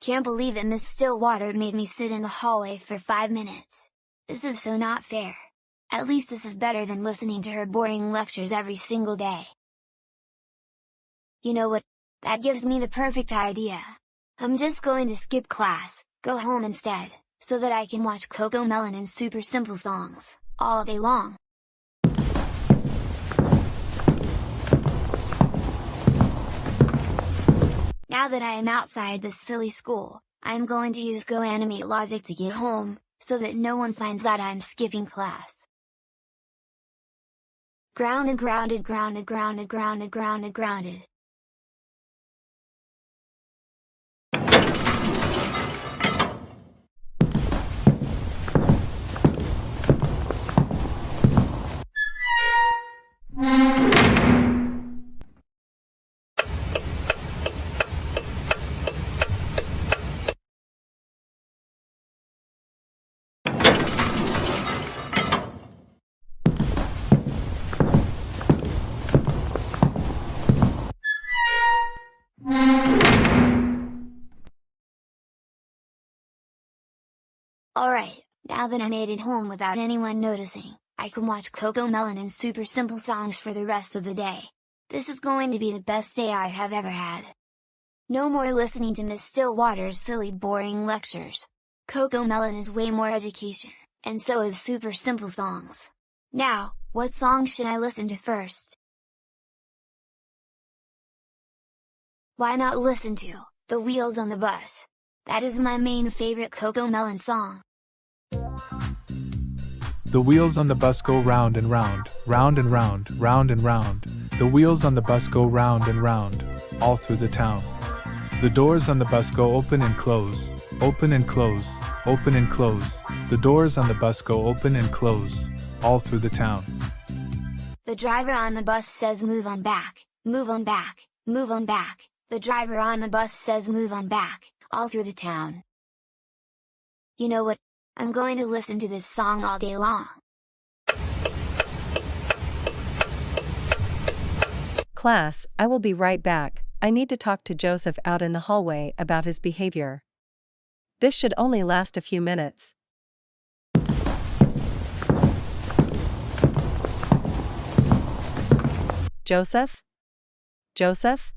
Can't believe that Miss Stillwater made me sit in the hallway for 5 minutes. This is so not fair. At least this is better than listening to her boring lectures every single day. You know what? That gives me the perfect idea. I'm just going to skip class, go home instead, so that I can watch Cocomelon and super simple songs, all day long. Now that I am outside this silly school, I am going to use Goanimate logic to get home, so that no one finds out I'm skipping class. Grounded, grounded, grounded, grounded, grounded, grounded, grounded. Alright, now that I made it home without anyone noticing, I can watch Cocomelon and super simple songs for the rest of the day. This is going to be the best day I have ever had. No more listening to Miss Stillwater's silly boring lectures. Cocomelon is way more education, and so is super simple songs. Now, what song should I listen to first? Why not listen to The Wheels on the Bus? That is my main favorite Cocomelon song. The wheels on the bus go round and round, round and round, round and round. The wheels on the bus go round and round, all through the town. The doors on the bus go open and close, open and close, open and close. The doors on the bus go open and close, all through the town. The driver on the bus says move on back, move on back, move on back. The driver on the bus says move on back, all through the town. You know what? I'm going to listen to this song all day long. Class, I will be right back. I need to talk to Joseph out in the hallway about his behavior. This should only last a few minutes. Joseph? Joseph?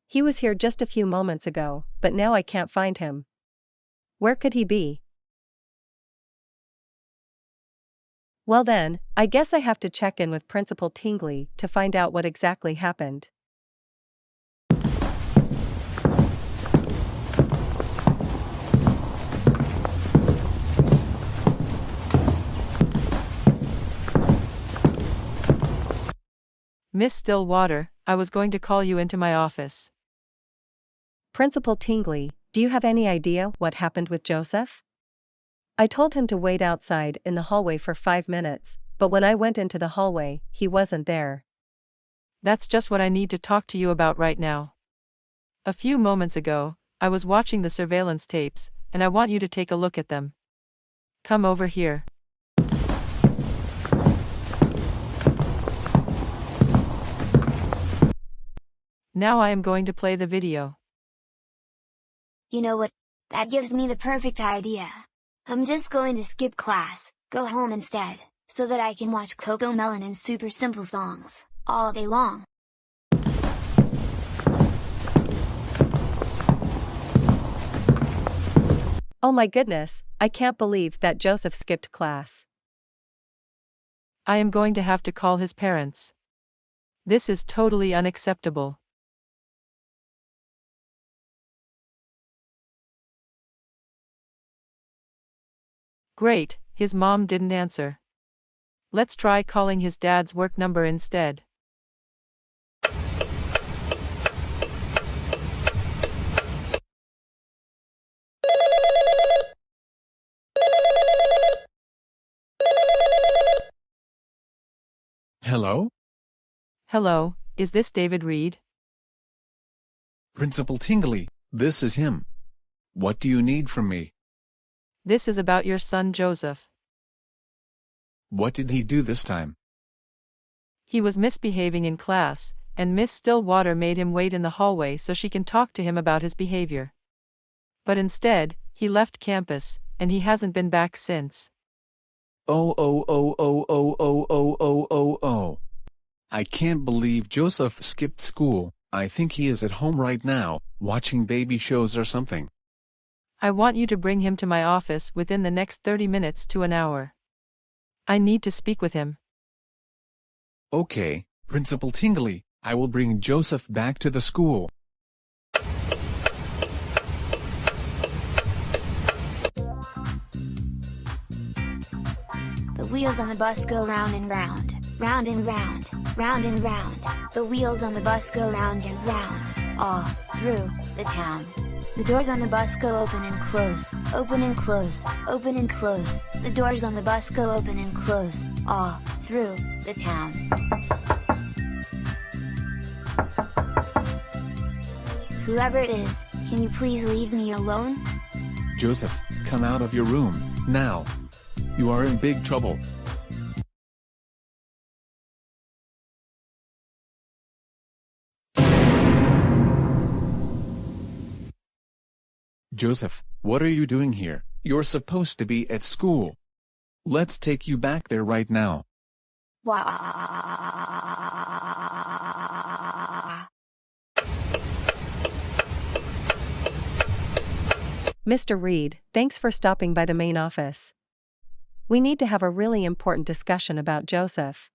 He was here just a few moments ago, but now I can't find him. Where could he be? Well then, I guess I have to check in with Principal Tingley to find out what exactly happened. Miss Stillwater, I was going to call you into my office. Principal Tingley, do you have any idea what happened with Joseph? I told him to wait outside in the hallway for 5 minutes, but when I went into the hallway, he wasn't there. That's just what I need to talk to you about right now. A few moments ago, I was watching the surveillance tapes, and I want you to take a look at them. Come over here. Now I am going to play the video. You know what? That gives me the perfect idea. I'm just going to skip class, go home instead, so that I can watch CoComelon and Super Simple Songs, all day long. Oh my goodness, I can't believe that Joseph skipped class. I am going to have to call his parents. This is totally unacceptable. Great, his mom didn't answer. Let's try calling his dad's work number instead. Hello? Hello, is this David Reed? Principal Tingley, this is him. What do you need from me? This is about your son Joseph. What did he do this time? He was misbehaving in class, and Miss Stillwater made him wait in the hallway so she can talk to him about his behavior. But instead, he left campus, and he hasn't been back since. Oh. I can't believe Joseph skipped school. I think he is at home right now, watching baby shows or something. I want you to bring him to my office within the next 30 minutes to an hour. I need to speak with him. Okay, Principal Tingley, I will bring Joseph back to the school. The wheels on the bus go round and round, round and round, round and round. The wheels on the bus go round and round, all through the town. The doors on the bus go open and close, open and close, open and close. The doors on the bus go open and close, all through the town. Whoever it is, can you please leave me alone? Joseph, come out of your room, now. You are in big trouble. Joseph, what are you doing here? You're supposed to be at school. Let's take you back there right now. Mr. Reed, thanks for stopping by the main office. We need to have a really important discussion about Joseph.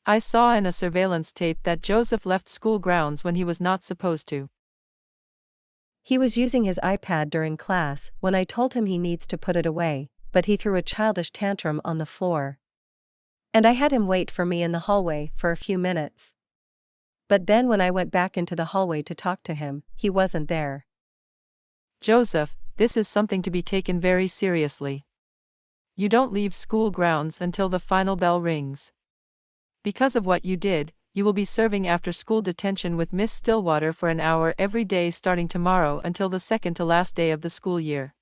I saw in a surveillance tape that Joseph left school grounds when he was not supposed to. He was using his iPad during class when I told him he needs to put it away, but he threw a childish tantrum on the floor. And I had him wait for me in the hallway for a few minutes. But then when I went back into the hallway to talk to him, he wasn't there. Joseph, this is something to be taken very seriously. You don't leave school grounds until the final bell rings. Because of what you did, you will be serving after-school detention with Miss Stillwater for an hour every day starting tomorrow until the second to last day of the school year.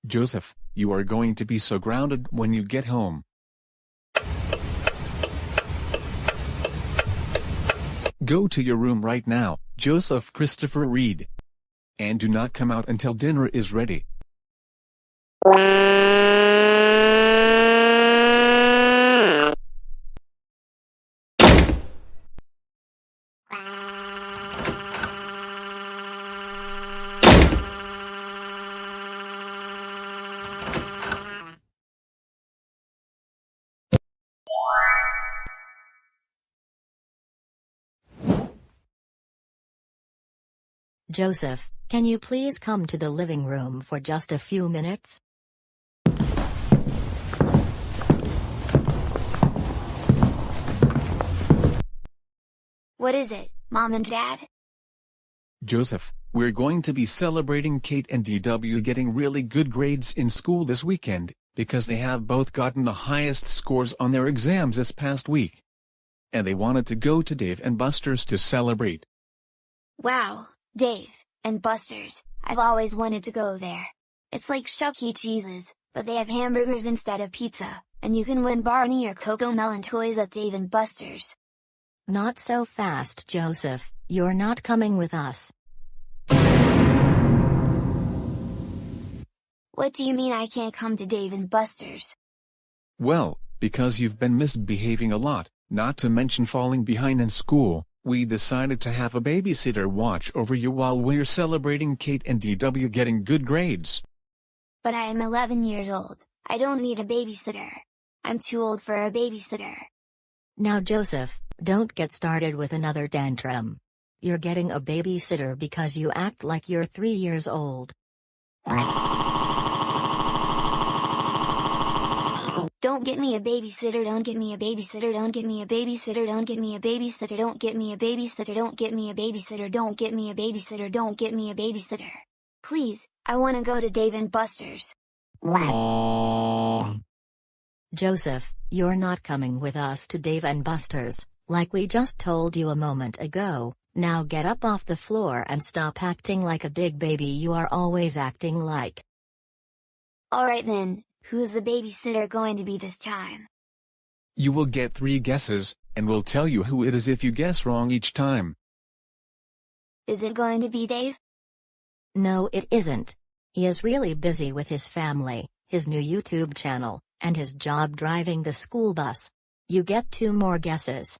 Joseph, you are going to be so grounded when you get home. Go to your room right now, Joseph Christopher Reed. And do not come out until dinner is ready. Joseph, can you please come to the living room for just a few minutes? What is it, Mom and Dad? Joseph, we're going to be celebrating Kate and DW getting really good grades in school this weekend, because they have both gotten the highest scores on their exams this past week. And they wanted to go to Dave and Buster's to celebrate. Wow, Dave and Buster's, I've always wanted to go there. It's like Chuck E. Cheese's, but they have hamburgers instead of pizza, and you can win Barney or Coco Melon toys at Dave and Buster's. Not so fast, Joseph, you're not coming with us. What do you mean I can't come to Dave and Buster's? Well, because you've been misbehaving a lot, not to mention falling behind in school, we decided to have a babysitter watch over you while we're celebrating Kate and DW getting good grades. But I am 11 years old, I don't need a babysitter. I'm too old for a babysitter. Now Joseph, don't get started with another tantrum. You're getting a babysitter because you act like you're 3 years old. Don't get me a babysitter, don't get me a babysitter, don't get me a babysitter, don't get me a babysitter, don't get me a babysitter, don't get me a babysitter, don't get me a babysitter, don't get me a babysitter. Please, I want to go to Dave and Buster's. Joseph, you're not coming with us to Dave and Buster's, like we just told you a moment ago. Now get up off the floor and stop acting like a big baby you are always acting like. Alright then, who's the babysitter going to be this time? You will get 3 guesses, and we'll tell you who it is if you guess wrong each time. Is it going to be Dave? No, it isn't. He is really busy with his family, his new YouTube channel, and his job driving the school bus. You get 2 more guesses.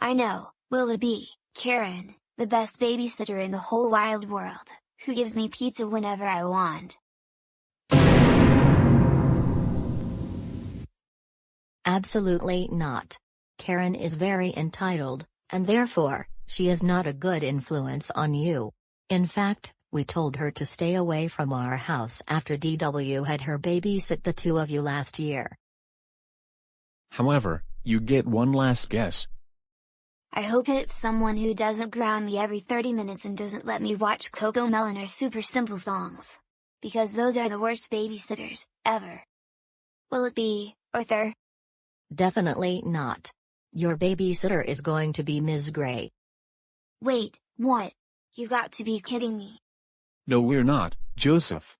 I know, will it be Karen, the best babysitter in the whole wide world, who gives me pizza whenever I want? Absolutely not. Karen is very entitled, and therefore, she is not a good influence on you. In fact, we told her to stay away from our house after DW had her babysit the 2 of you last year. However, you get 1 last guess. I hope it's someone who doesn't ground me every 30 minutes and doesn't let me watch Coco Melon or Super Simple Songs. Because those are the worst babysitters, ever. Will it be Arthur? Definitely not. Your babysitter is going to be Ms. Gray. Wait, what? You got to be kidding me. No, we're not, Joseph.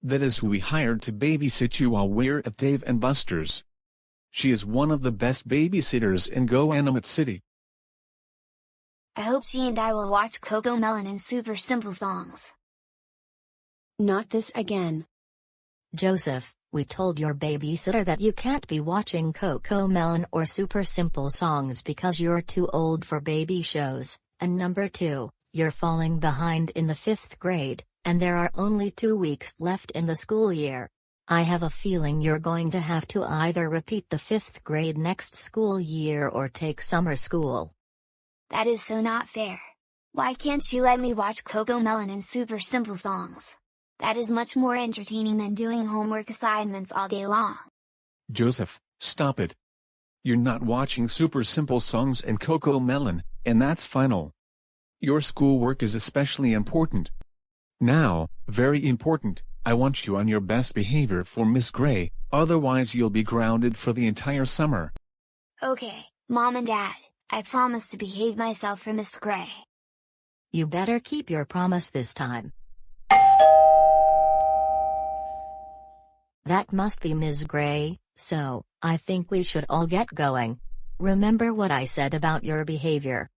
That is who we hired to babysit you while we're at Dave and Buster's. She is one of the best babysitters in Goanimate City. I hope she and I will watch Coco Melon and Super Simple Songs. Not this again. Joseph, we told your babysitter that you can't be watching Coco Melon or Super Simple Songs because you're too old for baby shows, and number 2, you're falling behind in the 5th grade, and there are only 2 weeks left in the school year. I have a feeling you're going to have to either repeat the 5th grade next school year or take summer school. That is so not fair. Why can't you let me watch Coco Melon and Super Simple Songs? That is much more entertaining than doing homework assignments all day long. Joseph, stop it. You're not watching Super Simple Songs and Coco Melon, and that's final. Your schoolwork is especially important. Now, very important, I want you on your best behavior for Miss Gray, otherwise you'll be grounded for the entire summer. Okay, Mom and Dad, I promise to behave myself for Miss Gray. You better keep your promise this time. That must be Ms. Gray, so, I think we should all get going. Remember what I said about your behavior.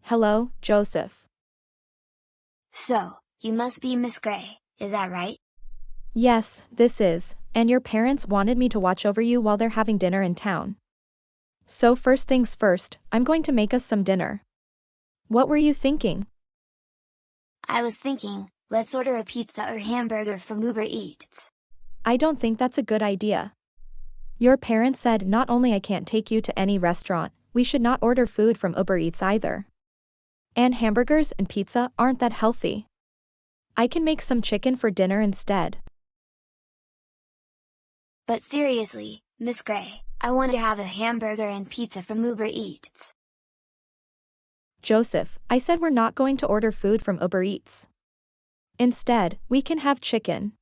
Hello, Joseph. So, you must be Miss Gray, is that right? Yes, this is, and your parents wanted me to watch over you while they're having dinner in town. So first things first, I'm going to make us some dinner. What were you thinking? I was thinking, let's order a pizza or hamburger from Uber Eats. I don't think that's a good idea. Your parents said not only I can't take you to any restaurant, we should not order food from Uber Eats either. And hamburgers and pizza aren't that healthy. I can make some chicken for dinner instead. But seriously, Miss Gray, I want to have a hamburger and pizza from Uber Eats. Joseph, I said we're not going to order food from Uber Eats. Instead, we can have chicken.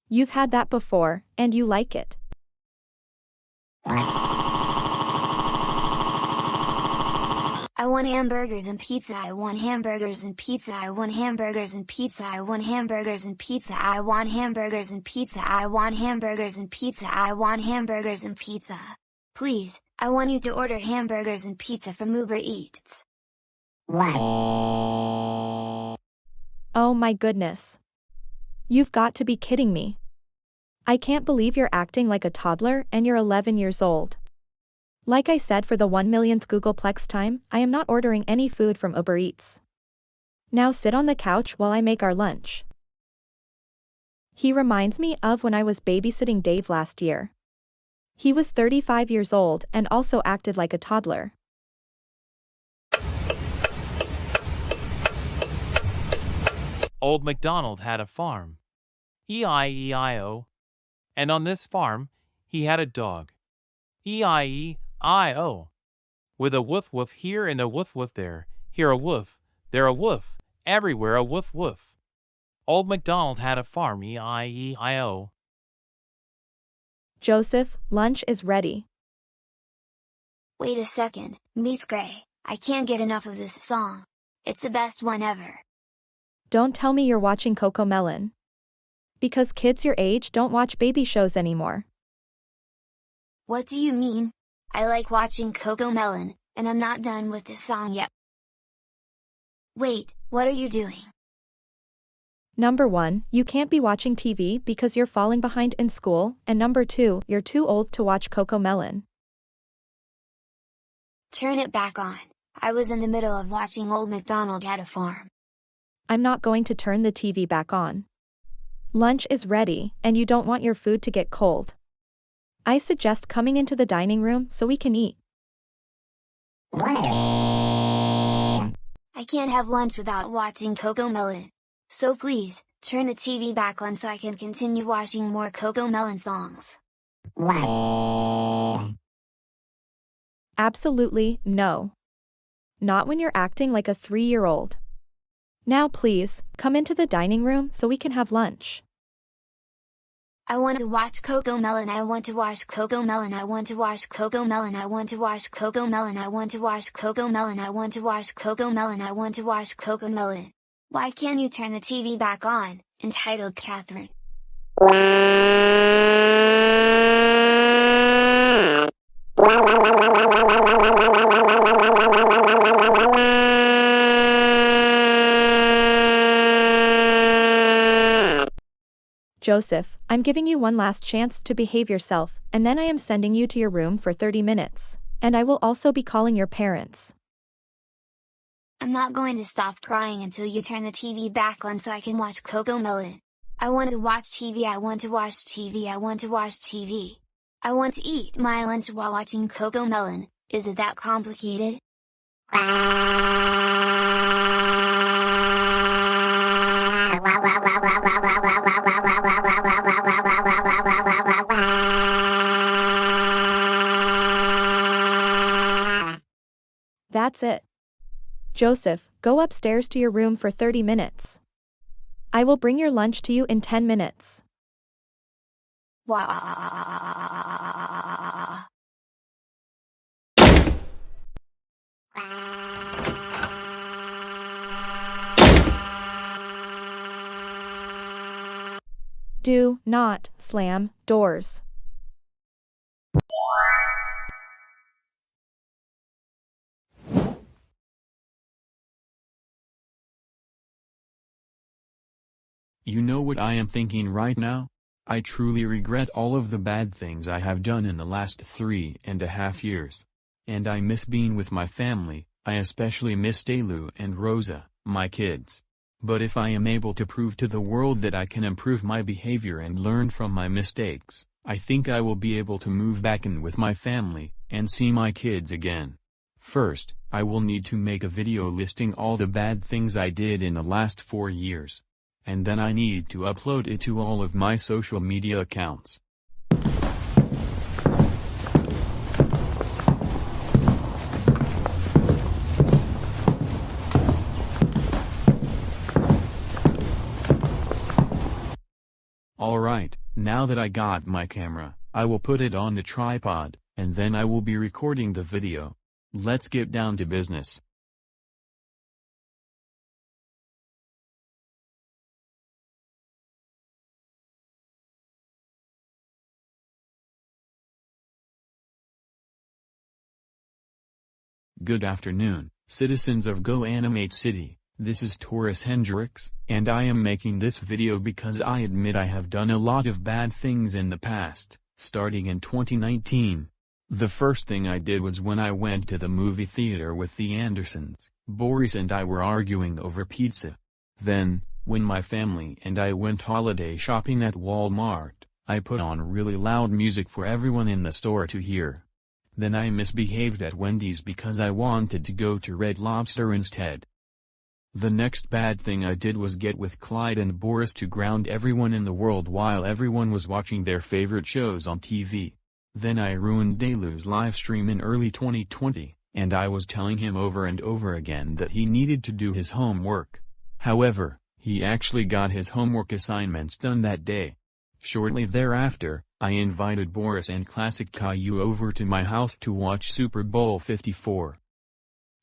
You've had that before, and you like it. I want hamburgers and pizza. I want hamburgers and pizza. I want hamburgers and pizza. I want hamburgers and pizza. I want hamburgers and pizza. I want hamburgers and pizza. I want hamburgers and pizza. Please, I want you to order hamburgers and pizza from Uber Eats. Oh my goodness. You've got to be kidding me. I can't believe you're acting like a toddler and you're 11 years old. Like I said for the 1 millionth Googleplex time, I am not ordering any food from Uber Eats. Now sit on the couch while I make our lunch. He reminds me of when I was babysitting Dave last year. He was 35 years old and also acted like a toddler. Old MacDonald had a farm. E-I-E-I-O. And on this farm, he had a dog. E-I-E-I-O. With a woof woof here and a woof woof there. Here a woof, there a woof, everywhere a woof woof. Old MacDonald had a farm. E-I-E-I-O. Joseph, lunch is ready. Wait a second, Miss Gray, I can't get enough of this song. It's the best one ever. Don't tell me you're watching Coco Melon. Because kids your age don't watch baby shows anymore. What do you mean? I like watching Coco Melon, and I'm not done with this song yet. Wait, what are you doing? Number 1, you can't be watching TV because you're falling behind in school, and number 2, you're too old to watch Coco Melon. Turn it back on. I was in the middle of watching Old MacDonald Had a Farm. I'm not going to turn the TV back on. Lunch is ready, and you don't want your food to get cold. I suggest coming into the dining room so we can eat. I can't have lunch without watching Coco Melon. So please, turn the TV back on so I can continue watching more Coco Melon songs. Absolutely, no. Not when you're acting like a 3-year-old. Now please, come into the dining room so we can have lunch. I want to watch Coco Melon. I want to watch Coco Melon. I want to watch Coco Melon. I want to watch Coco Melon. I want to watch Coco Melon. I want to watch Coco Melon. I want to watch Coco Melon. Why can't you turn the TV back on? Entitled Catherine. Joseph, I'm giving you one last chance to behave yourself, and then I am sending you to your room for 30 minutes, and I will also be calling your parents. I'm not going to stop crying until you turn the TV back on so I can watch Coco Melon. I want to watch TV, I want to watch TV, I want to watch TV. I want to eat my lunch while watching CoComelon. Is it that complicated? That's it. Joseph, go upstairs to your room for 30 minutes. I will bring your lunch to you in 10 minutes. Do not slam doors. You know what I am thinking right now? I truly regret all of the bad things I have done in the last 3.5 years. And I miss being with my family. I especially miss Delu and Rosa, my kids. But if I am able to prove to the world that I can improve my behavior and learn from my mistakes, I think I will be able to move back in with my family, and see my kids again. First, I will need to make a video listing all the bad things I did in the last 4 years. And then I need to upload it to all of my social media accounts. Alright, now that I got my camera, I will put it on the tripod, and then I will be recording the video. Let's get down to business. Good afternoon, citizens of Goanimate City. This is Taurus Hendricks, and I am making this video because I admit I have done a lot of bad things in the past, starting in 2019. The first thing I did was when I went to the movie theater with the Andersons. Boris and I were arguing over pizza. Then, when my family and I went holiday shopping at Walmart, I put on really loud music for everyone in the store to hear. Then I misbehaved at Wendy's because I wanted to go to Red Lobster instead. The next bad thing I did was get with Clyde and Boris to ground everyone in the world while everyone was watching their favorite shows on TV. Then I ruined Delu's livestream in early 2020, and I was telling him over and over again that he needed to do his homework. However, he actually got his homework assignments done that day. Shortly thereafter, I invited Boris and Classic Caillou over to my house to watch Super Bowl 54.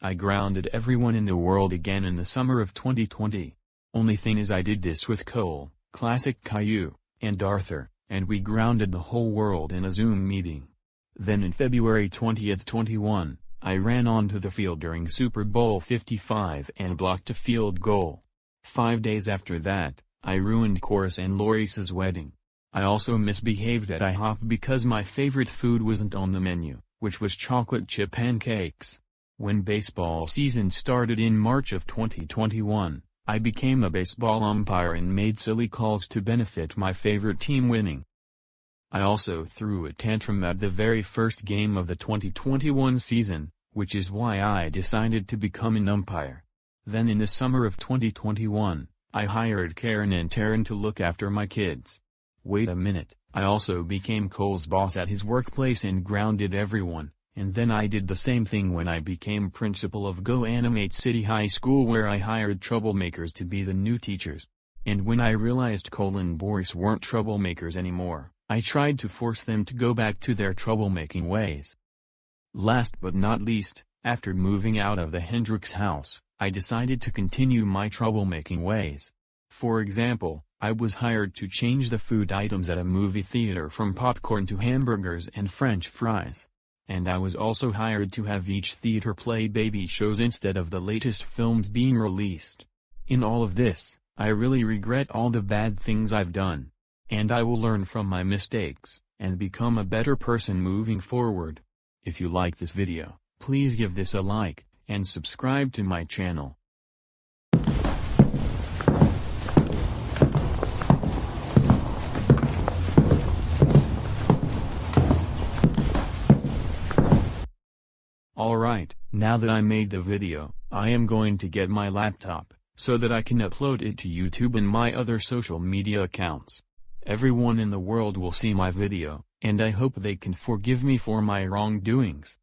I grounded everyone in the world again in the summer of 2020. Only thing is I did this with Cole, Classic Caillou, and Arthur, and we grounded the whole world in a Zoom meeting. Then in February 20th 21, I ran onto the field during Super Bowl 55 and blocked a field goal. 5 days after that, I ruined Chorus and Loris's wedding. I also misbehaved at IHOP because my favorite food wasn't on the menu, which was chocolate chip pancakes. When baseball season started in March of 2021, I became a baseball umpire and made silly calls to benefit my favorite team winning. I also threw a tantrum at the very first game of the 2021 season, which is why I decided to become an umpire. Then in the summer of 2021, I hired Karen and Taryn to look after my kids. Wait a minute, I also became Cole's boss at his workplace and grounded everyone. And then I did the same thing when I became principal of Goanimate City High School, where I hired troublemakers to be the new teachers. And when I realized Cole and Boris weren't troublemakers anymore, I tried to force them to go back to their troublemaking ways. Last but not least, after moving out of the Hendricks house, I decided to continue my troublemaking ways. For example, I was hired to change the food items at a movie theater from popcorn to hamburgers and French fries. And I was also hired to have each theater play baby shows instead of the latest films being released. In all of this, I really regret all the bad things I've done. And I will learn from my mistakes, and become a better person moving forward. If you like this video, please give this a like, and subscribe to my channel. Alright, now that I made the video, I am going to get my laptop, so that I can upload it to YouTube and my other social media accounts. Everyone in the world will see my video, and I hope they can forgive me for my wrongdoings.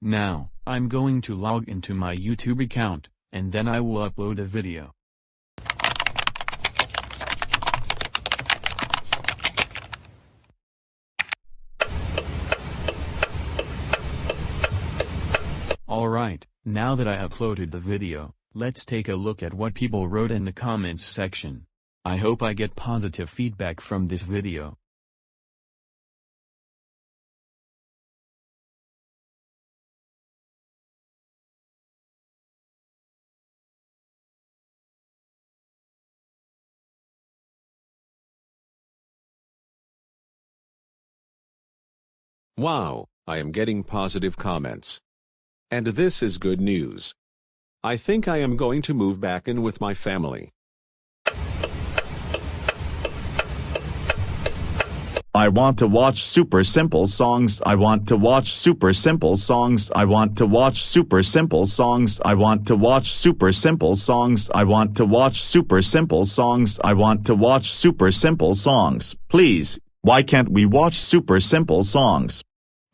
Now, I'm going to log into my YouTube account, and then I will upload a video. Alright, now that I uploaded the video, let's take a look at what people wrote in the comments section. I hope I get positive feedback from this video. Wow, I am getting positive comments. And this is good news. I think I am going to move back in with my family. I want to watch super simple songs. I want to watch super simple songs. I want to watch super simple songs. I want to watch super simple songs. I want to watch super simple songs. I want to watch super simple songs. Please, why can't we watch super simple songs?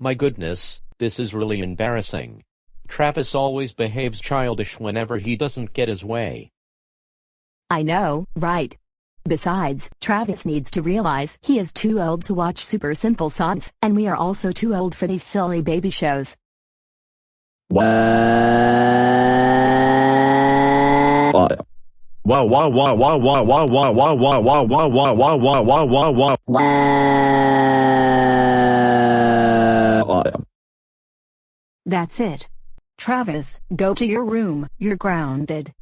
My goodness, this is really embarrassing. Travis always behaves childish whenever he doesn't get his way. I know, right? Besides, Travis needs to realize he is too old to watch super simple songs, and we are also too old for these silly baby shows. Wow, wow, wow, wow, wow, wow, wow, wow, wow, wow, wow, wow, wow, wow, wow, wow, wow, wow. That's it. Travis, go to your room, you're grounded.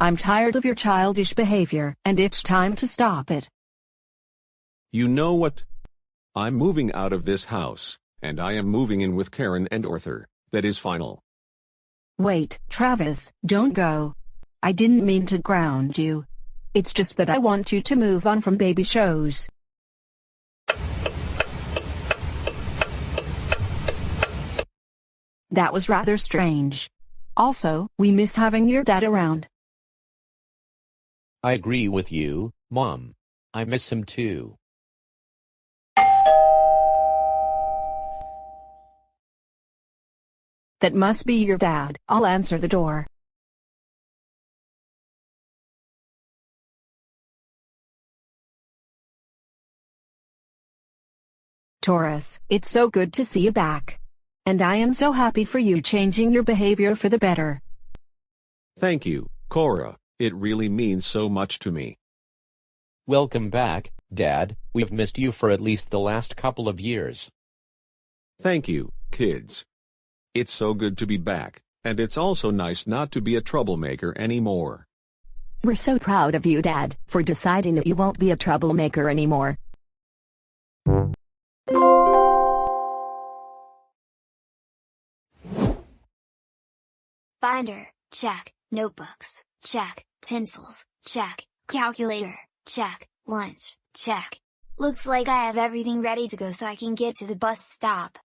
I'm tired of your childish behavior, and it's time to stop it. You know what? I'm moving out of this house, and I am moving in with Karen and Arthur. That is final. Wait, Travis, don't go. I didn't mean to ground you. It's just that I want you to move on from baby shows. That was rather strange. Also, we miss having your dad around. I agree with you, Mom. I miss him too. That must be your dad. I'll answer the door. Taurus, it's so good to see you back. And I am so happy for you changing your behavior for the better. Thank you, Cora. It really means so much to me. Welcome back, Dad. We've missed you for at least the last couple of years. Thank you, kids. It's so good to be back, and it's also nice not to be a troublemaker anymore. We're so proud of you, Dad, for deciding that you won't be a troublemaker anymore. Binder, check. Notebooks, check. Pencils, check. Calculator, check. Lunch, check. Looks like I have everything ready to go so I can get to the bus stop.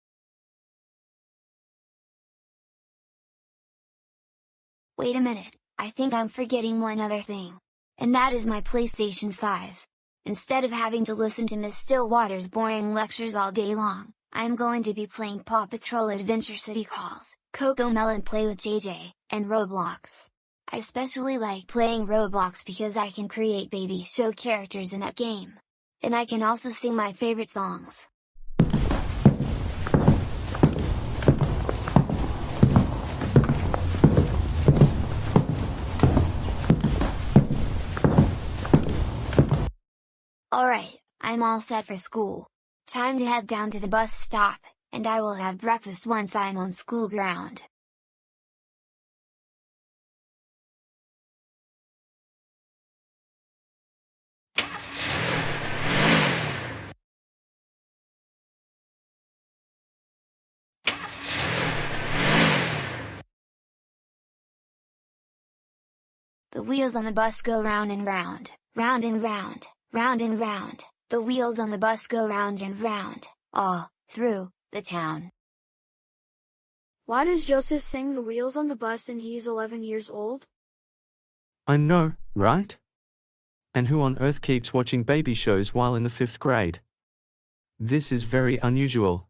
Wait a minute, I think I'm forgetting one other thing. And that is my PlayStation 5. Instead of having to listen to Miss Stillwater's boring lectures all day long, I am going to be playing Paw Patrol Adventure City Calls, CoComelon Play with JJ, and Roblox. I especially like playing Roblox because I can create baby show characters in that game. And I can also sing my favorite songs. Alright, I'm all set for school. Time to head down to the bus stop, and I will have breakfast once I'm on school ground. The wheels on the bus go round and round, round and round, round and round. The wheels on the bus go round and round, all through the town. Why does Joseph sing The Wheels on the Bus and he's 11 years old? I know, right? And who on earth keeps watching baby shows while in the 5th grade? This is very unusual.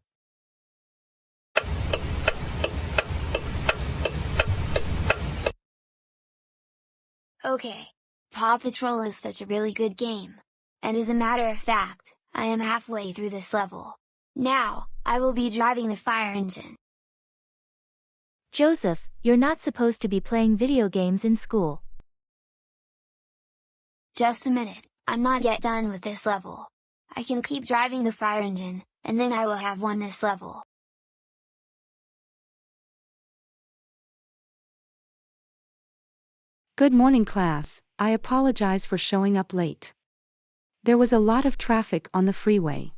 Okay. Paw Patrol is such a really good game. And as a matter of fact, I am halfway through this level. Now, I will be driving the fire engine. Joseph, you're not supposed to be playing video games in school. Just a minute, I'm not yet done with this level. I can keep driving the fire engine, and then I will have won this level. Good morning, class. I apologize for showing up late. There was a lot of traffic on the freeway.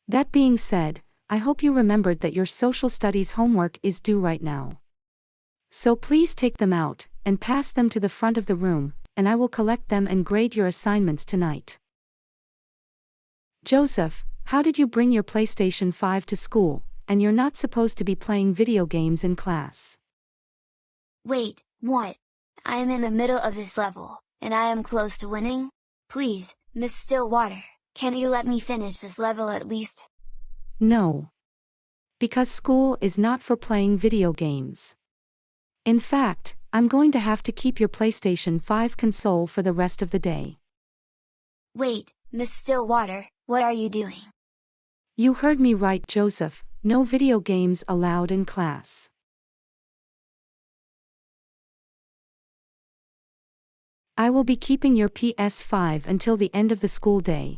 That being said, I hope you remembered that your social studies homework is due right now. So please take them out, and pass them to the front of the room, and I will collect them and grade your assignments tonight. Joseph, how did you bring your PlayStation 5 to school, and you're not supposed to be playing video games in class? Wait, what? I am in the middle of this level, and I am close to winning? Please, Miss Stillwater, can you let me finish this level at least? No. Because school is not for playing video games. In fact, I'm going to have to keep your PlayStation 5 console for the rest of the day. Wait, Miss Stillwater, what are you doing? You heard me right, Joseph, no video games allowed in class. I will be keeping your PS5 until the end of the school day.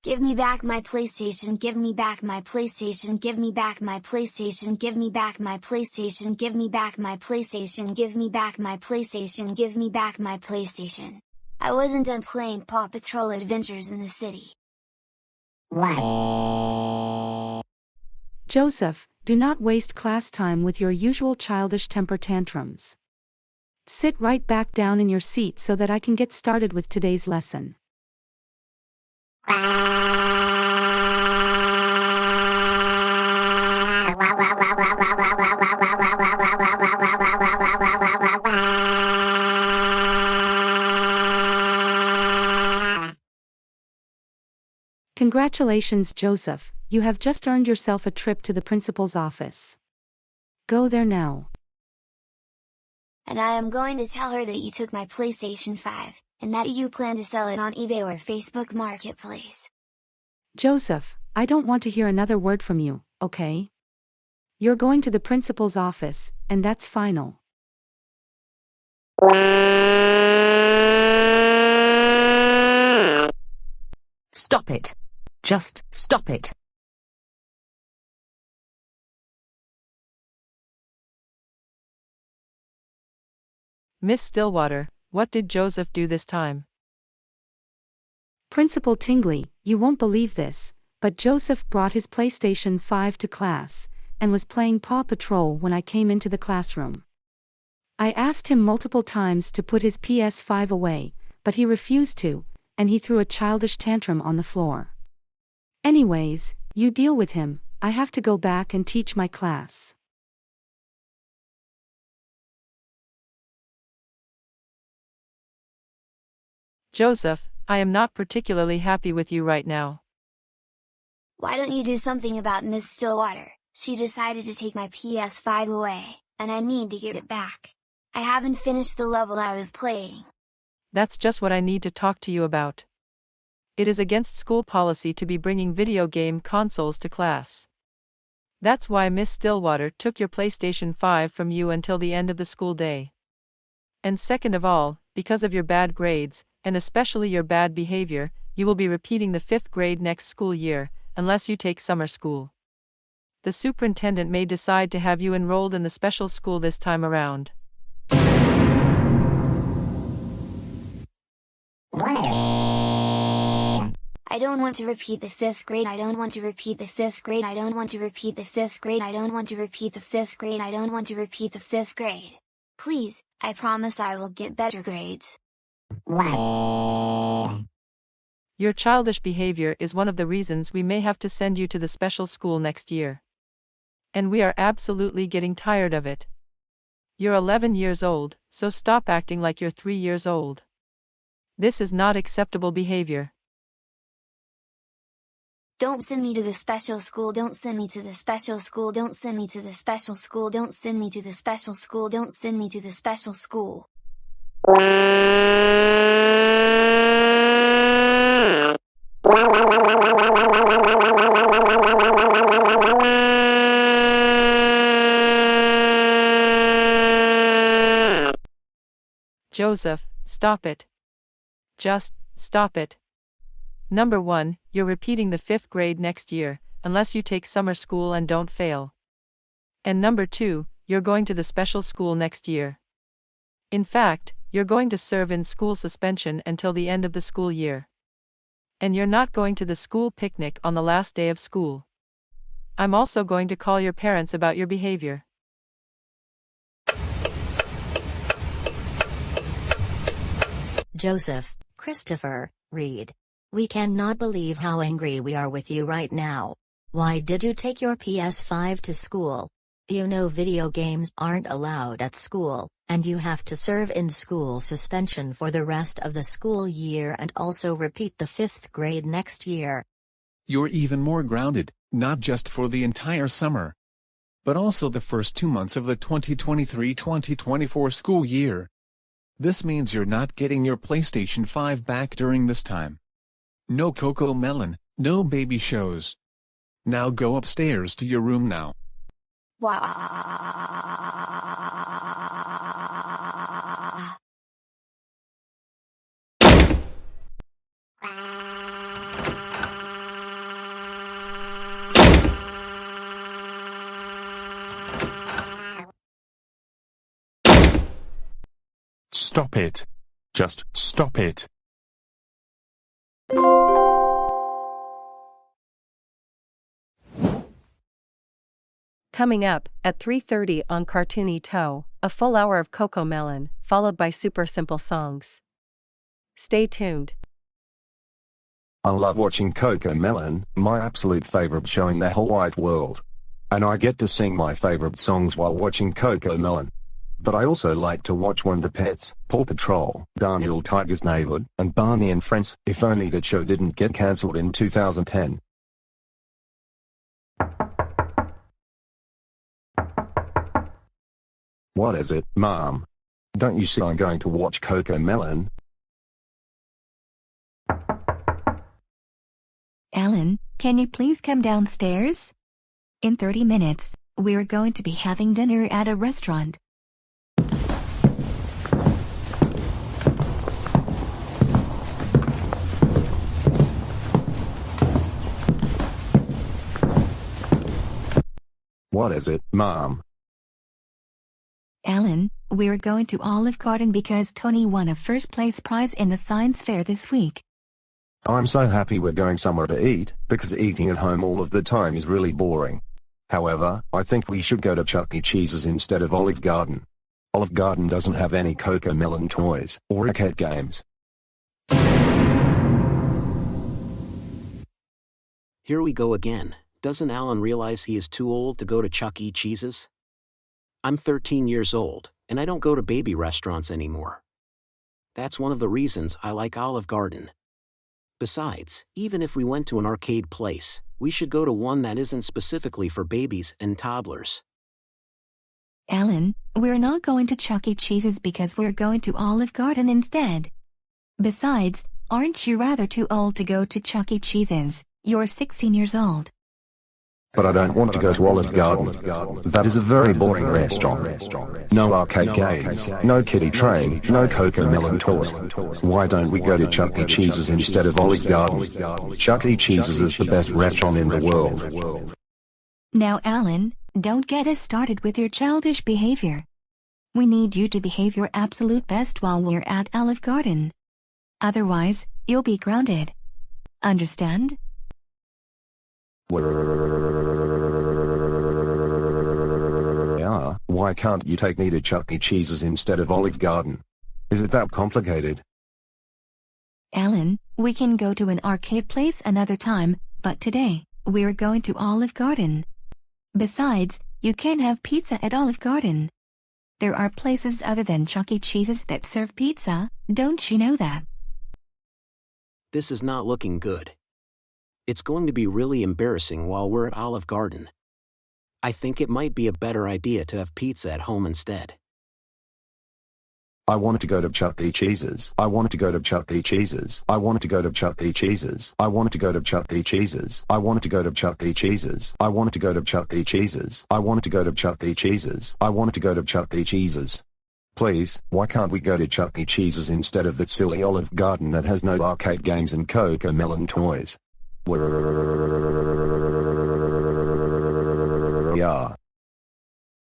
Give me back my PlayStation, give me back my PlayStation, give me back my PlayStation, give me back my PlayStation, give me back my PlayStation, give me back my PlayStation, give me back my PlayStation. I wasn't done playing Paw Patrol Adventures in the City. Joseph, do not waste class time with your usual childish temper tantrums. Sit right back down in your seat so that I can get started with today's lesson. Congratulations, Joseph, you have just earned yourself a trip to the principal's office. Go there now. And I am going to tell her that you took my PlayStation 5, and that you plan to sell it on eBay or Facebook Marketplace. Joseph, I don't want to hear another word from you, okay? You're going to the principal's office, and that's final. Stop it. Just stop it. Miss Stillwater, what did Joseph do this time? Principal Tingley, you won't believe this, but Joseph brought his PlayStation 5 to class, and was playing Paw Patrol when I came into the classroom. I asked him multiple times to put his PS5 away, but he refused to, and he threw a childish tantrum on the floor. Anyways, you deal with him, I have to go back and teach my class. Joseph, I am not particularly happy with you right now. Why don't you do something about Miss Stillwater? She decided to take my PS5 away, and I need to get it back. I haven't finished the level I was playing. That's just what I need to talk to you about. It is against school policy to be bringing video game consoles to class. That's why Miss Stillwater took your PlayStation 5 from you until the end of the school day. And second of all, because of your bad grades, and especially your bad behavior, you will be repeating the 5th grade next school year, unless you take summer school. The superintendent may decide to have you enrolled in the special school this time around. I I don't want to repeat the 5th grade. I don't want to repeat the 5th grade. I don't want to repeat the 5th grade. I don't want to repeat the 5th grade. I don't want to repeat the 5th grade. Please, I promise I will get better grades. Your childish behavior is one of the reasons we may have to send you to the special school next year. And we are absolutely getting tired of it. You're 11 years old, so stop acting like you're 3 years old. This is not acceptable behavior. Don't send me to the special school. Don't send me to the special school. Don't send me to the special school. Don't send me to the special school. Don't send me to the special school. Joseph, stop it. Just stop it. Number 1, you're repeating the 5th grade next year, unless you take summer school and don't fail. And number 2, you're going to the special school next year. In fact, you're going to serve in school suspension until the end of the school year. And you're not going to the school picnic on the last day of school. I'm also going to call your parents about your behavior. Joseph, Christopher, Reed. We cannot believe how angry we are with you right now. Why did you take your PS5 to school? You know video games aren't allowed at school, and you have to serve in school suspension for the rest of the school year and also repeat the 5th grade next year. You're even more grounded, not just for the entire summer, but also the first 2 months of the 2023-2024 school year. This means you're not getting your PlayStation 5 back during this time. No Coco Melon, no baby shows. Now go upstairs to your room now. Stop it. Just stop it. Coming up, at 3:30 on Cartoony Toe, a full hour of Coco Melon, followed by super simple songs. Stay tuned. I love watching Coco Melon, my absolute favorite show in the whole wide world. And I get to sing my favorite songs while watching Coco Melon. But I also like to watch Wonder Pets, Paw Patrol, Daniel Tiger's Neighborhood, and Barney and Friends, if only that show didn't get cancelled in 2010. What is it, Mom? Don't you see I'm going to watch Coco Melon? Alan, can you please come downstairs? In 30 minutes, we're going to be having dinner at a restaurant. What is it, Mom? Alan, we're going to Olive Garden because Tony won a first place prize in the science fair this week. I'm so happy we're going somewhere to eat, because eating at home all of the time is really boring. However, I think we should go to Chuck E. Cheese's instead of Olive Garden. Olive Garden doesn't have any Coco Melon toys or arcade games. Here we go again. Doesn't Alan realize he is too old to go to Chuck E. Cheese's? I'm 13 years old, and I don't go to baby restaurants anymore. That's one of the reasons I like Olive Garden. Besides, even if we went to an arcade place, we should go to one that isn't specifically for babies and toddlers. Alan, we're not going to Chuck E. Cheese's because we're going to Olive Garden instead. Besides, aren't you rather too old to go to Chuck E. Cheese's? You're 16 years old. But I don't want to go to Olive Garden. That is a very boring restaurant. No arcade games, no kiddie train, no Coco Melon toys. Why don't we go to Chuck E. Cheese's instead of Olive Garden? Chuck E. Cheese's is the best restaurant in the world. Now Alan, don't get us started with your childish behavior. We need you to behave your absolute best while we're at Olive Garden. Otherwise, you'll be grounded. Understand? Why can't you take me to Chuck E. Cheese's instead of Olive Garden? Is it that complicated? Alan, we can go to an arcade place another time, but today, we're going to Olive Garden. Besides, you can't have pizza at Olive Garden. There are places other than Chuck E. Cheese's that serve pizza, don't you know that? This is not looking good. It's going to be really embarrassing while we're at Olive Garden. I think it might be a better idea to have pizza at home instead. I wanted to go to Chuck E. Cheese's. I wanted to go to Chuck E. Cheese's. I wanted to go to Chuck E. Cheese's. I wanted to go to Chuck E. Cheese's. I wanted to go to Chuck E. Cheese's. I wanted to go to Chuck E. Cheese's. I wanted to go to Chuck E. Cheese's. I wanted to go to Chuck E. Cheese's. Please, why can't we go to Chuck E. Cheese's instead of that silly Olive Garden that has no arcade games and Cocomelon toys? Yeah.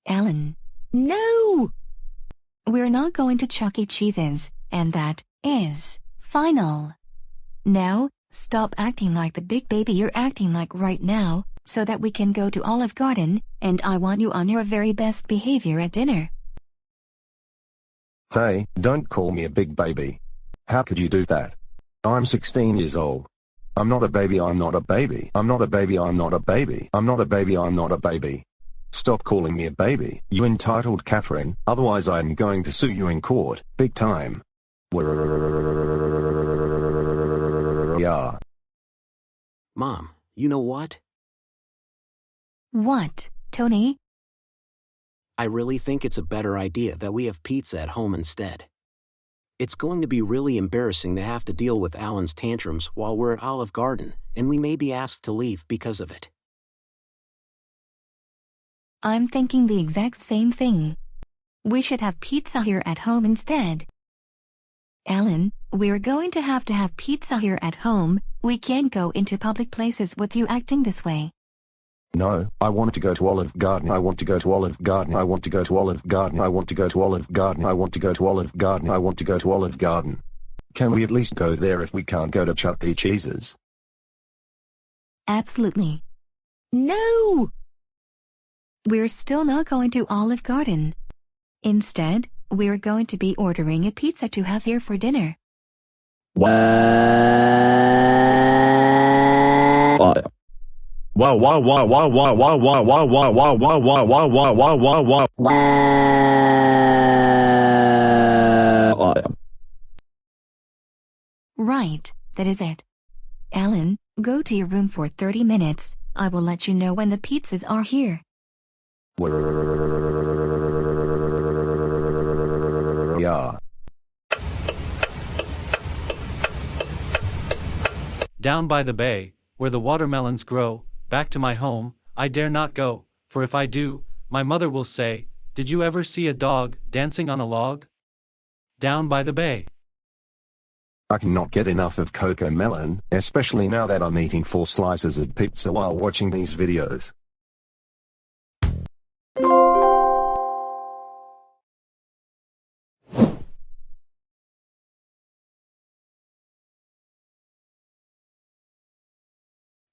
Alan. No! We're not going to Chuck E. Cheese's, and that is final. Now, stop acting like the big baby you're acting like right now, so that we can go to Olive Garden, and I want you on your very best behavior at dinner. Hey, don't call me a big baby. How could you do that? I'm 16 years old. I'm not a baby, I'm not a baby. I'm not a baby, I'm not a baby. I'm not a baby, I'm not a baby. Stop calling me a baby, you entitled Catherine, otherwise I'm going to sue you in court, big time. Yeah. Mom, you know what? What, Tony? I really think it's a better idea that we have pizza at home instead. It's going to be really embarrassing to have to deal with Alan's tantrums while we're at Olive Garden, and we may be asked to leave because of it. I'm thinking the exact same thing. We should have pizza here at home instead. Alan, we're going to have pizza here at home. We can't go into public places with you acting this way. No, I wanted to go to Olive Garden. I want to go to Olive Garden. I want to go to Olive Garden. I want to go to Olive Garden. I want to go to Olive Garden. I want to go to Olive Garden. Can we at least go there if we can't go to Chuck E. Cheese's? Absolutely. No! We're still not going to Olive Garden. Instead, we're going to be ordering a pizza to have here for dinner. Right, that is it. Alan, go to your room for 30 minutes. I will let you know when the pizzas are here. Yeah. Down by the bay, where the watermelons grow, back to my home, I dare not go, for if I do, my mother will say, "Did you ever see a dog dancing on a log?" Down by the bay. I cannot get enough of Cocomelon, especially now that I'm eating 4 slices of pizza while watching these videos.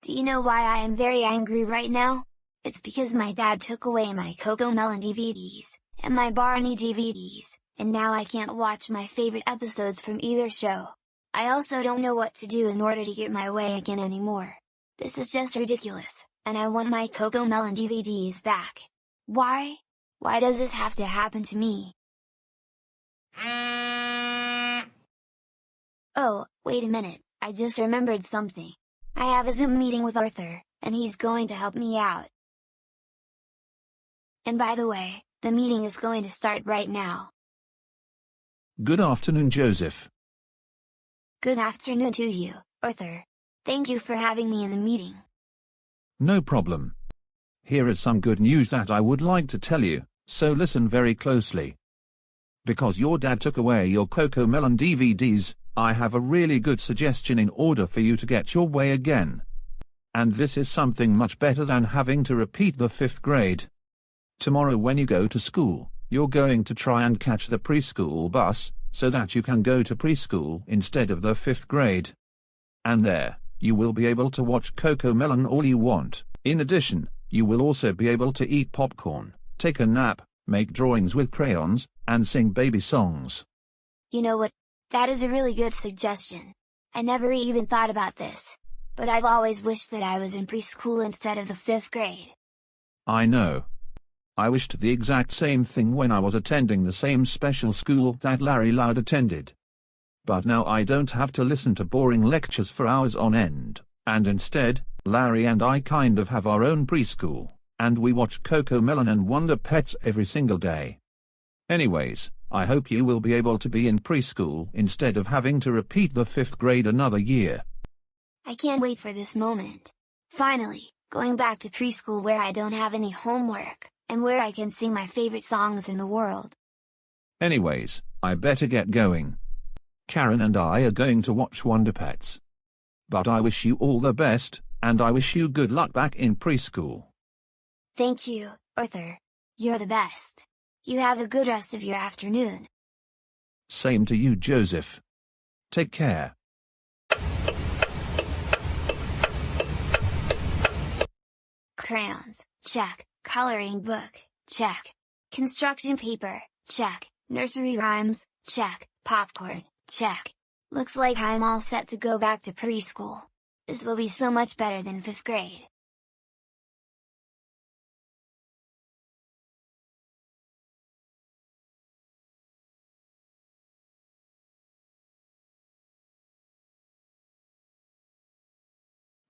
Do you know why I am very angry right now? It's because my dad took away my Cocomelon DVDs, and my Barney DVDs, and now I can't watch my favorite episodes from either show. I also don't know what to do in order to get my way again anymore. This is just ridiculous, and I want my Cocomelon DVDs back. Why? Why does this have to happen to me? Oh, wait a minute, I just remembered something. I have a Zoom meeting with Arthur, and he's going to help me out. And by the way, the meeting is going to start right now. Good afternoon, Joseph. Good afternoon to you, Arthur. Thank you for having me in the meeting. No problem. Here is some good news that I would like to tell you, so listen very closely. Because your dad took away your Cocomelon DVDs, I have a really good suggestion in order for you to get your way again. And this is something much better than having to repeat the 5th grade. Tomorrow when you go to school, you're going to try and catch the preschool bus, so that you can go to preschool instead of the 5th grade. And there, you will be able to watch CoComelon all you want. In addition, you will also be able to eat popcorn, take a nap, make drawings with crayons, and sing baby songs. You know what? That is a really good suggestion. I never even thought about this. But I've always wished that I was in preschool instead of the 5th grade. I know. I wished the exact same thing when I was attending the same special school that Larry Loud attended. But now I don't have to listen to boring lectures for hours on end, and instead, Larry and I kind of have our own preschool, and we watch CoComelon and Wonder Pets every single day. Anyways, I hope you will be able to be in preschool instead of having to repeat the 5th grade another year. I can't wait for this moment. Finally, going back to preschool where I don't have any homework, and where I can sing my favorite songs in the world. Anyways, I better get going. Karen and I are going to watch Wonder Pets. But I wish you all the best, and I wish you good luck back in preschool. Thank you, Arthur. You're the best. You have a good rest of your afternoon. Same to you, Joseph. Take care. Crayons, check. Coloring book, check. Construction paper, check. Nursery rhymes, check. Popcorn, check. Looks like I'm all set to go back to preschool. This will be so much better than 5th grade.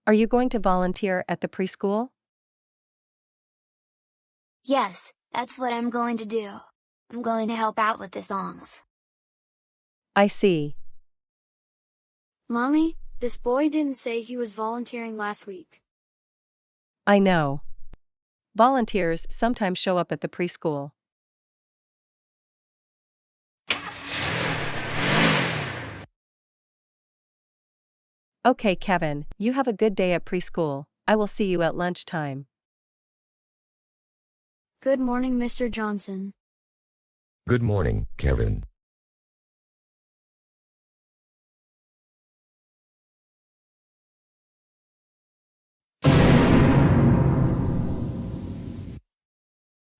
Are you going to volunteer at the preschool? Yes, that's what I'm going to do. I'm going to help out with the songs. I see. Mommy, this boy didn't say he was volunteering last week. I know. Volunteers sometimes show up at the preschool. Okay, Kevin, you have a good day at preschool. I will see you at lunchtime. Good morning, Mr. Johnson. Good morning, Kevin.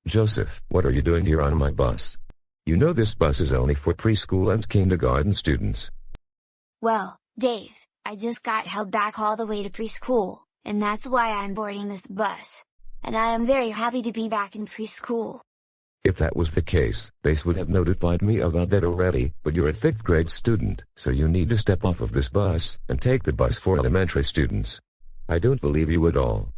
Joseph, what are you doing here on my bus? You know this bus is only for preschool and kindergarten students. Well, Dave, I just got held back all the way to preschool, and that's why I'm boarding this bus. And I am very happy to be back in preschool. If that was the case, they would have notified me about that already, but you're a 5th grade student, so you need to step off of this bus, and take the bus for elementary students. I don't believe you at all.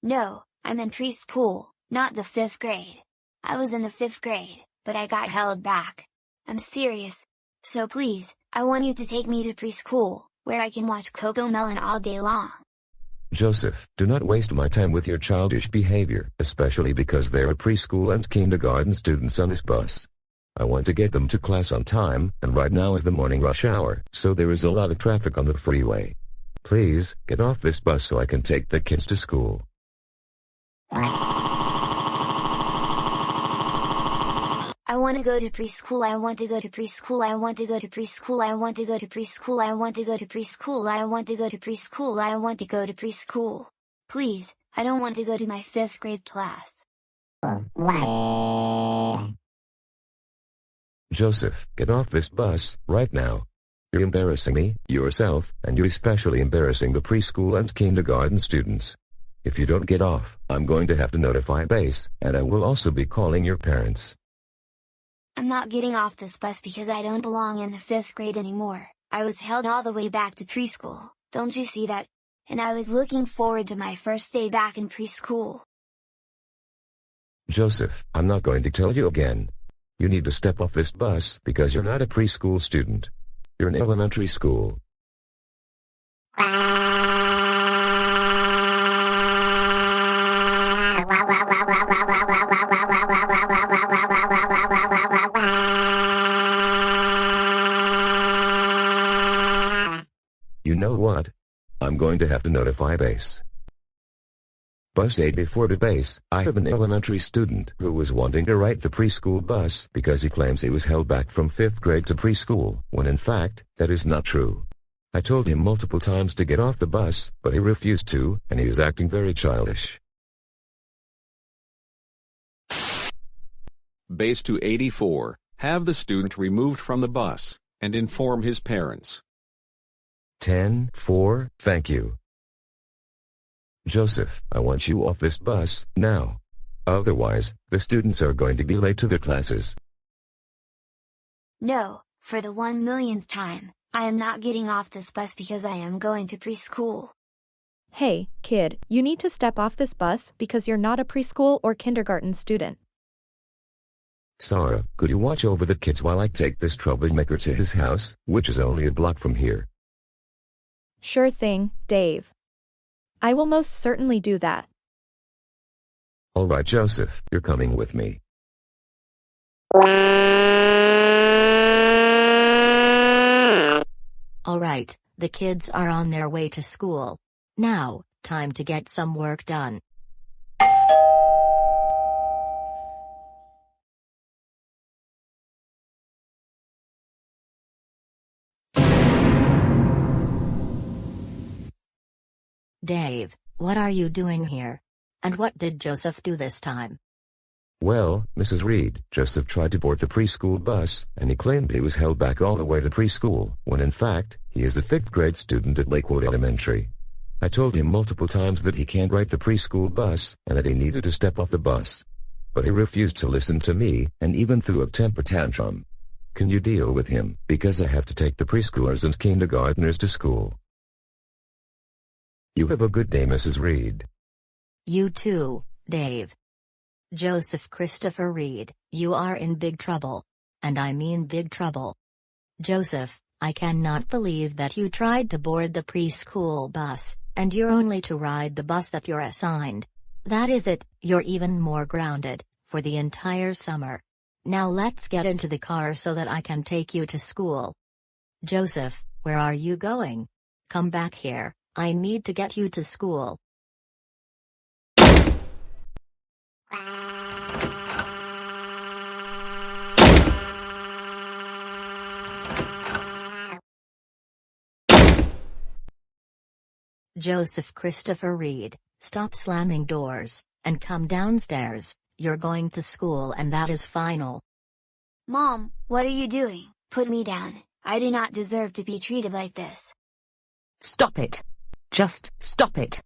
No, I'm in preschool, not the 5th grade. I was in the 5th grade, but I got held back. I'm serious. So please, I want you to take me to preschool, where I can watch CoComelon all day long. Joseph, do not waste my time with your childish behavior, especially because there are preschool and kindergarten students on this bus. I want to get them to class on time, and right now is the morning rush hour, so there is a lot of traffic on the freeway. Please, get off this bus so I can take the kids to school. I want to go to preschool, I want to go to preschool, I want to go to preschool, I want to go to preschool, I want to go to preschool, I want to go to preschool, I want to go to preschool. Please, I don't want to go to my 5th grade class. Joseph, get off this bus, right now. You're embarrassing me, yourself, and you're especially embarrassing the preschool and kindergarten students. If you don't get off, I'm going to have to notify base, and I will also be calling your parents. I'm not getting off this bus because I don't belong in the 5th grade anymore. I was held all the way back to preschool, don't you see that? And I was looking forward to my first day back in preschool. Joseph, I'm not going to tell you again. You need to step off this bus because you're not a preschool student. You're in elementary school. You know what? I'm going to have to notify base. Bus 8 before the base, I have an elementary student who was wanting to ride the preschool bus because he claims he was held back from 5th grade to preschool, when in fact, that is not true. I told him multiple times to get off the bus, but he refused to, and he is acting very childish. Base to 84. Have the student removed from the bus, and inform his parents. 10-4, thank you. Joseph, I want you off this bus, now. Otherwise, the students are going to be late to their classes. No, for the 1 millionth time, I am not getting off this bus because I am going to preschool. Hey, kid, you need to step off this bus because you're not a preschool or kindergarten student. Sarah, could you watch over the kids while I take this troublemaker to his house, which is only a block from here? Sure thing, Dave. I will most certainly do that. All right, Joseph, you're coming with me. All right, the kids are on their way to school. Now, time to get some work done. Dave, what are you doing here? And what did Joseph do this time? Well, Mrs. Reed, Joseph tried to board the preschool bus, and he claimed he was held back all the way to preschool, when in fact, he is a 5th grade student at Lakewood Elementary. I told him multiple times that he can't ride the preschool bus, and that he needed to step off the bus. But he refused to listen to me, and even threw a temper tantrum. Can you deal with him, because I have to take the preschoolers and kindergartners to school. You have a good day, Mrs. Reed. You too, Dave. Joseph Christopher Reed, you are in big trouble. And I mean big trouble. Joseph, I cannot believe that you tried to board the preschool bus, and you're only to ride the bus that you're assigned. That is it, you're even more grounded, for the entire summer. Now let's get into the car so that I can take you to school. Joseph, where are you going? Come back here, I need to get you to school. Joseph Christopher Reed, stop slamming doors, and come downstairs. You're going to school and that is final. Mom, what are you doing? Put me down. I do not deserve to be treated like this. Stop it. Just stop it.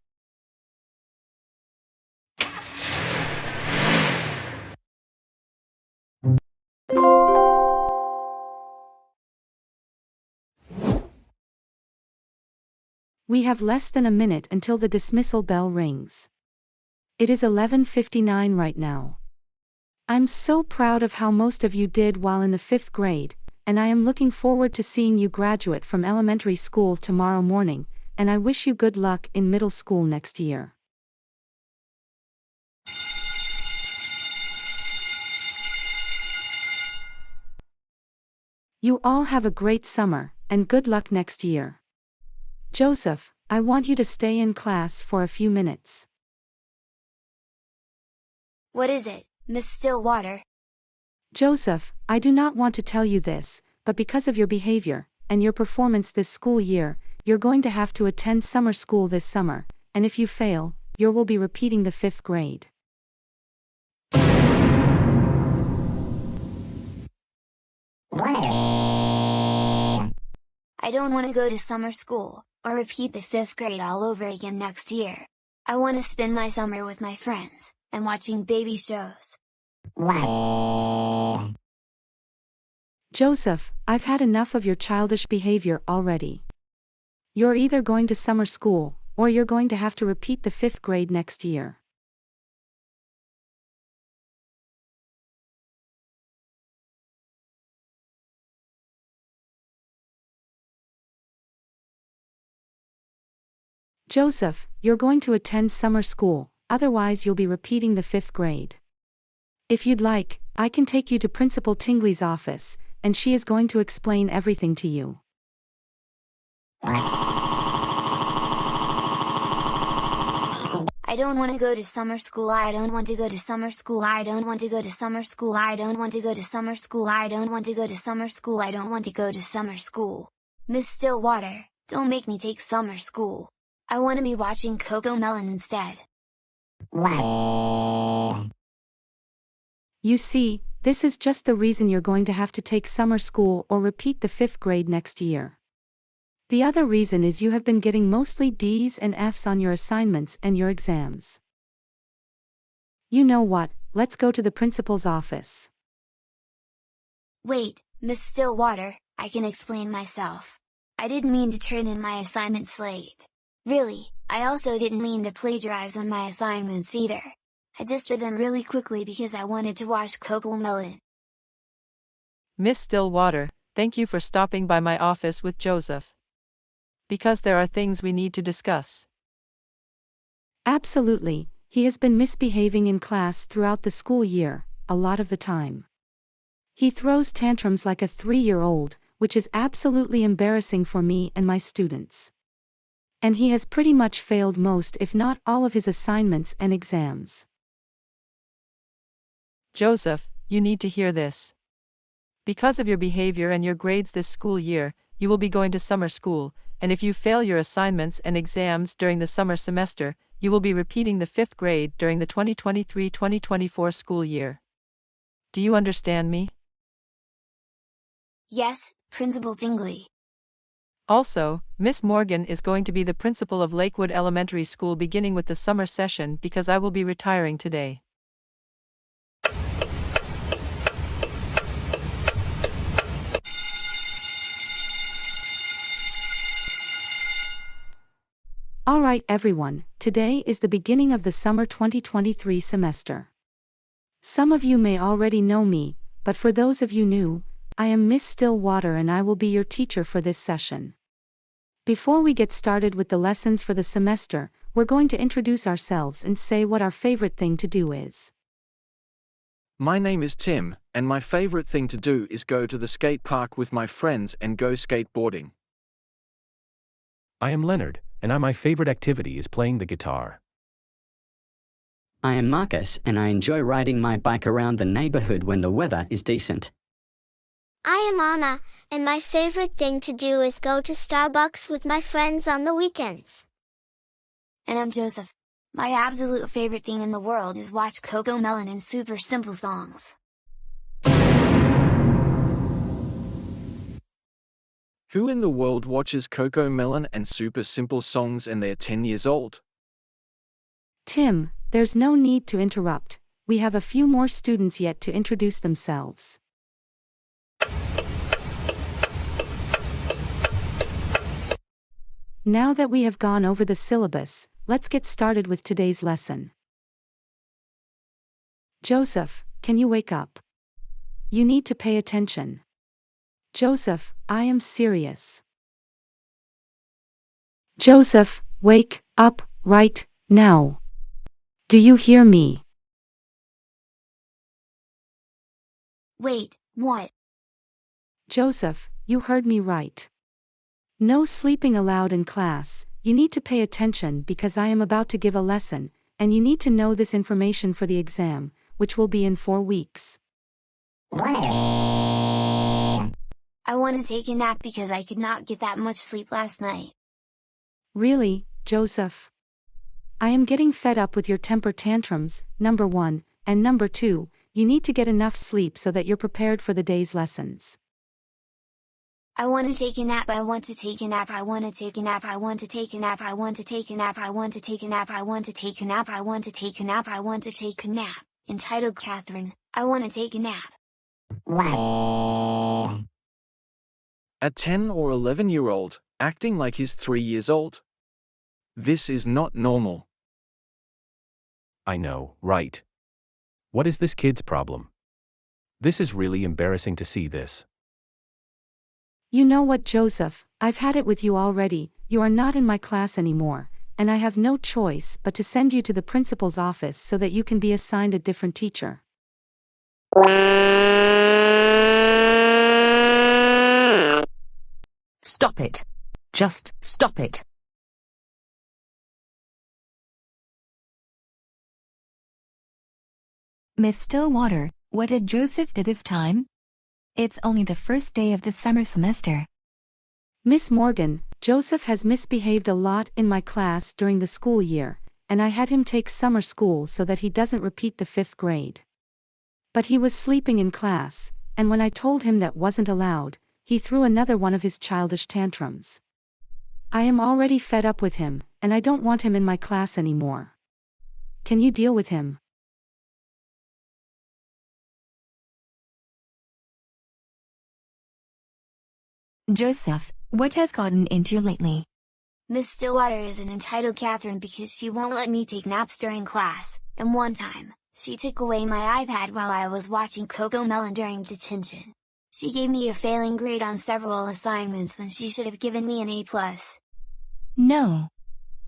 We have less than a minute until the dismissal bell rings. It is 11:59 right now. I'm so proud of how most of you did while in the 5th grade, and I am looking forward to seeing you graduate from elementary school tomorrow morning, and I wish you good luck in middle school next year. You all have a great summer, and good luck next year. Joseph, I want you to stay in class for a few minutes. What is it, Miss Stillwater? Joseph, I do not want to tell you this, but because of your behavior, and your performance this school year, you're going to have to attend summer school this summer, and if you fail, you will be repeating the 5th grade. I don't want to go to summer school, or repeat the 5th grade all over again next year. I want to spend my summer with my friends, and watching baby shows. Joseph, I've had enough of your childish behavior already. You're either going to summer school, or you're going to have to repeat the 5th grade next year. Joseph, you're going to attend summer school, otherwise you'll be repeating the 5th grade. If you'd like, I can take you to Principal Tingley's office, and she is going to explain everything to you. I don't want to go to summer school. I don't want to go to summer school. I don't want to go to summer school. I don't want to go to summer school. I don't want to go to summer school. I don't want to go to summer school. Miss Stillwater, Don't make me take summer school. I want to be watching CoComelon instead. You see, this is just the reason you're going to have to take summer school or repeat the 5th grade next year. The other reason is you have been getting mostly D's and F's on your assignments and your exams. You know what, let's go to the principal's office. Wait, Miss Stillwater, I can explain myself. I didn't mean to turn in my assignments late. Really, I also didn't mean to plagiarize on my assignments either. I just did them really quickly because I wanted to watch CoComelon. Miss Stillwater, thank you for stopping by my office with Joseph. Because there are things we need to discuss. Absolutely, he has been misbehaving in class throughout the school year, a lot of the time. He throws tantrums like a 3-year-old, which is absolutely embarrassing for me and my students. And he has pretty much failed most if not all of his assignments and exams. Joseph, you need to hear this. Because of your behavior and your grades this school year, you will be going to summer school, and if you fail your assignments and exams during the summer semester, you will be repeating the 5th grade during the 2023-2024 school year. Do you understand me? Yes, Principal Dingley. Also, Miss Morgan is going to be the principal of Lakewood Elementary School beginning with the summer session because I will be retiring today. Alright everyone, today is the beginning of the summer 2023 semester. Some of you may already know me, but for those of you new, I am Miss Stillwater and I will be your teacher for this session. Before we get started with the lessons for the semester, we're going to introduce ourselves and say what our favorite thing to do is. My name is Tim, and my favorite thing to do is go to the skate park with my friends and go skateboarding. I am Leonard, and my favorite activity is playing the guitar. I am Marcus, and I enjoy riding my bike around the neighborhood when the weather is decent. I am Anna, and my favorite thing to do is go to Starbucks with my friends on the weekends. And I'm Joseph. My absolute favorite thing in the world is watch CoComelon and super simple songs. Who in the world watches CoComelon and super simple songs and they're 10 years old? Tim, there's no need to interrupt. We have a few more students yet to introduce themselves. Now that we have gone over the syllabus, let's get started with today's lesson. Joseph, can you wake up? You need to pay attention. Joseph, I am serious. Joseph, wake up right now. Do you hear me? Wait, what? Joseph, you heard me right. No sleeping allowed in class. You need to pay attention because I am about to give a lesson, and you need to know this information for the exam, which will be in 4 weeks. I want to take a nap because I could not get that much sleep last night. Really, Joseph? I am getting fed up with your temper tantrums, number 1, and number 2, you need to get enough sleep so that you're prepared for the day's lessons. I want to take a nap, I want to take a nap, I want to take a nap, I want to take a nap, I want to take a nap, I want to take a nap, I want to take a nap, I want to take a nap, I want to take a nap, entitled Catherine, I want to take a nap. A 10 or 11-year-old, acting like he's 3 years old? This is not normal. I know, right? What is this kid's problem? This is really embarrassing to see this. You know what, Joseph, I've had it with you already, you are not in my class anymore, and I have no choice but to send you to the principal's office so that you can be assigned a different teacher. Stop it. Just stop it. Miss Stillwater, what did Joseph do this time? It's only the first day of the summer semester. Miss Morgan, Joseph has misbehaved a lot in my class during the school year, and I had him take summer school so that he doesn't repeat the 5th grade. But he was sleeping in class, and when I told him that wasn't allowed, he threw another one of his childish tantrums. I am already fed up with him, and I don't want him in my class anymore. Can you deal with him? Joseph, what has gotten into you lately? Miss Stillwater is an entitled Catherine because she won't let me take naps during class, and one time, she took away my iPad while I was watching Cocomelon during detention. She gave me a failing grade on several assignments when she should have given me an A+. No.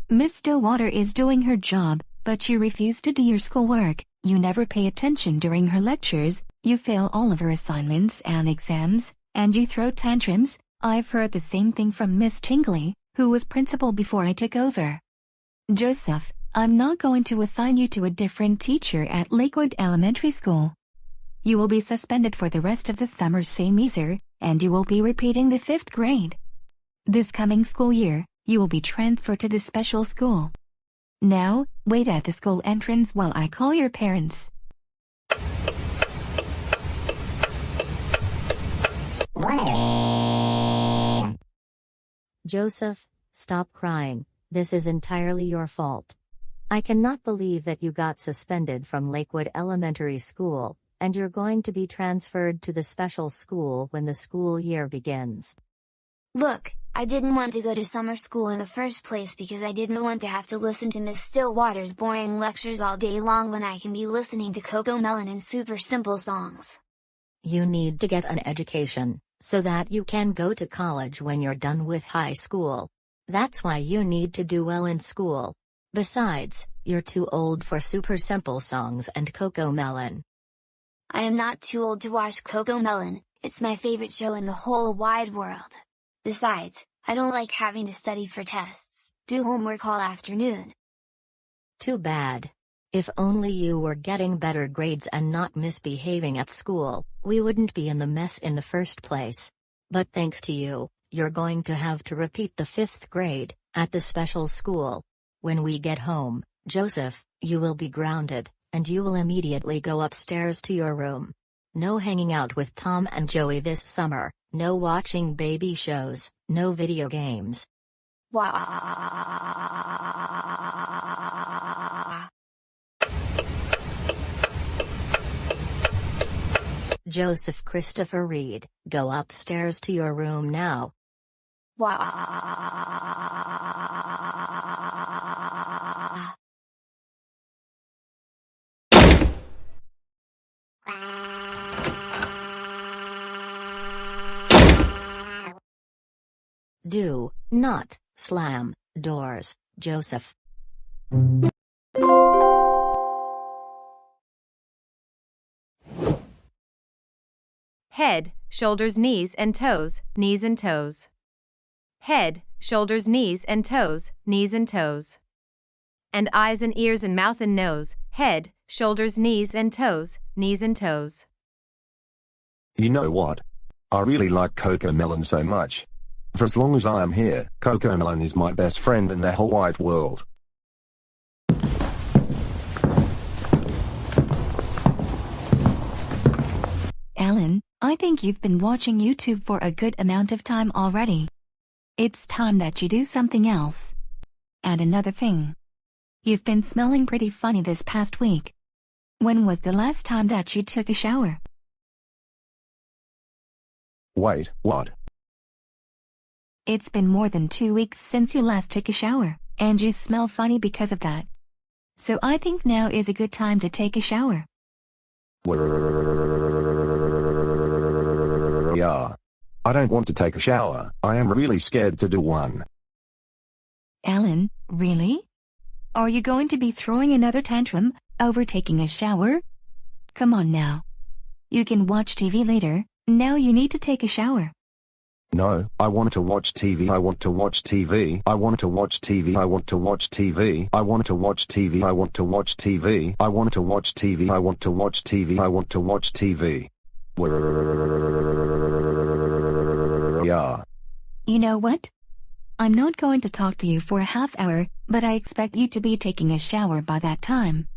Miss Stillwater is doing her job, but you refuse to do your schoolwork, you never pay attention during her lectures, you fail all of her assignments and exams, and you throw tantrums. I've heard the same thing from Miss Tingley, who was principal before I took over. Joseph, I'm not going to assign you to a different teacher at Lakewood Elementary School. You will be suspended for the rest of the summer semester, and you will be repeating the 5th grade. This coming school year, you will be transferred to the special school. Now, wait at the school entrance while I call your parents. Joseph, stop crying, this is entirely your fault. I cannot believe that you got suspended from Lakewood Elementary School, and you're going to be transferred to the special school when the school year begins. Look, I didn't want to go to summer school in the first place because I didn't want to have to listen to Miss Stillwater's boring lectures all day long when I can be listening to Cocomelon and super simple songs. You need to get an education, so that you can go to college when you're done with high school. That's why you need to do well in school. Besides, you're too old for super simple songs and Cocomelon. I am not too old to watch Cocomelon, it's my favorite show in the whole wide world. Besides, I don't like having to study for tests, do homework all afternoon. Too bad. If only you were getting better grades and not misbehaving at school, we wouldn't be in the mess in the first place. But thanks to you, you're going to have to repeat the 5th grade, at the special school. When we get home, Joseph, you will be grounded, and you will immediately go upstairs to your room. No hanging out with Tom and Joey this summer, no watching baby shows, no video games. Joseph Christopher Reed, go upstairs to your room now. Do not slam doors, Joseph. Head, shoulders, knees and toes, knees and toes. Head, shoulders, knees and toes, knees and toes. And eyes and ears and mouth and nose, head, shoulders, knees and toes, knees and toes. You know what? I really like Cocomelon so much. For as long as I am here, Cocomelon is my best friend in the whole wide world. Alan, I think you've been watching YouTube for a good amount of time already. It's time that you do something else. And another thing. You've been smelling pretty funny this past week. When was the last time that you took a shower? Wait, what? It's been more than 2 weeks since you last took a shower, and you smell funny because of that. So I think now is a good time to take a shower. Yeah. I don't want to take a shower. I am really scared to do one. Alan, really? Are you going to be throwing another tantrum over taking a shower? Come on now. You can watch TV later, now you need to take a shower. No, I want to watch TV. I want to watch TV. I want to watch TV. I want to watch TV. I want to watch TV. I want to watch TV. I want to watch TV. I want to watch TV. I want to watch TV. Yeah. You know what? I'm not going to talk to you for a half hour, but I expect you to be taking a shower by that time.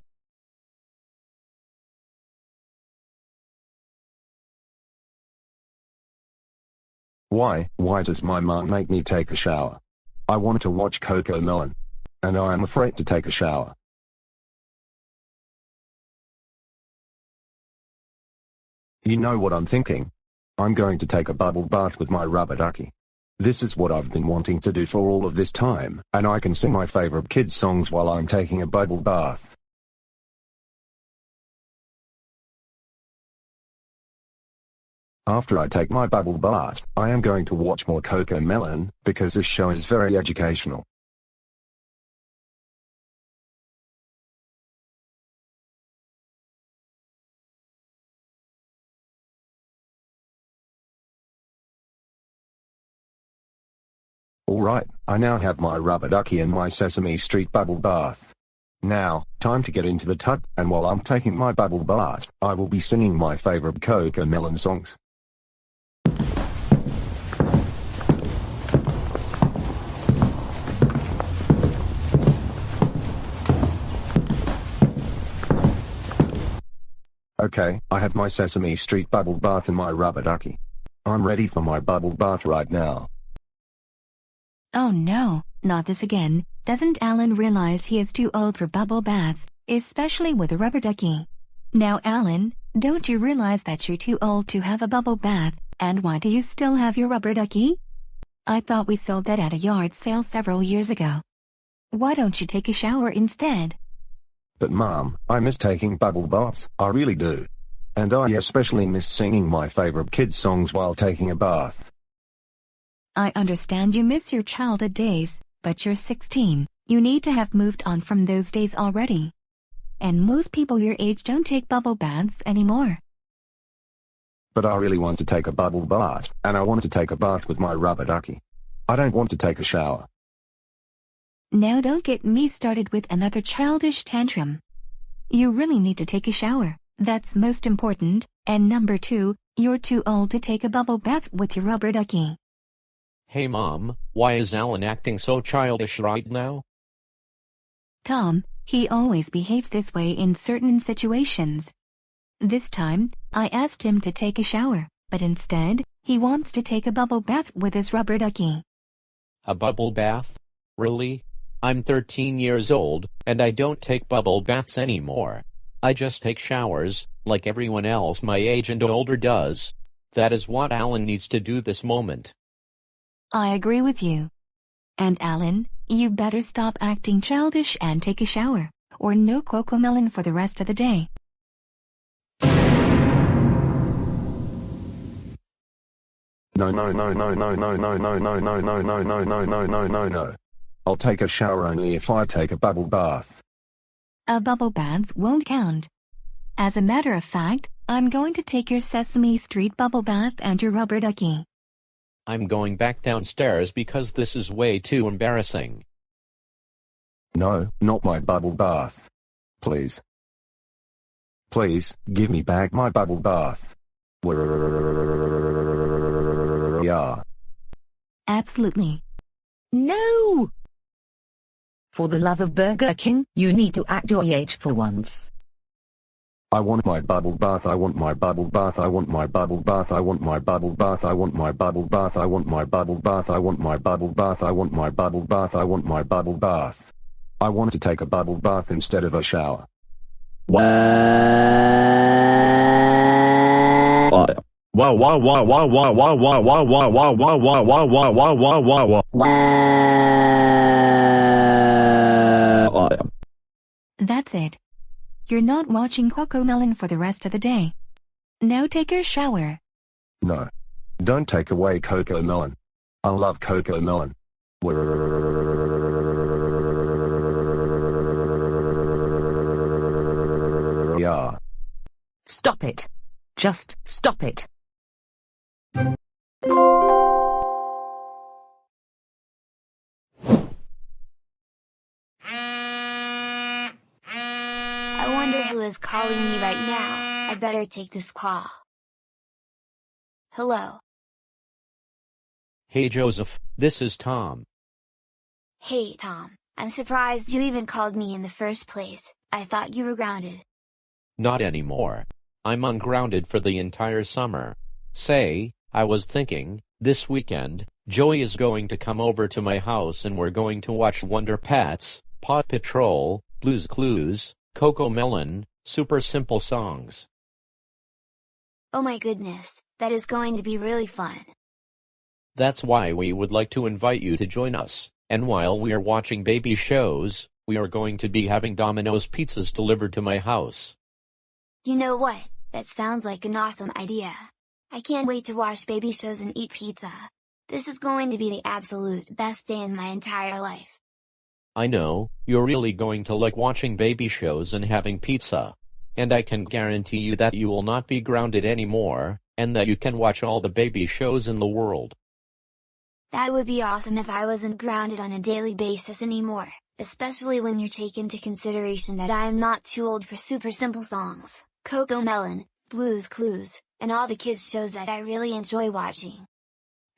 Why does my mom make me take a shower? I want to watch CoComelon. And I am afraid to take a shower. You know what I'm thinking? I'm going to take a bubble bath with my rubber ducky. This is what I've been wanting to do for all of this time, and I can sing my favorite kids' songs while I'm taking a bubble bath. After I take my bubble bath, I am going to watch more CoComelon, because this show is very educational. Alright, I now have my rubber ducky and my Sesame Street bubble bath. Now, time to get into the tub, and while I'm taking my bubble bath, I will be singing my favorite CoComelon songs. Okay, I have my Sesame Street bubble bath and my rubber ducky. I'm ready for my bubble bath right now. Oh no, not this again. Doesn't Alan realize he is too old for bubble baths, especially with a rubber ducky? Now Alan, don't you realize that you're too old to have a bubble bath, and why do you still have your rubber ducky? I thought we sold that at a yard sale several years ago. Why don't you take a shower instead? But Mom, I miss taking bubble baths, I really do. And I especially miss singing my favorite kids' songs while taking a bath. I understand you miss your childhood days, but you're 16, you need to have moved on from those days already. And most people your age don't take bubble baths anymore. But I really want to take a bubble bath, and I want to take a bath with my rubber ducky. I don't want to take a shower. Now don't get me started with another childish tantrum. You really need to take a shower, that's most important, and number 2, you're too old to take a bubble bath with your rubber ducky. Hey Mom, why is Alan acting so childish right now? Tom, he always behaves this way in certain situations. This time, I asked him to take a shower, but instead, he wants to take a bubble bath with his rubber ducky. A bubble bath? Really? I'm 13 years old, and I don't take bubble baths anymore. I just take showers, like everyone else my age and older does. That is what Alan needs to do this moment. I agree with you. And Alan, you better stop acting childish and take a shower, or no CoComelon for the rest of the day. No. I'll take a shower only if I take a bubble bath. A bubble bath won't count. As a matter of fact, I'm going to take your Sesame Street bubble bath and your rubber ducky. I'm going back downstairs because this is way too embarrassing. No, not my bubble bath. Please. Please, give me back my bubble bath. Yeah. Absolutely. No! For the love of Burger King, you need to act your age for once. I want my bubble bath, I want my bubble bath, I want my bubble bath, I want my bubble bath, I want my bubble bath, I want my bubble bath, I want my bubble bath, I want my bubble bath, I want my bubble bath. I want to take a bubble bath instead of a shower. That's it. You're not watching CoComelon for the rest of the day. Now take your shower. No. Don't take away CoComelon. I love CoComelon. Yeah. Stop it. Just stop it. I wonder who is calling me right now. I better take this call. Hello. Hey Joseph, this is Tom. Hey Tom, I'm surprised you even called me in the first place. I thought you were grounded. Not anymore. I'm ungrounded for the entire summer. Say, I was thinking, this weekend, Joey is going to come over to my house and we're going to watch Wonder Pets, Paw Patrol, Blue's Clues, CoComelon, Super Simple Songs. Oh my goodness, that is going to be really fun. That's why we would like to invite you to join us, and while we are watching baby shows, we are going to be having Domino's pizzas delivered to my house. You know what, that sounds like an awesome idea. I can't wait to watch baby shows and eat pizza. This is going to be the absolute best day in my entire life. I know, you're really going to like watching baby shows and having pizza. And I can guarantee you that you will not be grounded anymore, and that you can watch all the baby shows in the world. That would be awesome if I wasn't grounded on a daily basis anymore, especially when you take into consideration that I am not too old for Super Simple Songs, CoComelon, Blue's Clues, and all the kids shows that I really enjoy watching.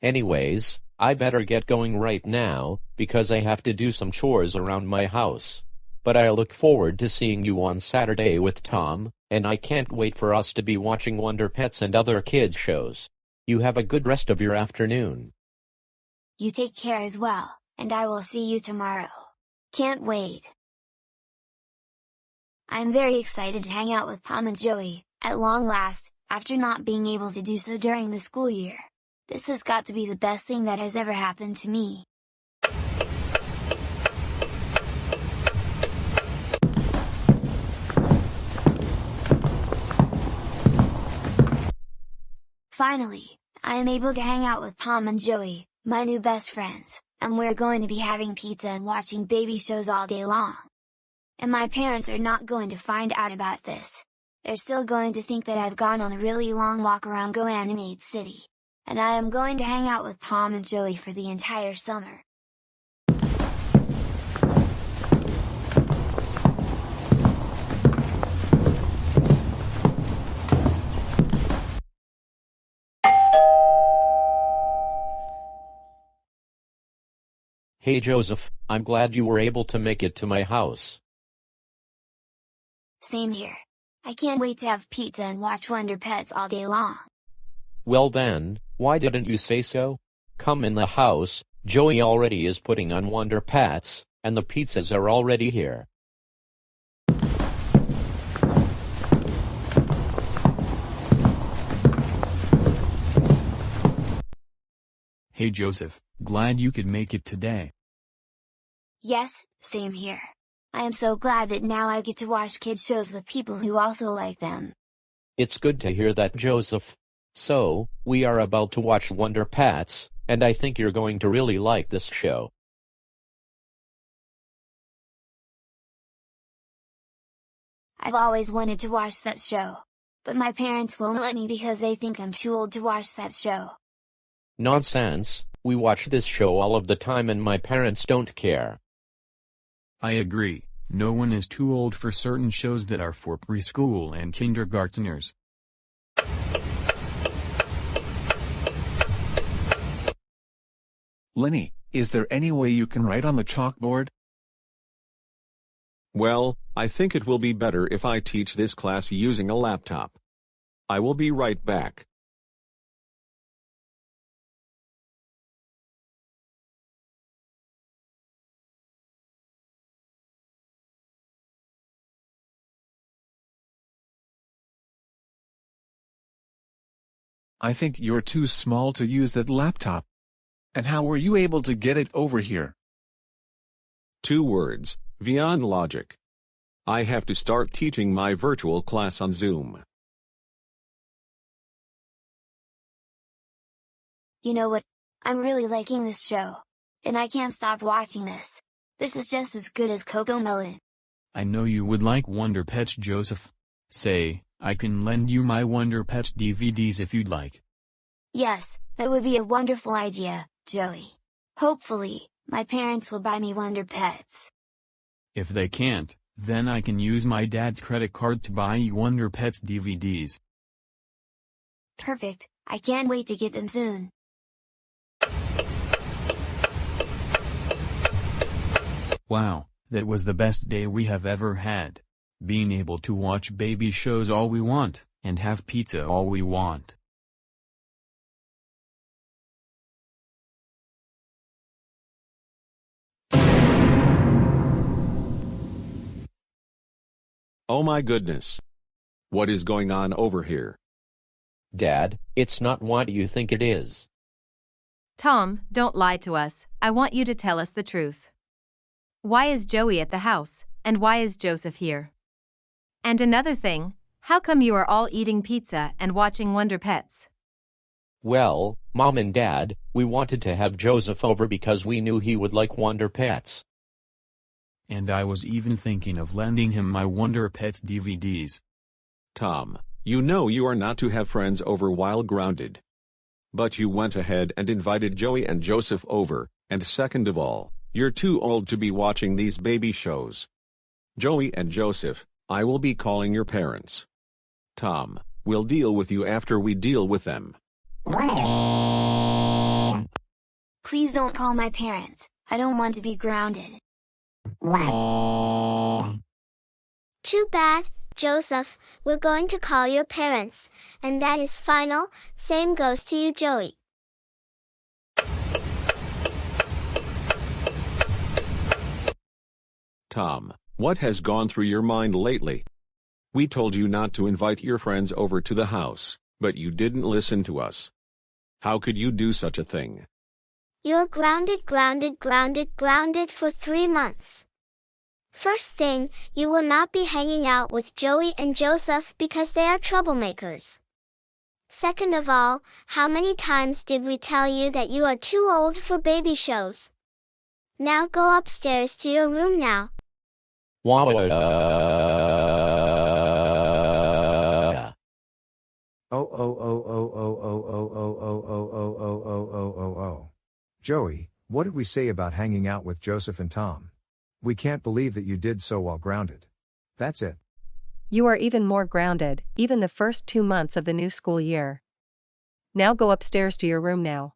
Anyways, I better get going right now, because I have to do some chores around my house. But I look forward to seeing you on Saturday with Tom, and I can't wait for us to be watching Wonder Pets and other kids shows. You have a good rest of your afternoon. You take care as well, and I will see you tomorrow. Can't wait. I'm very excited to hang out with Tom and Joey, at long last, after not being able to do so during the school year. This has got to be the best thing that has ever happened to me. Finally, I am able to hang out with Tom and Joey, my new best friends, and we're going to be having pizza and watching baby shows all day long. And my parents are not going to find out about this. They're still going to think that I've gone on a really long walk around Goanimate City. And I am going to hang out with Tom and Joey for the entire summer. Hey Joseph, I'm glad you were able to make it to my house. Same here. I can't wait to have pizza and watch Wonder Pets all day long. Well then, why didn't you say so? Come in the house, Joey already is putting on Wonder Pets, and the pizzas are already here. Hey Joseph, glad you could make it today. Yes, same here. I am so glad that now I get to watch kids shows with people who also like them. It's good to hear that, Joseph. So, we are about to watch Wonder Pets, and I think you're going to really like this show. I've always wanted to watch that show. But my parents won't let me because they think I'm too old to watch that show. Nonsense, we watch this show all of the time and my parents don't care. I agree, no one is too old for certain shows that are for preschool and kindergarteners. Lenny, is there any way you can write on the chalkboard? Well, I think it will be better if I teach this class using a laptop. I will be right back. I think you're too small to use that laptop. And how were you able to get it over here? 2 words, beyond logic. I have to start teaching my virtual class on Zoom. You know what? I'm really liking this show. And I can't stop watching this. This is just as good as CoComelon. I know you would like Wonder Pets, Joseph. Say, I can lend you my Wonder Pets DVDs if you'd like. Yes, that would be a wonderful idea, Joey. Hopefully, my parents will buy me Wonder Pets. If they can't, then I can use my dad's credit card to buy you Wonder Pets DVDs. Perfect, I can't wait to get them soon. Wow, that was the best day we have ever had. Being able to watch baby shows all we want, and have pizza all we want. Oh my goodness. What is going on over here? Dad, it's not what you think it is. Tom, don't lie to us. I want you to tell us the truth. Why is Joey at the house, and why is Joseph here? And another thing, how come you are all eating pizza and watching Wonder Pets? Well, Mom and Dad, we wanted to have Joseph over because we knew he would like Wonder Pets. And I was even thinking of lending him my Wonder Pets DVDs. Tom, you know you are not to have friends over while grounded. But you went ahead and invited Joey and Joseph over, and second of all, you're too old to be watching these baby shows. Joey and Joseph, I will be calling your parents. Tom, we'll deal with you after we deal with them. Please don't call my parents. I don't want to be grounded. Too bad, Joseph. We're going to call your parents, and that is final. Same goes to you, Joey. Tom, what has gone through your mind lately? We told you not to invite your friends over to the house, but you didn't listen to us. How could you do such a thing? You're grounded for 3 months. First thing, you will not be hanging out with Joey and Joseph because they are troublemakers. Second of all, how many times did we tell you that you are too old for baby shows? Now go upstairs to your room now. Joey, what did we say about hanging out with Joseph and Tom? We can't believe that you did so while grounded. That's it. You are even more grounded, even the first 2 months of the new school year. Now go upstairs to your room now.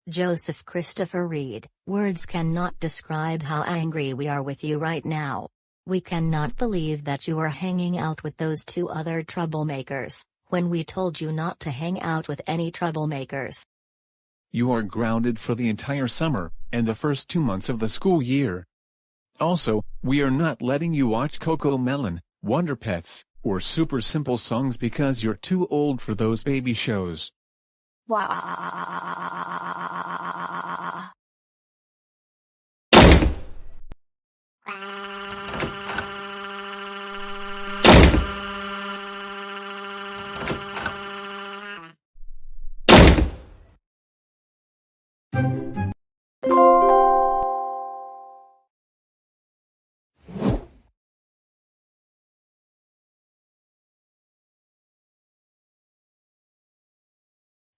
Joseph Christopher Reed, words cannot describe how angry we are with you right now. We cannot believe that you are hanging out with those 2 other troublemakers, when we told you not to hang out with any troublemakers. You are grounded for the entire summer, and the first 2 months of the school year. Also, we are not letting you watch Coco Melon, Wonder Pets, or Super Simple Songs because you're too old for those baby shows.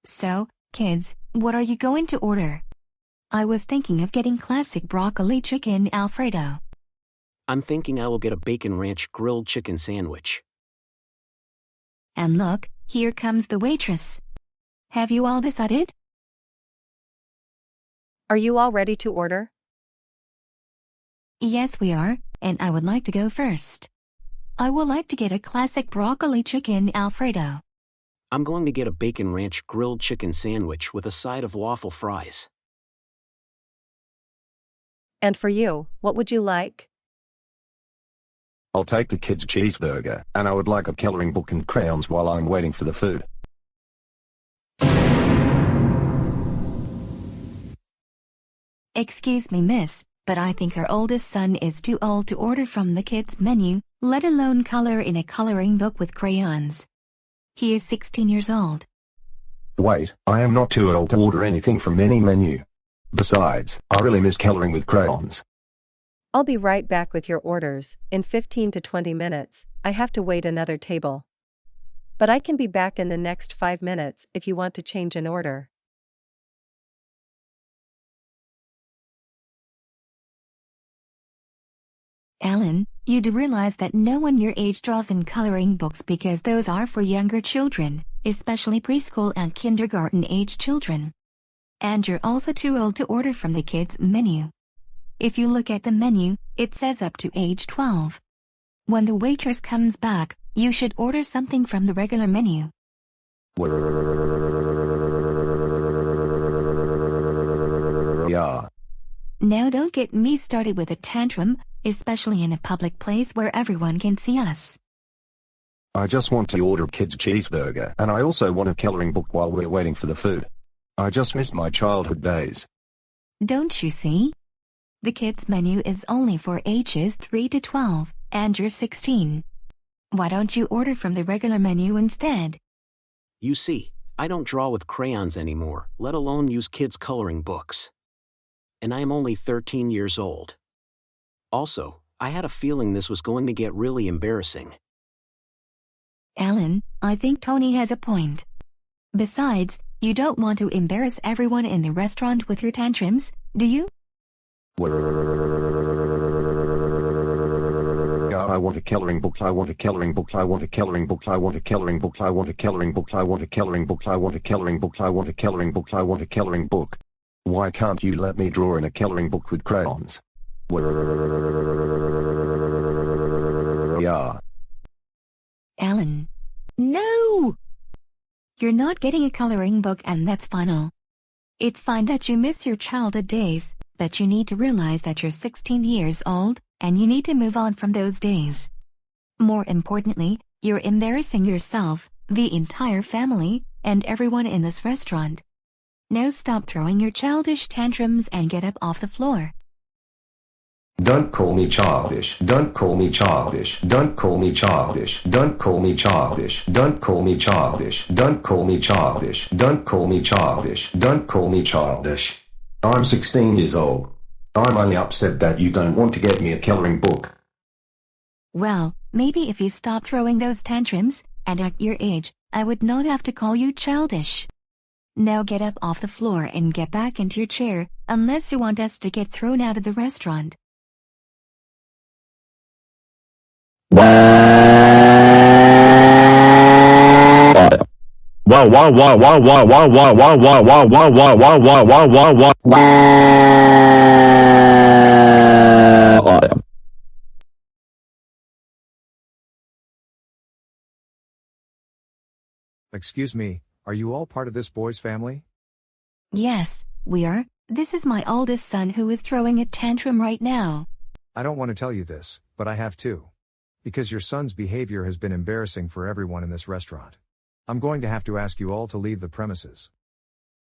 So, kids, what are you going to order? I was thinking of getting classic broccoli chicken Alfredo. I'm thinking I will get a bacon ranch grilled chicken sandwich. And look, here comes the waitress. Have you all decided? Are you all ready to order? Yes, we are, and I would like to go first. I would like to get a classic broccoli chicken Alfredo. I'm going to get a bacon ranch grilled chicken sandwich with a side of waffle fries. And for you, what would you like? I'll take the kids' cheeseburger, and I would like a coloring book and crayons while I'm waiting for the food. Excuse me, miss, but I think our oldest son is too old to order from the kids' menu, let alone color in a coloring book with crayons. He is 16 years old. Wait, I am not too old to order anything from any menu. Besides, I really miss coloring with crayons. I'll be right back with your orders. In 15 to 20 minutes, I have to wait another table. But I can be back in the next 5 minutes if you want to change an order. Alan, you do realize that no one your age draws in coloring books because those are for younger children, especially preschool and kindergarten age children. And you're also too old to order from the kids' menu. If you look at the menu, it says up to age 12. When the waitress comes back, you should order something from the regular menu. Yeah. Now don't get me started with a tantrum, especially in a public place where everyone can see us. I just want to order kids' cheeseburger, and I also want a coloring book while we're waiting for the food. I just miss my childhood days. Don't you see? The kids' menu is only for ages 3 to 12, and you're 16. Why don't you order from the regular menu instead? You see, I don't draw with crayons anymore, let alone use kids' coloring books. And I am only 13 years old. Also, I had a feeling this was going to get really embarrassing. Alan, I think Tony has a point. Besides, you don't want to embarrass everyone in the restaurant with your tantrums, do you? I want a coloring book, I want a coloring book, I want a coloring book, I want a coloring book, I want a coloring book, I want a coloring book, I want a coloring book, I want a coloring book, I want a coloring book. Why can't you let me draw in a coloring book with crayons? Yeah. Alan. No! You're not getting a coloring book and that's final. It's fine that you miss your childhood days, but you need to realize that you're 16 years old, and you need to move on from those days. More importantly, you're embarrassing yourself, the entire family, and everyone in this restaurant. Now stop throwing your childish tantrums and get up off the floor. Don't call me childish, don't call me childish, don't call me childish, don't call me childish, don't call me childish, don't call me childish, don't call me childish, don't call me childish. I'm 16 years old. I'm only upset that you don't want to get me a coloring book. Well, maybe if you stop throwing those tantrums, and at your age, I would not have to call you childish. Now get up off the floor and get back into your chair, unless you want us to get thrown out of the restaurant. Excuse me, are you all part of this boy's family? Yes, we are. This is my oldest son who is throwing a tantrum right now. I don't want to tell you this, but I have to. Because your son's behavior has been embarrassing for everyone in this restaurant. I'm going to have to ask you all to leave the premises.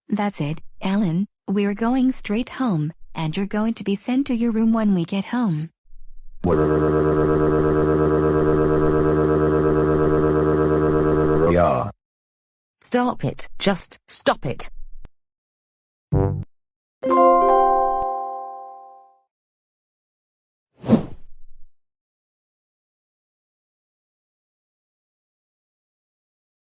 That's it, Alan. We're going straight home, and you're going to be sent to your room when we get home. Yeah. Stop it. Just stop it.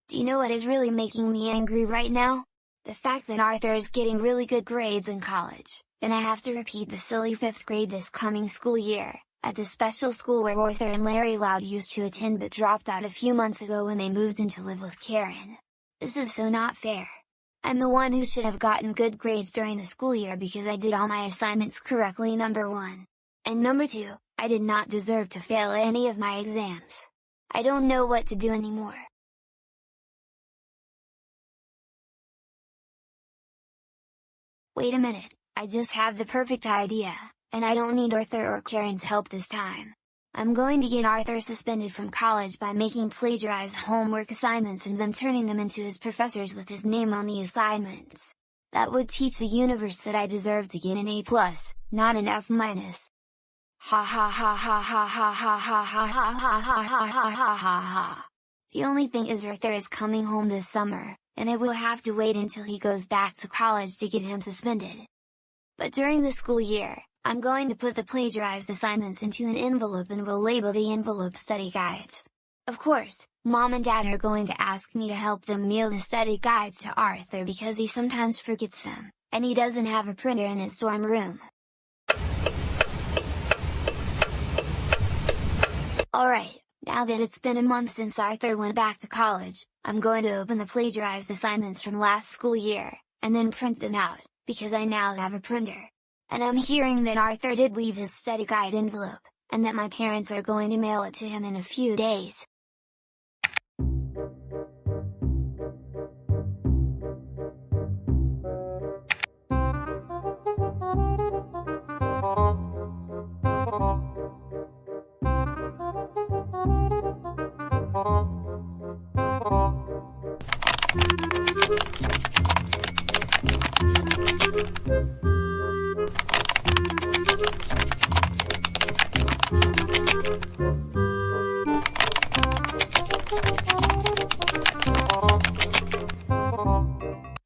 Do you know what is really making me angry right now? The fact that Arthur is getting really good grades in college, and I have to repeat the silly 5th grade this coming school year, at the special school where Arthur and Larry Loud used to attend but dropped out a few months ago when they moved in to live with Karen. This is so not fair. I'm the one who should have gotten good grades during the school year because I did all my assignments correctly, number 1. And number 2, I did not deserve to fail any of my exams. I don't know what to do anymore. Wait a minute, I just have the perfect idea, and I don't need Arthur or Karen's help this time. I'm going to get Arthur suspended from college by making plagiarized homework assignments and then turning them into his professors with his name on the assignments. That would teach the universe that I deserve to get an A+, not an F-. Ha ha ha ha ha ha ha ha ha ha ha ha ha ha ha ha. The only thing is Arthur is coming home this summer, and I will have to wait until he goes back to college to get him suspended. But during the school year, I'm going to put the plagiarized assignments into an envelope and will label the envelope study guides. Of course, Mom and Dad are going to ask me to help them mail the study guides to Arthur because he sometimes forgets them, and he doesn't have a printer in his dorm room. Alright, now that it's been a month since Arthur went back to college, I'm going to open the plagiarized assignments from last school year, and then print them out, because I now have a printer. And I'm hearing that Arthur did leave his study guide envelope, and that my parents are going to mail it to him in a few days.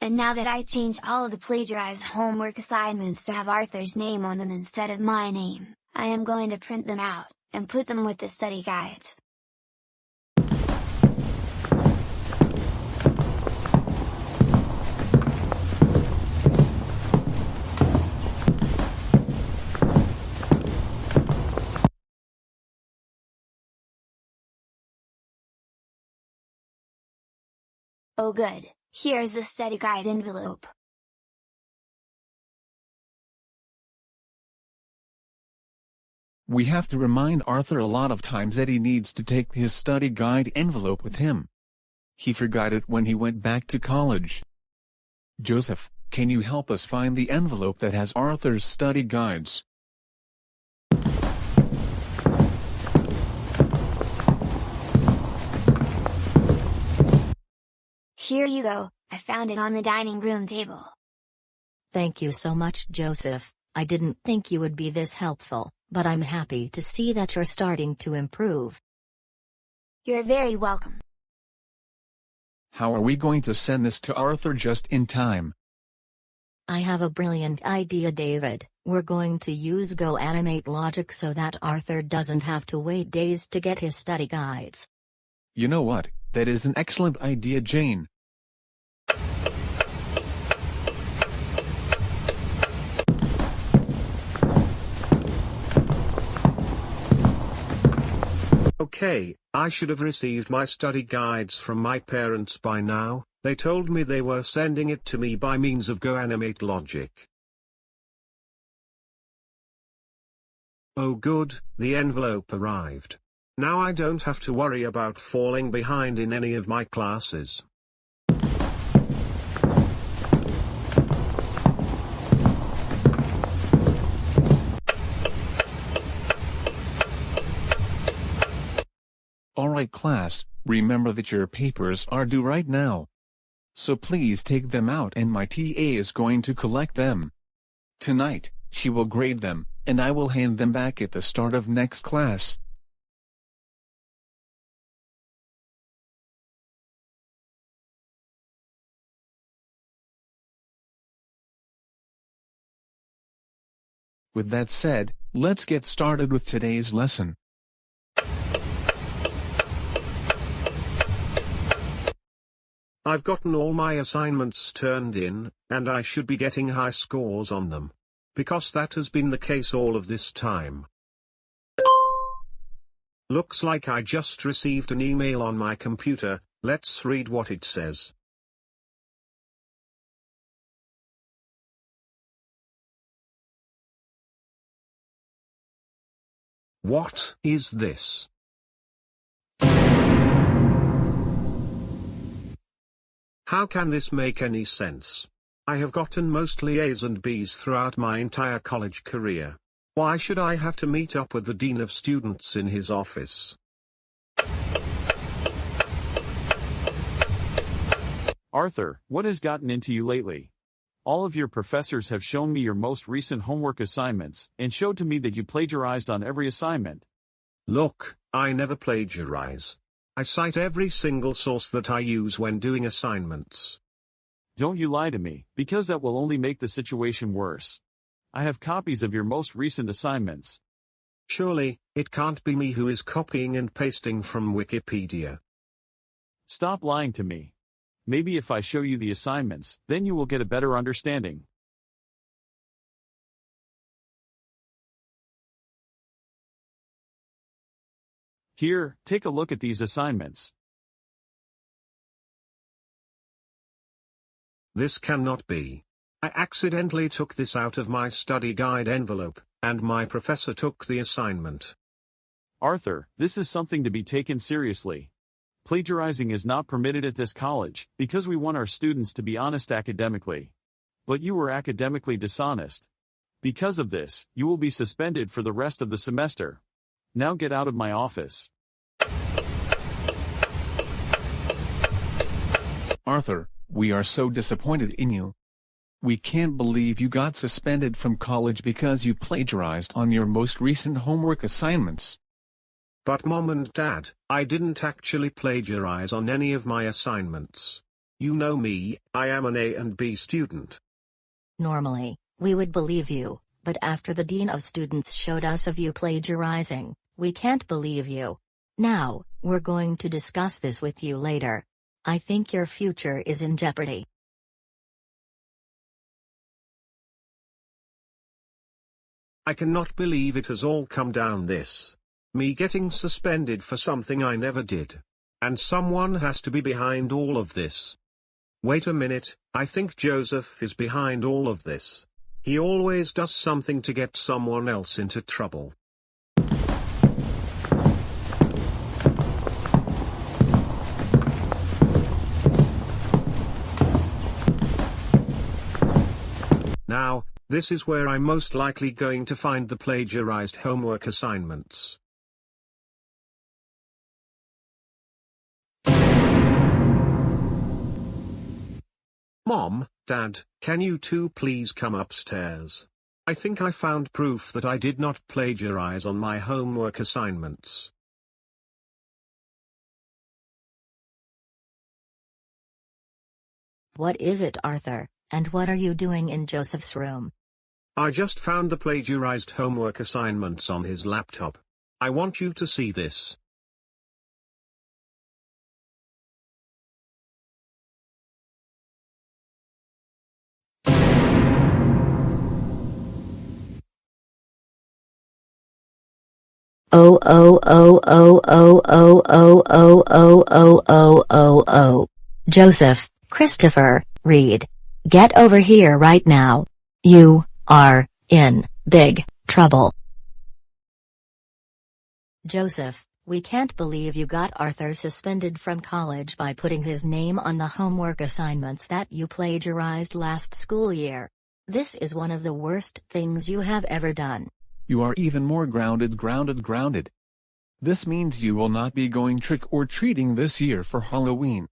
And now that I changed all of the plagiarized homework assignments to have Arthur's name on them instead of my name, I am going to print them out, and put them with the study guides. Oh good, here's the study guide envelope. We have to remind Arthur a lot of times that he needs to take his study guide envelope with him. He forgot it when he went back to college. Joseph, can you help us find the envelope that has Arthur's study guides? Here you go, I found it on the dining room table. Thank you so much, Joseph. I didn't think you would be this helpful, but I'm happy to see that you're starting to improve. You're very welcome. How are we going to send this to Arthur just in time? I have a brilliant idea, David. We're going to use Goanimate logic so that Arthur doesn't have to wait days to get his study guides. You know what, that is an excellent idea, Jane. Okay, I should have received my study guides from my parents by now. They told me they were sending it to me by means of Goanimate logic. Oh good, the envelope arrived. Now I don't have to worry about falling behind in any of my classes. Alright class, remember that your papers are due right now. So please take them out and my TA is going to collect them. Tonight, she will grade them, and I will hand them back at the start of next class. With that said, let's get started with today's lesson. I've gotten all my assignments turned in, and I should be getting high scores on them. Because that has been the case all of this time. Looks like I just received an email on my computer. Let's read what it says. What is this? How can this make any sense? I have gotten mostly A's and B's throughout my entire college career. Why should I have to meet up with the dean of students in his office? Arthur, what has gotten into you lately? All of your professors have shown me your most recent homework assignments, and showed to me that you plagiarized on every assignment. Look, I never plagiarize. I cite every single source that I use when doing assignments. Don't you lie to me, because that will only make the situation worse. I have copies of your most recent assignments. Surely, it can't be me who is copying and pasting from Wikipedia. Stop lying to me. Maybe if I show you the assignments, then you will get a better understanding. Here, take a look at these assignments. This cannot be. I accidentally took this out of my study guide envelope, and my professor took the assignment. Arthur, this is something to be taken seriously. Plagiarizing is not permitted at this college, because we want our students to be honest academically. But you were academically dishonest. Because of this, you will be suspended for the rest of the semester. Now get out of my office. Arthur, we are so disappointed in you. We can't believe you got suspended from college because you plagiarized on your most recent homework assignments. But Mom and Dad, I didn't actually plagiarize on any of my assignments. You know me, I am an A and B student. Normally, we would believe you, but after the Dean of Students showed us of you plagiarizing, we can't believe you. Now, we're going to discuss this with you later. I think your future is in jeopardy. I cannot believe it has all come down this. Me getting suspended for something I never did. And someone has to be behind all of this. Wait a minute, I think Joseph is behind all of this. He always does something to get someone else into trouble. Now, this is where I'm most likely going to find the plagiarized homework assignments. Mom, Dad, can you two please come upstairs? I think I found proof that I did not plagiarize on my homework assignments. What is it, Arthur, and what are you doing in Joseph's room? I just found the plagiarized homework assignments on his laptop. I want you to see this. Joseph, Christopher, Reed. Get over here right now. You are in big trouble. Joseph, we can't believe you got Arthur suspended from college by putting his name on the homework assignments that you plagiarized last school year. This is one of the worst things you have ever done. You are even more grounded. This means you will not be going trick-or-treating this year for Halloween.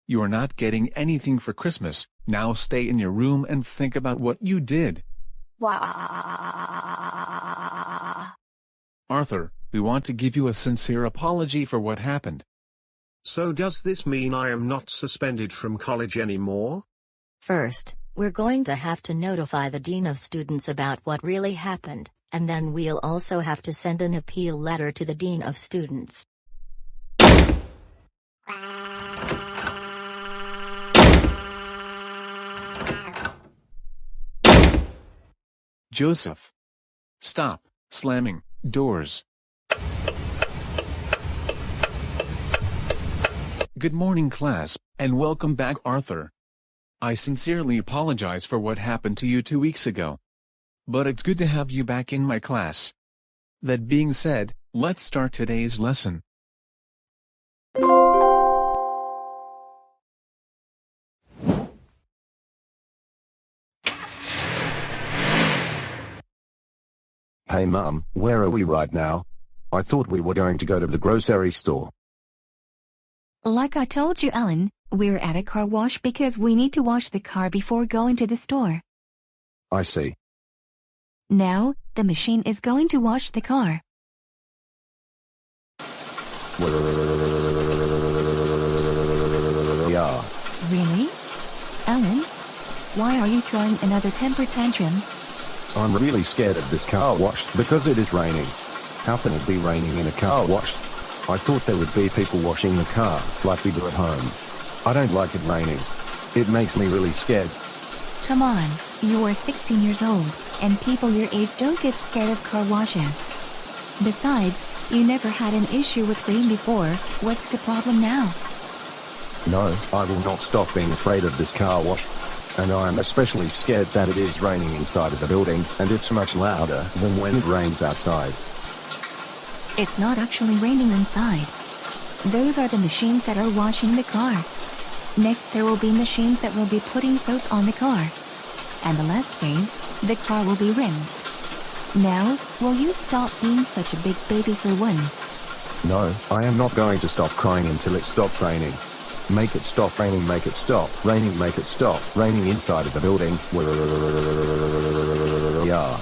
You are not getting anything for Christmas. Now stay in your room and think about what you did. Arthur, we want to give you a sincere apology for what happened. So does this mean I am not suspended from college anymore? First, we're going to have to notify the Dean of Students about what really happened, and then we'll also have to send an appeal letter to the Dean of Students. Joseph. Stop slamming doors. Good morning, class, and welcome back, Arthur. I sincerely apologize for what happened to you 2 weeks ago. But it's good to have you back in my class. That being said, let's start today's lesson. Hey Mom, where are we right now? I thought we were going to go to the grocery store. Like I told you, Alan, we're at a car wash because we need to wash the car before going to the store. I see. Now, the machine is going to wash the car. Yeah. Really? Alan? Why are you throwing another temper tantrum? I'm really scared of this car wash because it is raining. How can it be raining in a car wash? I thought there would be people washing the car, like we do at home. I don't like it raining. It makes me really scared. Come on, you are 16 years old, and people your age don't get scared of car washes. Besides, You never had an issue with rain before, what's the problem now? No, I will not stop being afraid of this car wash. And I am especially scared that it is raining inside of the building, and it's much louder than when it rains outside. It's not actually raining inside. Those are the machines that are washing the car. Next there will be machines that will be putting soap on the car. And the last phase, the car will be rinsed. Now, will you stop being such a big baby for once? No, I am not going to stop crying until it stops raining. Make it stop raining, make it stop raining, make it stop raining inside of the building. Yeah.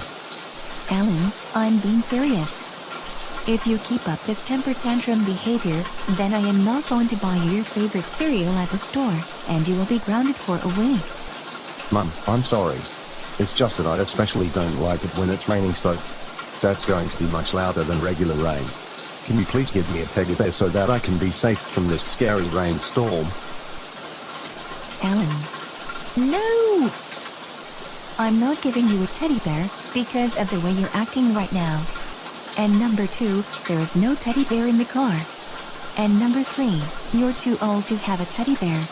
Alan, I'm being serious. If you keep up this temper tantrum behavior, then I am not going to buy you your favorite cereal at the store, and you will be grounded for a week. Mum, I'm sorry. It's just that I especially don't like it when it's raining, so that's going to be much louder than regular rain. Can you please give me a teddy bear so that I can be safe from this scary rainstorm? Alan. No! I'm not giving you a teddy bear because of the way you're acting right now. And number 2, there is no teddy bear in the car. And number 3, you're too old to have a teddy bear.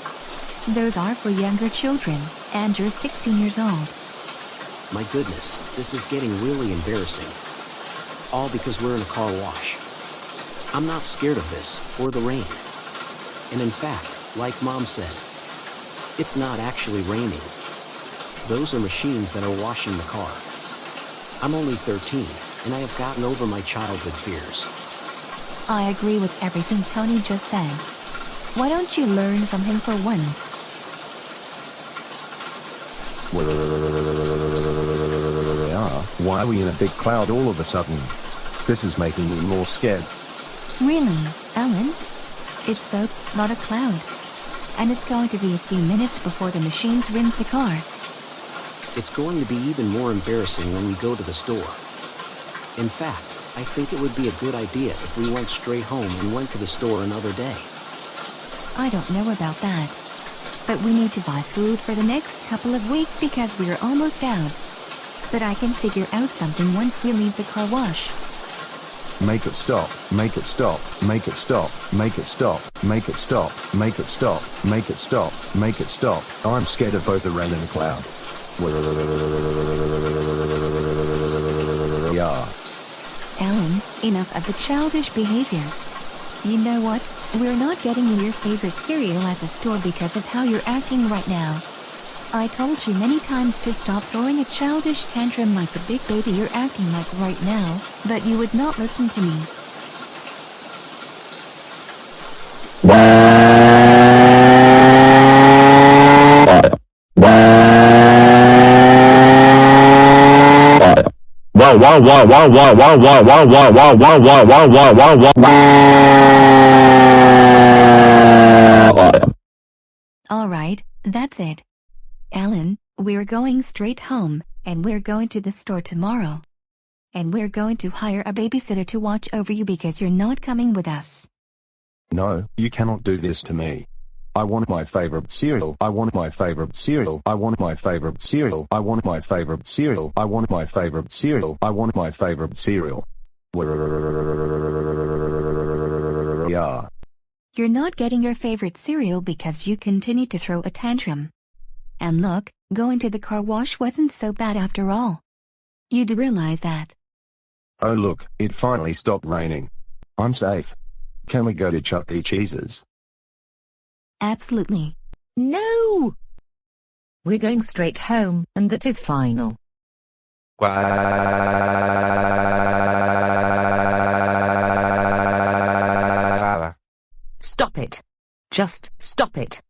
Those are for younger children, and you're 16 years old. My goodness, this is getting really embarrassing. All because we're in a car wash. I'm not scared of this, or the rain. And in fact, like Mom said, it's not actually raining. Those are machines that are washing the car. I'm only 13, and I have gotten over my childhood fears. I agree with everything Tony just said. Why don't you learn from him for once? Why are we in a big cloud all of a sudden? This is making me more scared. Really, Alan? It's soap, not a cloud. And it's going to be a few minutes before the machines rinse the car. It's going to be even more embarrassing when we go to the store. In fact, I think it would be a good idea if we went straight home and went to the store another day. I don't know about that. But we need to buy food for the next couple of weeks because we're almost out. But I can figure out something once we leave the car wash. Make it stop, make it stop, make it stop, make it stop, make it stop, make it stop, make it stop, make it stop. I'm scared of both the rain and the cloud. Yeah. Alan, enough of the childish behavior. You know what? We're not getting you your favorite cereal at the store because of how you're acting right now. I told you many times to stop throwing a childish tantrum like the big baby you're acting like right now, but you would not listen to me. Alright, that's it. Alan, we're going straight home, and we're going to the store tomorrow. And we're going to hire a babysitter to watch over you because you're not coming with us. No, you cannot do this to me. I want my favorite cereal. I want my favorite cereal. I want my favorite cereal. I want my favorite cereal. I want my favorite cereal. I want my favorite cereal. Yeah. You're not getting your favorite cereal because you continue to throw a tantrum. And look, going to the car wash wasn't so bad after all. You do realize that. Oh look, it finally stopped raining. I'm safe. Can we go to Chuck E. Cheese's? Absolutely. No! We're going straight home, and that is final. Stop it. Just stop it.